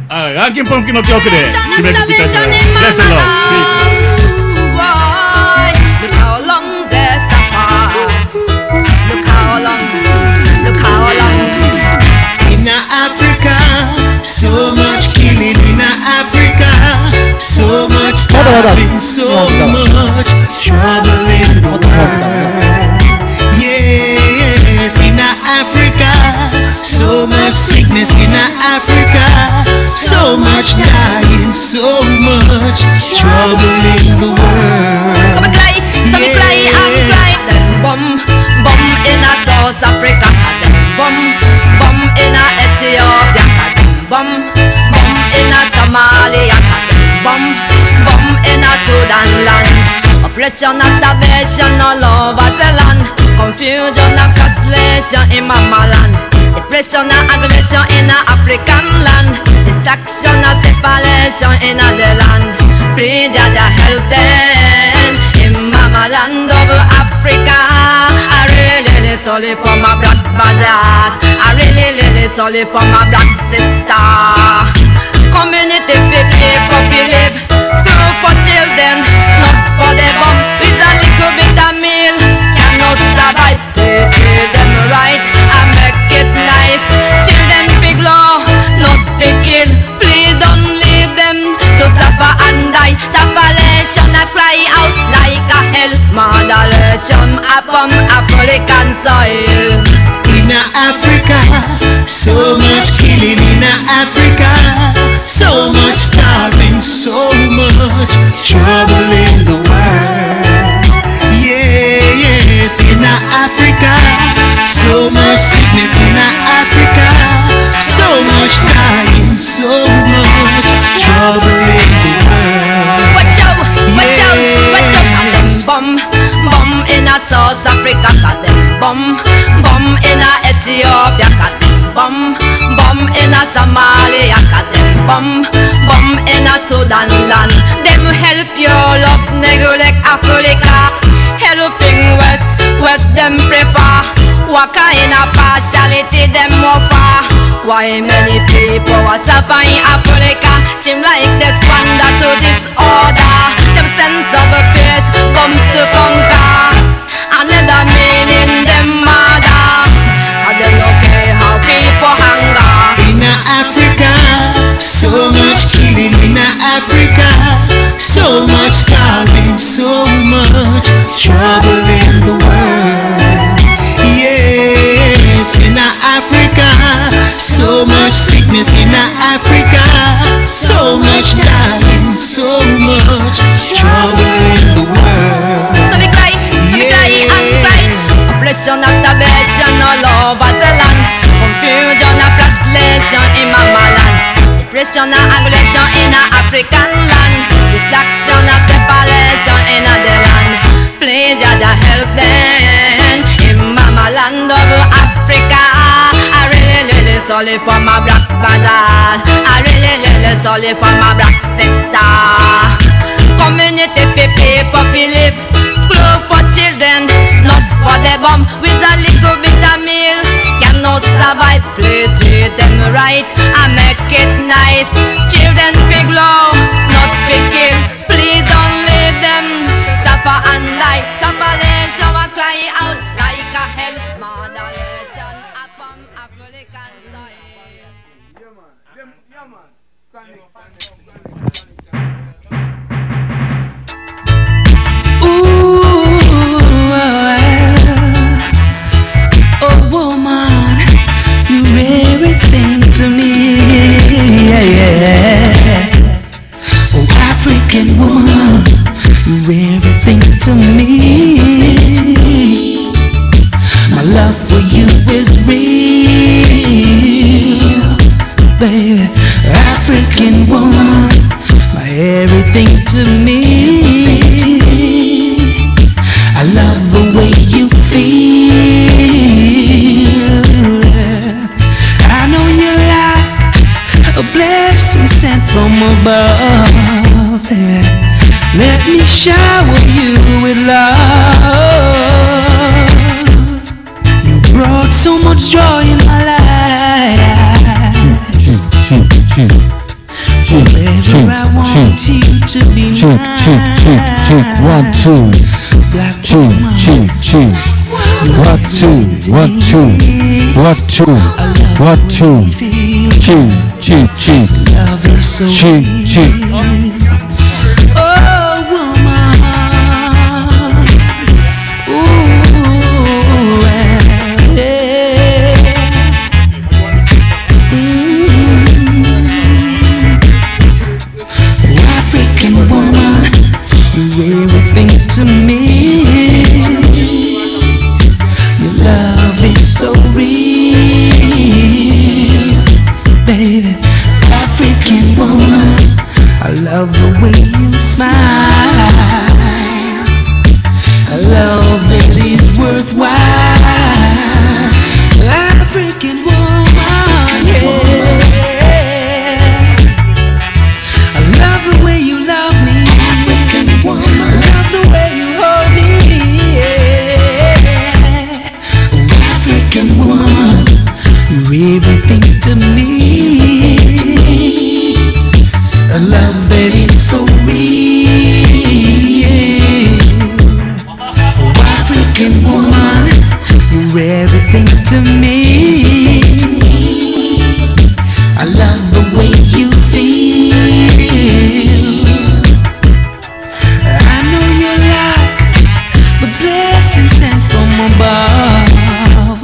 Alright, Rankin Pumpkinの曲で締めくくりたいと思います。Bless and love. Peace. Look how long they suffer. Look how long. In Africa, so much killing in Africa, so much starving, so much trouble in the world. Yes, in Africa, so much sickness in Africa, so much dying, so much trouble in the world. So me cry and cry. Then bomb in South Africa. Then bomb in Ethiopia. Then bomb in Somalia. Then bomb in Sudan land. Oppression and starvation all over the land. Confusion and frustration in Mama land. Depression and aggression in a African land. Distraction and separation in the land. Please Jaja help them in Mama land of Africa. I really sorry for my black brother. I really sorry for my black sister. Community people live. School for children, not for the bomb. With a little bit of meal, cannot survive. They treat them right and make it nice. Children big law, not big kill. Please don't leave them to suffer and die. Separation I cry out like a hell. Moderation upon African soil. In Africa, so much killing in Africa, so much starving, so much trouble in the world. Yes, in Africa, so much sickness in Africa, so much dying, so much trouble in the world. Watch out, watch out, watch out. And them bomb in South Africa. Got them bomb in Ethiopia. Got them bomb in Somalia. Got them bomb in Sudan land. Them help Europe, neglect Africa. Helping West them prefer. Waka in a partiality them offer. Why many people are suffering in Africa? Seem like they squander to disorder. Them sense of a peace, bomb to conquer. Another meaning them murder. And they don't care how people hunger. In Africa, so much killing in Africa, so much starving, so much trouble in the world. Yes, in Africa, so much sickness in Africa, so much dying, so much trouble in the world. So we cry and cry. Oppression and starvation all over the land. Confusion and frustration in Mama land. Depression and aggression in a African land. Distraction and separation in the land. Please Jaja help them in Mama land of Africa. I really sorry for my black brother. I really sorry for my black sister. Community people feel live. School for children, not for the bomb. With a little bit of meal, cannot a vibe, play treat them right, I make it nice. Children big low, not picking. Please don't leave them to suffer and die. Sufferation and cry out like a hell. Moderation upon African soil. Oh woman, you're everything to me. Oh African woman, you're everything to me. My love for you is real, baby. African woman, my everything to me. I love the way you feel. I know you're like a blessing sent from above. Let me shower you with love. You brought so much joy in my life. Forever I want you to be mine. 1 2 Black cheek, cheek, cheek. 1 2 1 2 1 2 1 2 cheek, cheek, cheek. Cheek, cheek. Oh woman, ooh, African woman, you're everything to me. Your love is so real, baby. African woman, I love the way you smile. I love that it's worthwhile. African woman, yeah. I love the way you love me. African woman, I love the way you hold me. Yeah. Oh, African woman, you're everything to me. A love that is so real. Oh, African woman, you're everything to me. I love the way you feel. I know you're like the blessing sent from above.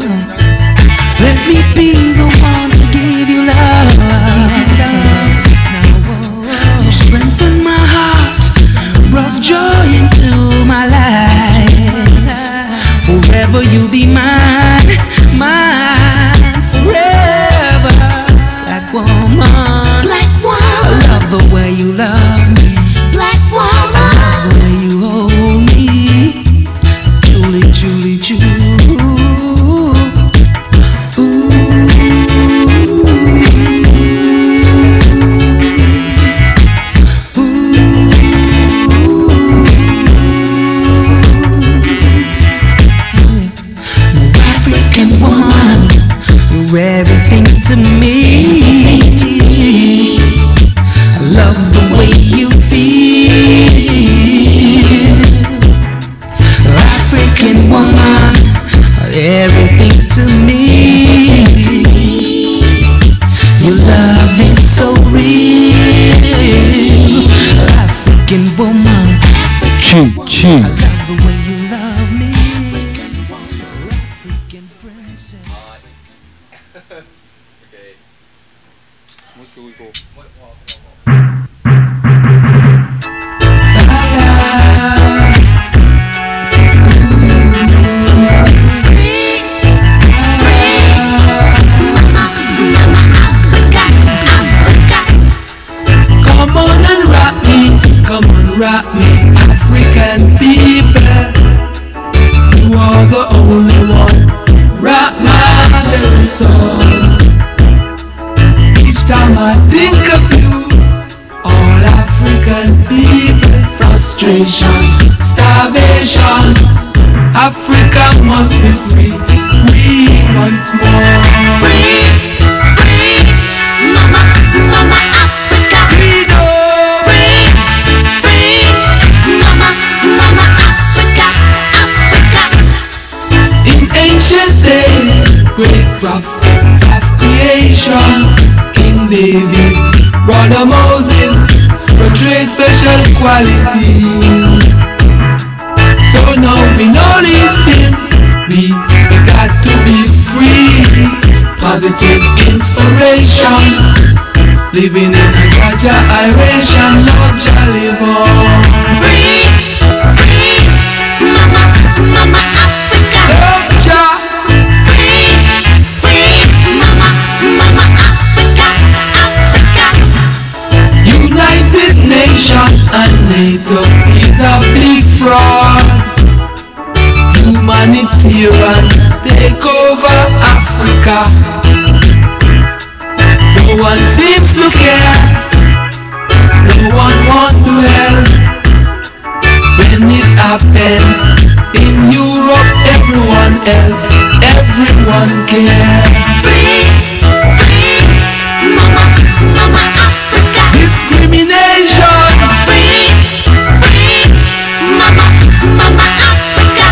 Let me be the one to give you love. You strengthen my heart, brought joy into my life. Forever you'll be mine, mine forever. Black woman, black woman, I love the way you love me. Black woman, I love the way you hold me. Truly, truly, true. Everything to me. I love the way you feel. African woman, everything to me. Your love is so real. African woman, cheek, cheek. I love the way you love me. African princess. Come on and rock me, come on rock me, African people. You are the only one, rock my very soul. Each time I think of you, all African people, frustration, starvation. Africa must be free, free once more. Free. great prophets of creation. King David, Brother Moses, portray special qualities. So now we know these things. We got to be free. Positive inspiration. Living in a Gaja iration. Love jolly boy. Free, free, Mama, Mama Africa. Love ja. Free, free, Mama, Mama Africa, Africa. United Nations and NATO is a big fraud. Humanitarian take over Africa. No one seems to care. No one want to help. When it happened in Europe, everyone help. Everyone care. Free, free, Mama, Mama Africa. Discrimination. Free, free, Mama, Mama Africa,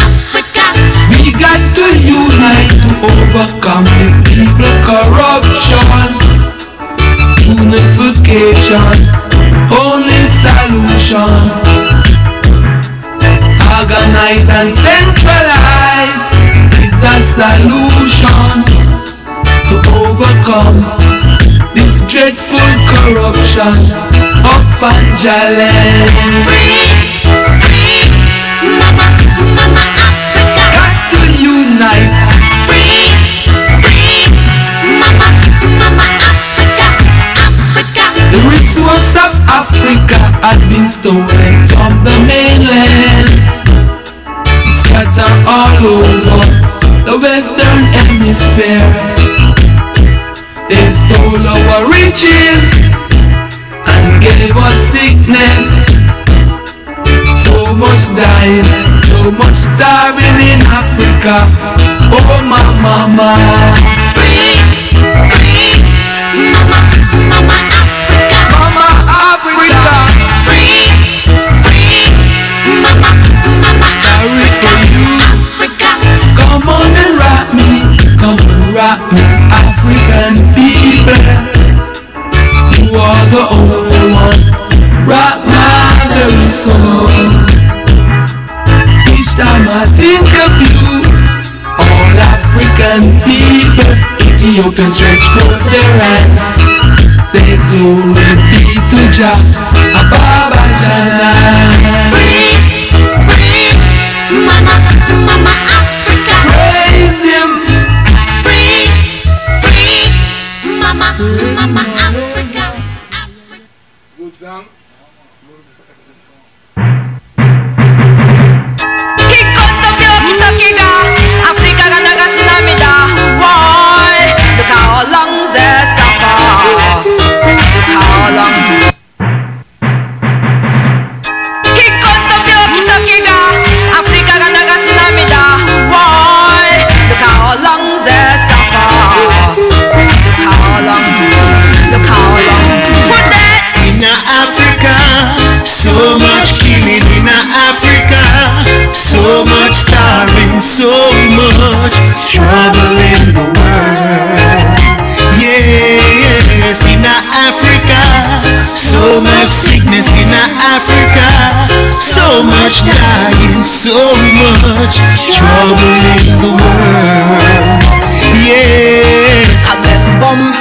Africa. We got to unite to overcome this evil corruption. Unification, only solution. Organize and centralize is a solution to overcome this dreadful corruption up and challenge. Free, free, Mama, Mama Africa. Got to unite. Free, free, Mama, Mama Africa, Africa. The resource of Africa had been stolen from the mainland. Scatter all over the Western Hemisphere. They stole our riches and gave us sickness. So much dying, so much starving in Africa. Oh my mama. Free, free, Mama, Mama Africa. Mama Africa. Free, free, Mama, Mama Sorry for you. Africa. Come on and rock me. Come on, rock me, African people. You are the only one. Rock my very soul. Each time I think of you, all African people, Ethiopians stretch forth their hands. Say glory be to Jah, Ababa Jana. Free, free, Mama, Mama Africa. Praise him. Free, free, Mama, Mama Africa. Good song. Africaが流す涙 Why? Look how long they suffer. Look how long. 引っ込んだ病気時がアフリカが流す涙 Why? Look how long they suffer. Look how long. Look how long. Put that in Africa, so much killing in Africa, so much starving, so much trouble in the world. Yes, in Africa, so much sickness in Africa, so much dying, so much trouble in the world. Yes. A them bomb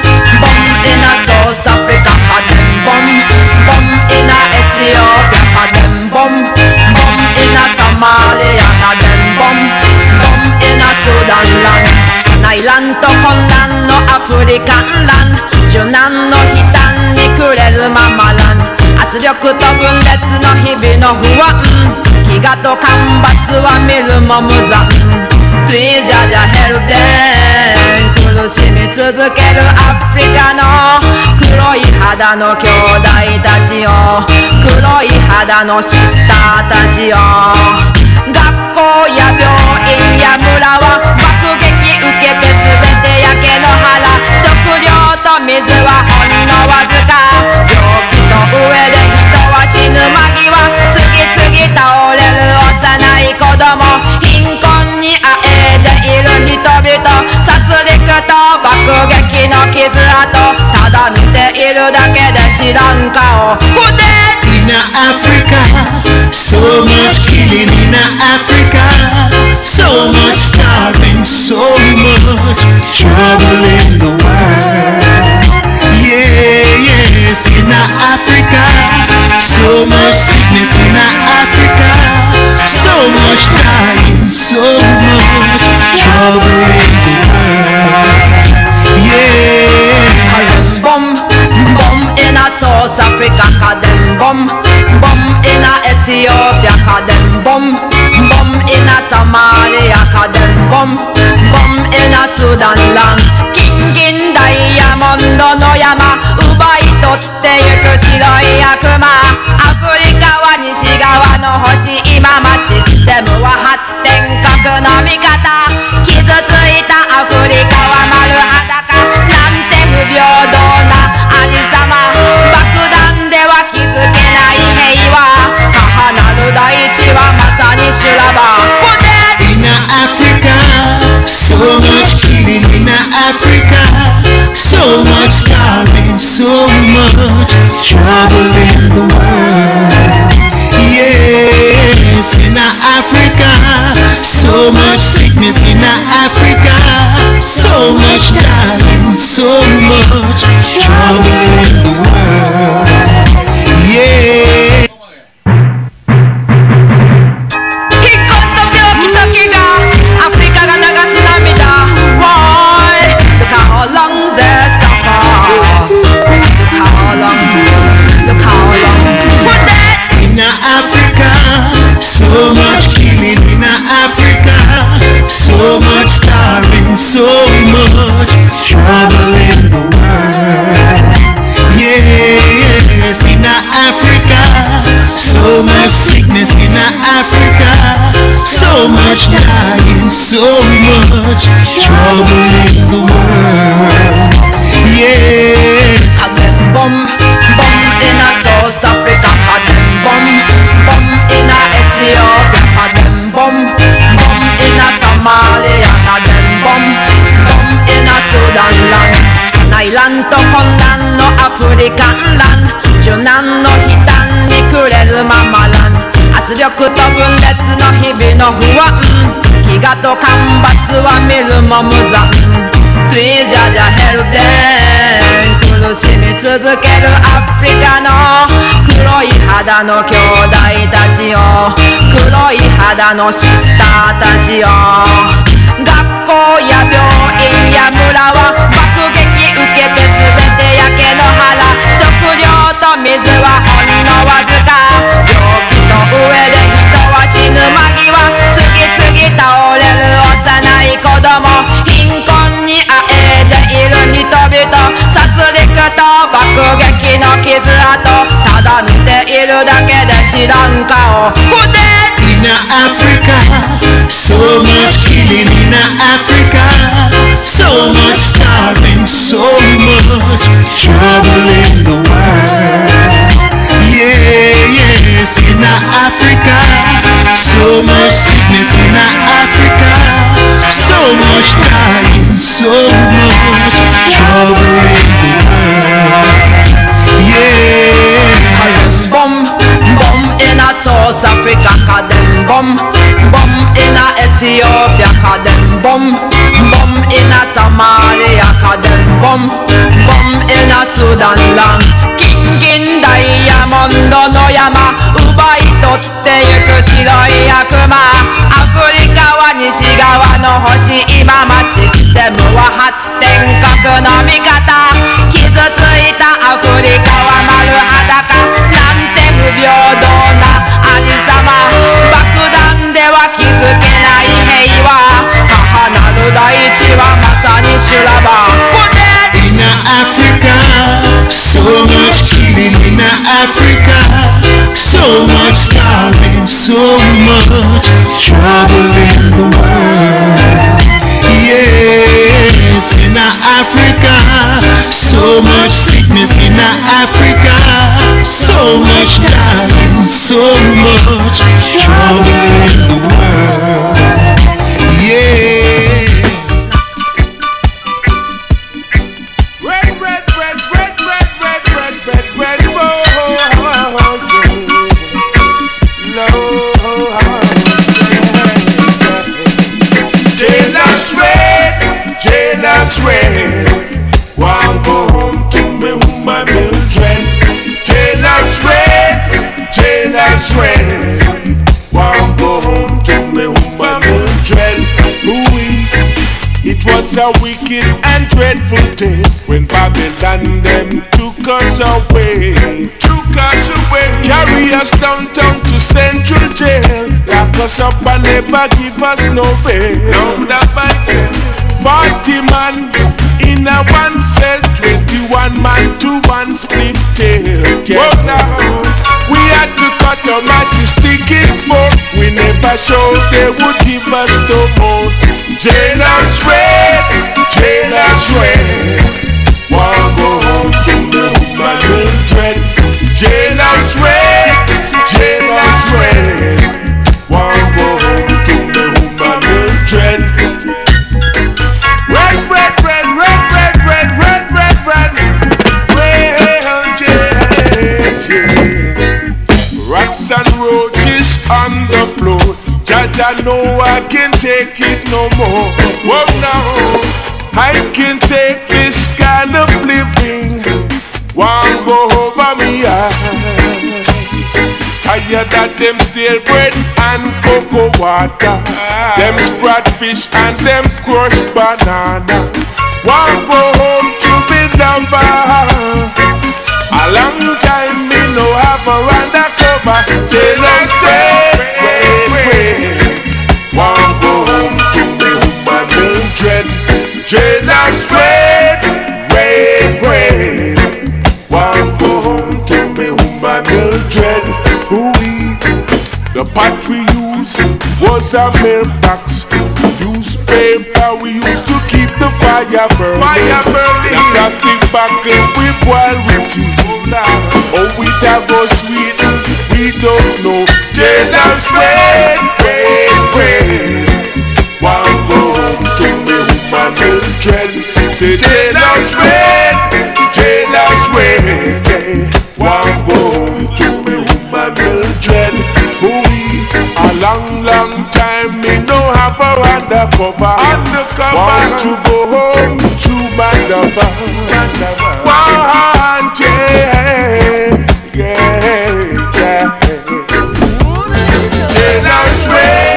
in a South Africa, a them bomb in a Ethiopia, a them bomb in a Somalia, a them bomb in a Sudan land. Nailand to Konnan no African land, Junan no Hitanにくれるママラン。圧力と分裂の日々の不安、飢餓と干ばつは見るも無残。Please Jaja help them 苦しみ続けるアフリカの黒い肌の兄弟たちよ、黒い肌のシスターたちよ。学校や病院や村は爆撃受けて全て焼け野原、食料と水はほんのわずか、病気の上で人は死ぬ間際、次々倒れる幼い子供、貧困にあえいでいる人々、だ見ているだけで知らん顔In Africa, so much killing in Africa, so much starving, so much trouble in the world. Yes, in Africa, so much sickness in Africa, so much dying, so much trouble in the world. Yes. Bomb, bomb in a South Africa, kadem bomb, bomb in a Ethiopia, kadem bomb, bomb in a Somalia, kadem bomb, bomb in a Sudan land. King in Diamondの山、奪い取ってゆく白い悪魔。アフリカは西側の星、今まシステムは発展核の味方。傷ついたアフリカは丸裸。なんて不平等なありさま。爆弾では気づけない平和。母なる大地はまさに修羅場。In Africa, so much killing in Africa, so much starving, so much trouble in the world. Yes, in Africa, so much sickness in Africa, so much dying, so much trouble in the world. Yeah. アフリカが流す涙 Why? Look how long they suffer. Look how long. Look how long. Put that in Africa, so much killing in Africa, so much starving, so much trouble in the world. Yes, in Africa, so much sickness in Africa, so much dying, so much trouble in the world. Yes. Bomb, bomb in a South Africa, bomb, bomb in a Ethiopia, bomb, bomb in a Somalia, bomb, bomb in a Sudan land. 内乱と混乱のアフリカンラン、受難の悲嘆に暮れるままラン。圧力と分裂の日々の不安、飢餓と干ばつは見るも無残。Please Jaja help them。 苦しみ続けるアフリカの黒い肌の兄弟たちよ、黒い肌のシスターたちよ。学校や病院や村は爆撃受けて全て焼け野原。食料と水はほんのわずか。病気と上で人は死ぬ間際。次々倒れる幼い子供。貧困にあえいでいる人々。殺戮と爆撃の傷跡。ただ見ているだけで知らん顔。In Africa, so much killing in Africa, so much starving, so much trouble in the world. Yes, in Africa, so much sickness in Africa, so much dying, so much trouble in the world. Yes. Bomb, bomb in a South Africa, kadem bomb, bomb in a Ethiopia, kadem bomb, bomb in a Somalia, kadem bomb, bomb in a Sudan land. King in Diamondの山、奪い取ってゆく白い悪魔。アフリカは西側の星、今まシステムは発展核の味方。傷ついたアフリカは丸裸。なんて不平等なありさま。爆弾では気づけない平和。母なる大地はまさに修羅場。In Africa, so much killing in Africa, so much starving, so much trouble in the world. Yes, in Africa, so much sickness in Africa, so much dying, so much trouble in the world. Yes. Red, red, red, red. Jailers red, want go home to me woman children. Jailers red, want go home to me woman children. It was a wicked and dreadful day when Babylon them took us away. Carry us downtown to Central Jail, lock us up and never give us no bail. 40 man in a one cell, 21 man to one split tail. We had to cut our majestic fork. We never showed they would give us no more. Jailers red, want go home to the woman children. Jailers red, want go home to the woman children. Red, rats and roaches on the floor. Jaja know I can't take it no more. Whoa now, I can't take this kind of living. One go over me eye. Tired of them stale bread and cocoa water, them sprat fish and them crushed banana. One go home to be lover. A long time me no have a undercover. Jailers want go home to me woman children. Jailers red, want go home to me woman children. The pot we used was a mailbox. Newspaper we used to keep the fire burning. The plastic bucket we boil with tea. Oh, it a go sweet, we don't know. Jailers red, want go home to me woman children. Say jailers red, want go home to me woman children. A long time me no have a undercover. Want to go home to my lover. Want Jailers red.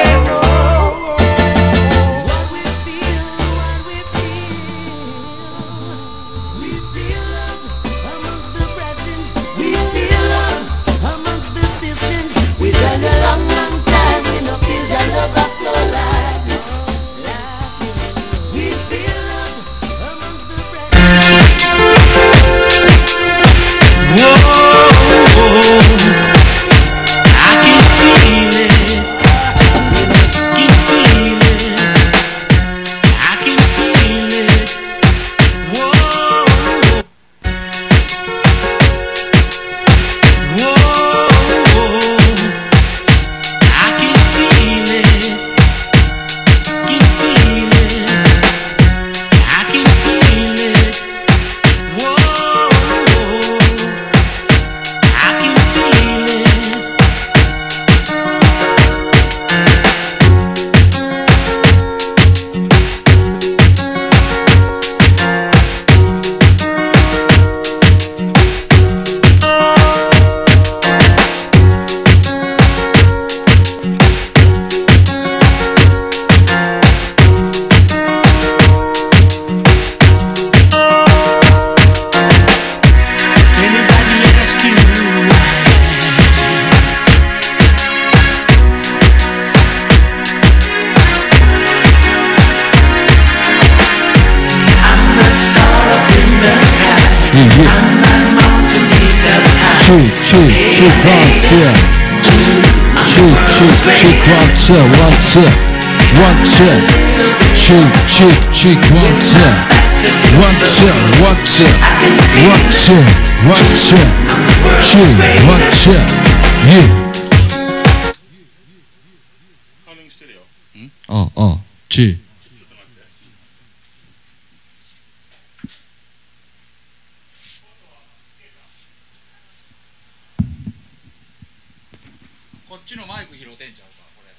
こっちのマイク拾ってんちゃうか、これが。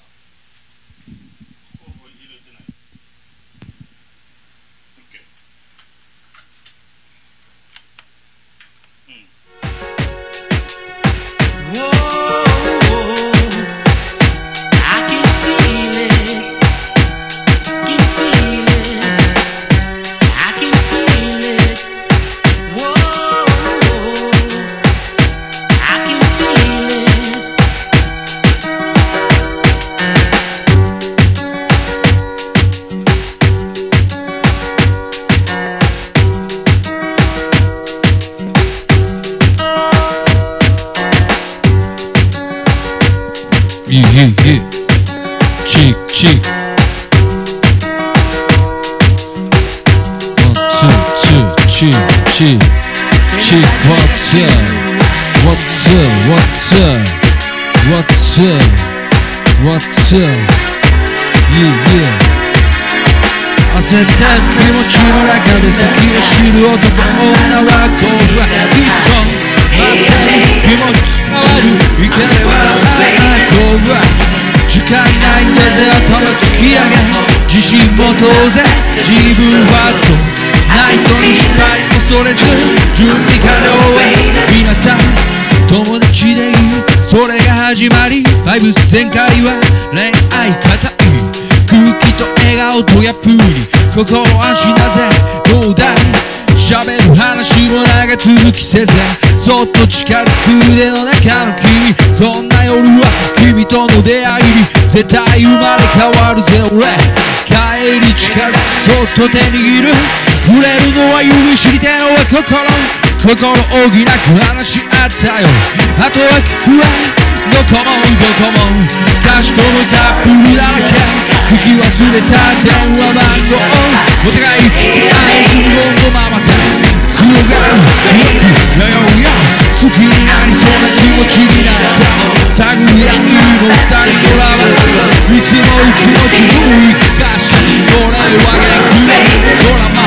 ここ入れてない。OK。焦った気持ちの中で先を知る男女はこうふわきっと待ってる気持ち伝わるいければこうふわ時間ないんだぜ頭突き上げ自信も当然自分ファーストナイトに失敗恐れず準備完了へ皆さん友達でいいそれが始まりバイブス全開は恋愛固い空気と笑顔とやプーに心安心だぜどうだい喋る話も長続きせずそっと近づく腕の中の君こんな夜は君との出会いに絶対生まれ変わるぜ俺帰り近づくそっと手握る触れるのは指知り手のは心補く話し合ったよあとは聞くわどこもかしこむカップルだらけ聞き忘れた電話番号お互い聞き合えず無言のままで強がる強く好きになりそうな気持ちになった探り合いの二人のラバいつも自分に聞かしてこれは元気ドラマ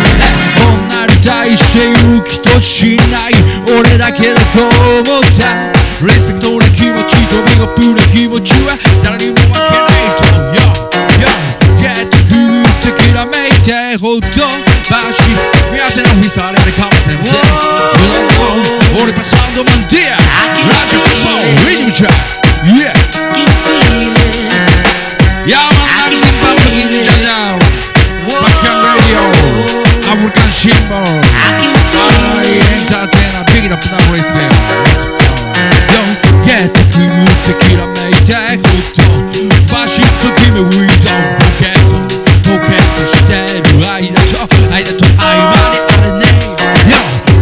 女に対して勇気としない俺だけだと思ったレスペクトな気持ちとビッグアップな気持ちは誰にも負けないとゲットグーってきらめいてほっとばし見合わせのフィスターレでかませんぜ俺パサンドマンディアラジオソウルリズムチャーヤーマンナルティパブリックジャジャーバッカンラディオアフリカンシンボルエンターテイナービッグアップなレスペクトゲットくぐってきらめいてほっとバシッと決めウィードンポケットしてる間と合間にあれね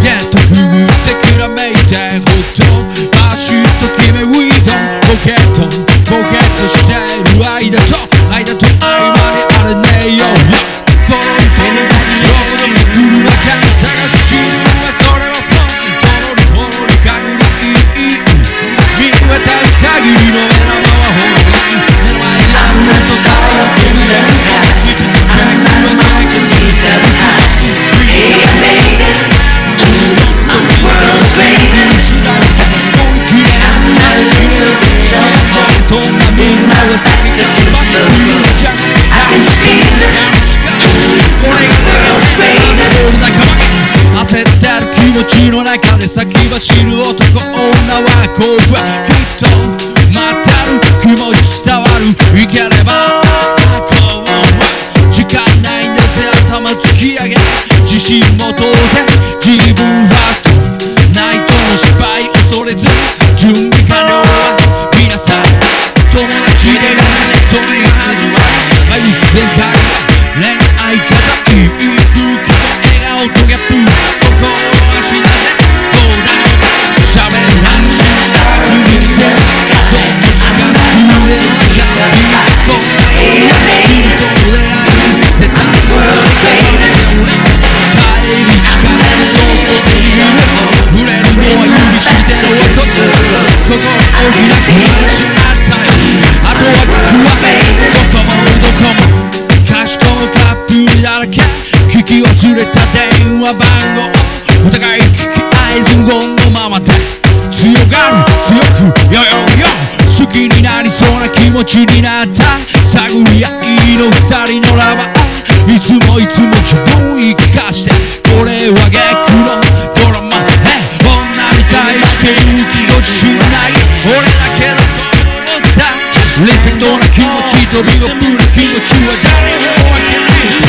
ゲットくぐってきらめいてほっとバシッと決めウィードンポケットしてる間と合間にあれねこの手にロードに来る中探し知るはそれはほのり限り見渡す限りの目玉はほのり目の前にあるのとさえを決めるチェックはチェックするその時は次第さ追い切れそんなみんなは先が待ってるじゃ愛してこれが仲間焦ってる気持ちの中で先走る男女はこうきっと待ってる気持ち伝わるいければこう時間ないんだぜ頭突き上げ自信も当然自分ファーストナイトの失敗恐れず準備完了は皆さん友達でそれが始まり愛全開は恋愛固い空気と笑顔とギャップ心はしなぜどうだ喋る話が続きせそっと近づく腕の中こんな夜は君との出会い絶対に変わるぜ俺帰り近づくそっと手に触れるのは指してるわ心を開く話あったよあとは聞くわどこもかしこむカップルだらけ聞き忘れた電話番号お互い聞き合えず無言のままで強がる強く好きになりそうな気持ちになった探り合いの二人のラバーいつも自分言い聞かしてこれはゲックのドラマ女に対して勇気としない俺だけだと思ったリスペクトな気持ちとビッグアップな気持ちは誰にも分けない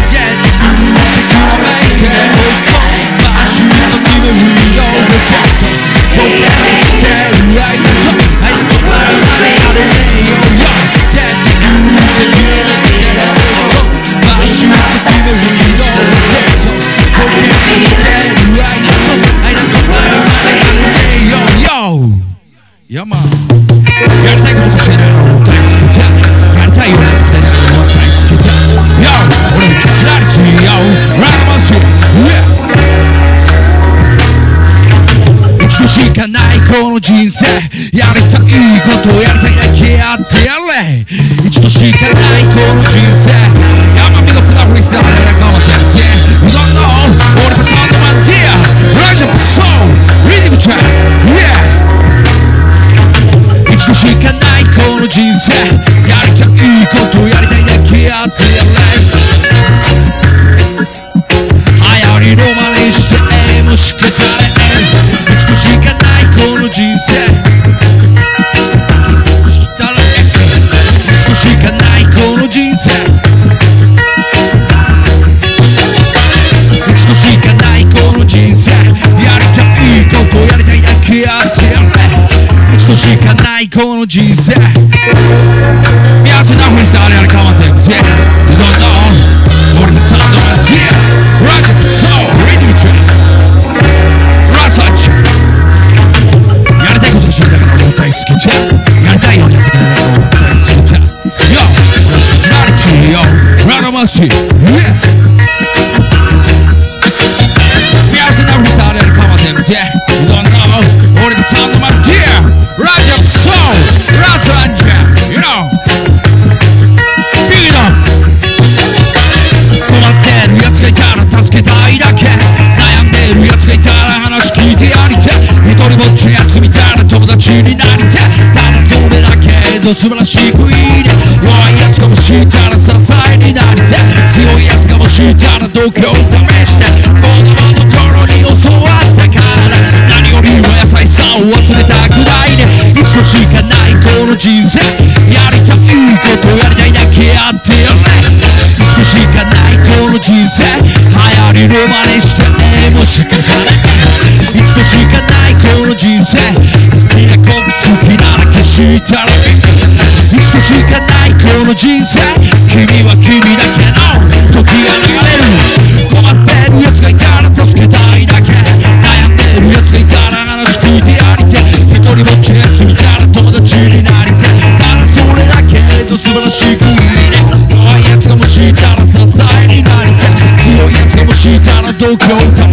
ゲットくぐってきらめいてほっとバシッと決めウィードポケットしてる間と合間にあれねゲットくぐってきらめいてほっとバシッと決めウやりたいことをやりたいだけやってやれ一度しかないこの人生山見のプラフリスから仲間全然 You don't know 俺のサウンドマンディアラジャソウリディムチャー Yeah 一度しかないこの人生やりたいことをやりたいだけやってやれ流行りの真似しても仕方ない一度しかないこの人生一度しかないこの人生一度しかないこの人生やりたいことをやりたいだけやってやれ一度しかないこの人生皆さんのフリースタイルやるかません You don't know 俺のサウンドマンディアラジャソウレディーチャーラサッチやりたいことを知りたから俺を歌いつけちゃやりたいようにやってくれるから俺を歌いつけちゃ Yo ラリティよララマシ Yeah 皆さんのフリースタイルやるかません You don't know 俺のサウンドマンディアラジャソウラサッチ You know Big it up困ってるやつがいたら助けたいだけ悩んでるやつがいたら話聞いてやりて一人ぼっちのやつみたいな友達になりてただそれだけど素晴らしくいいね弱いやつがもしたら支えになりて強いやつがもしたら度胸を試して子供の頃に教わったから何よりも優しさを忘れたくないね一度しかないこの人生やりたいことをやりたいだけやってやれ一度しかないこの人生流行りの真似しても仕方ない一度しかないこの人生好きな子好きなだけしたら一度しかないこの人生君は君だけの時が流れる困ってるやつがいたら助けたいだけ悩んでるやつがいたら話聞いてやりて一人ぼっちのやつ見たら友達になりてただそれだけど素晴らしくいいね弱いやつがもしたら支えになりて強いやつがもしたら度胸を試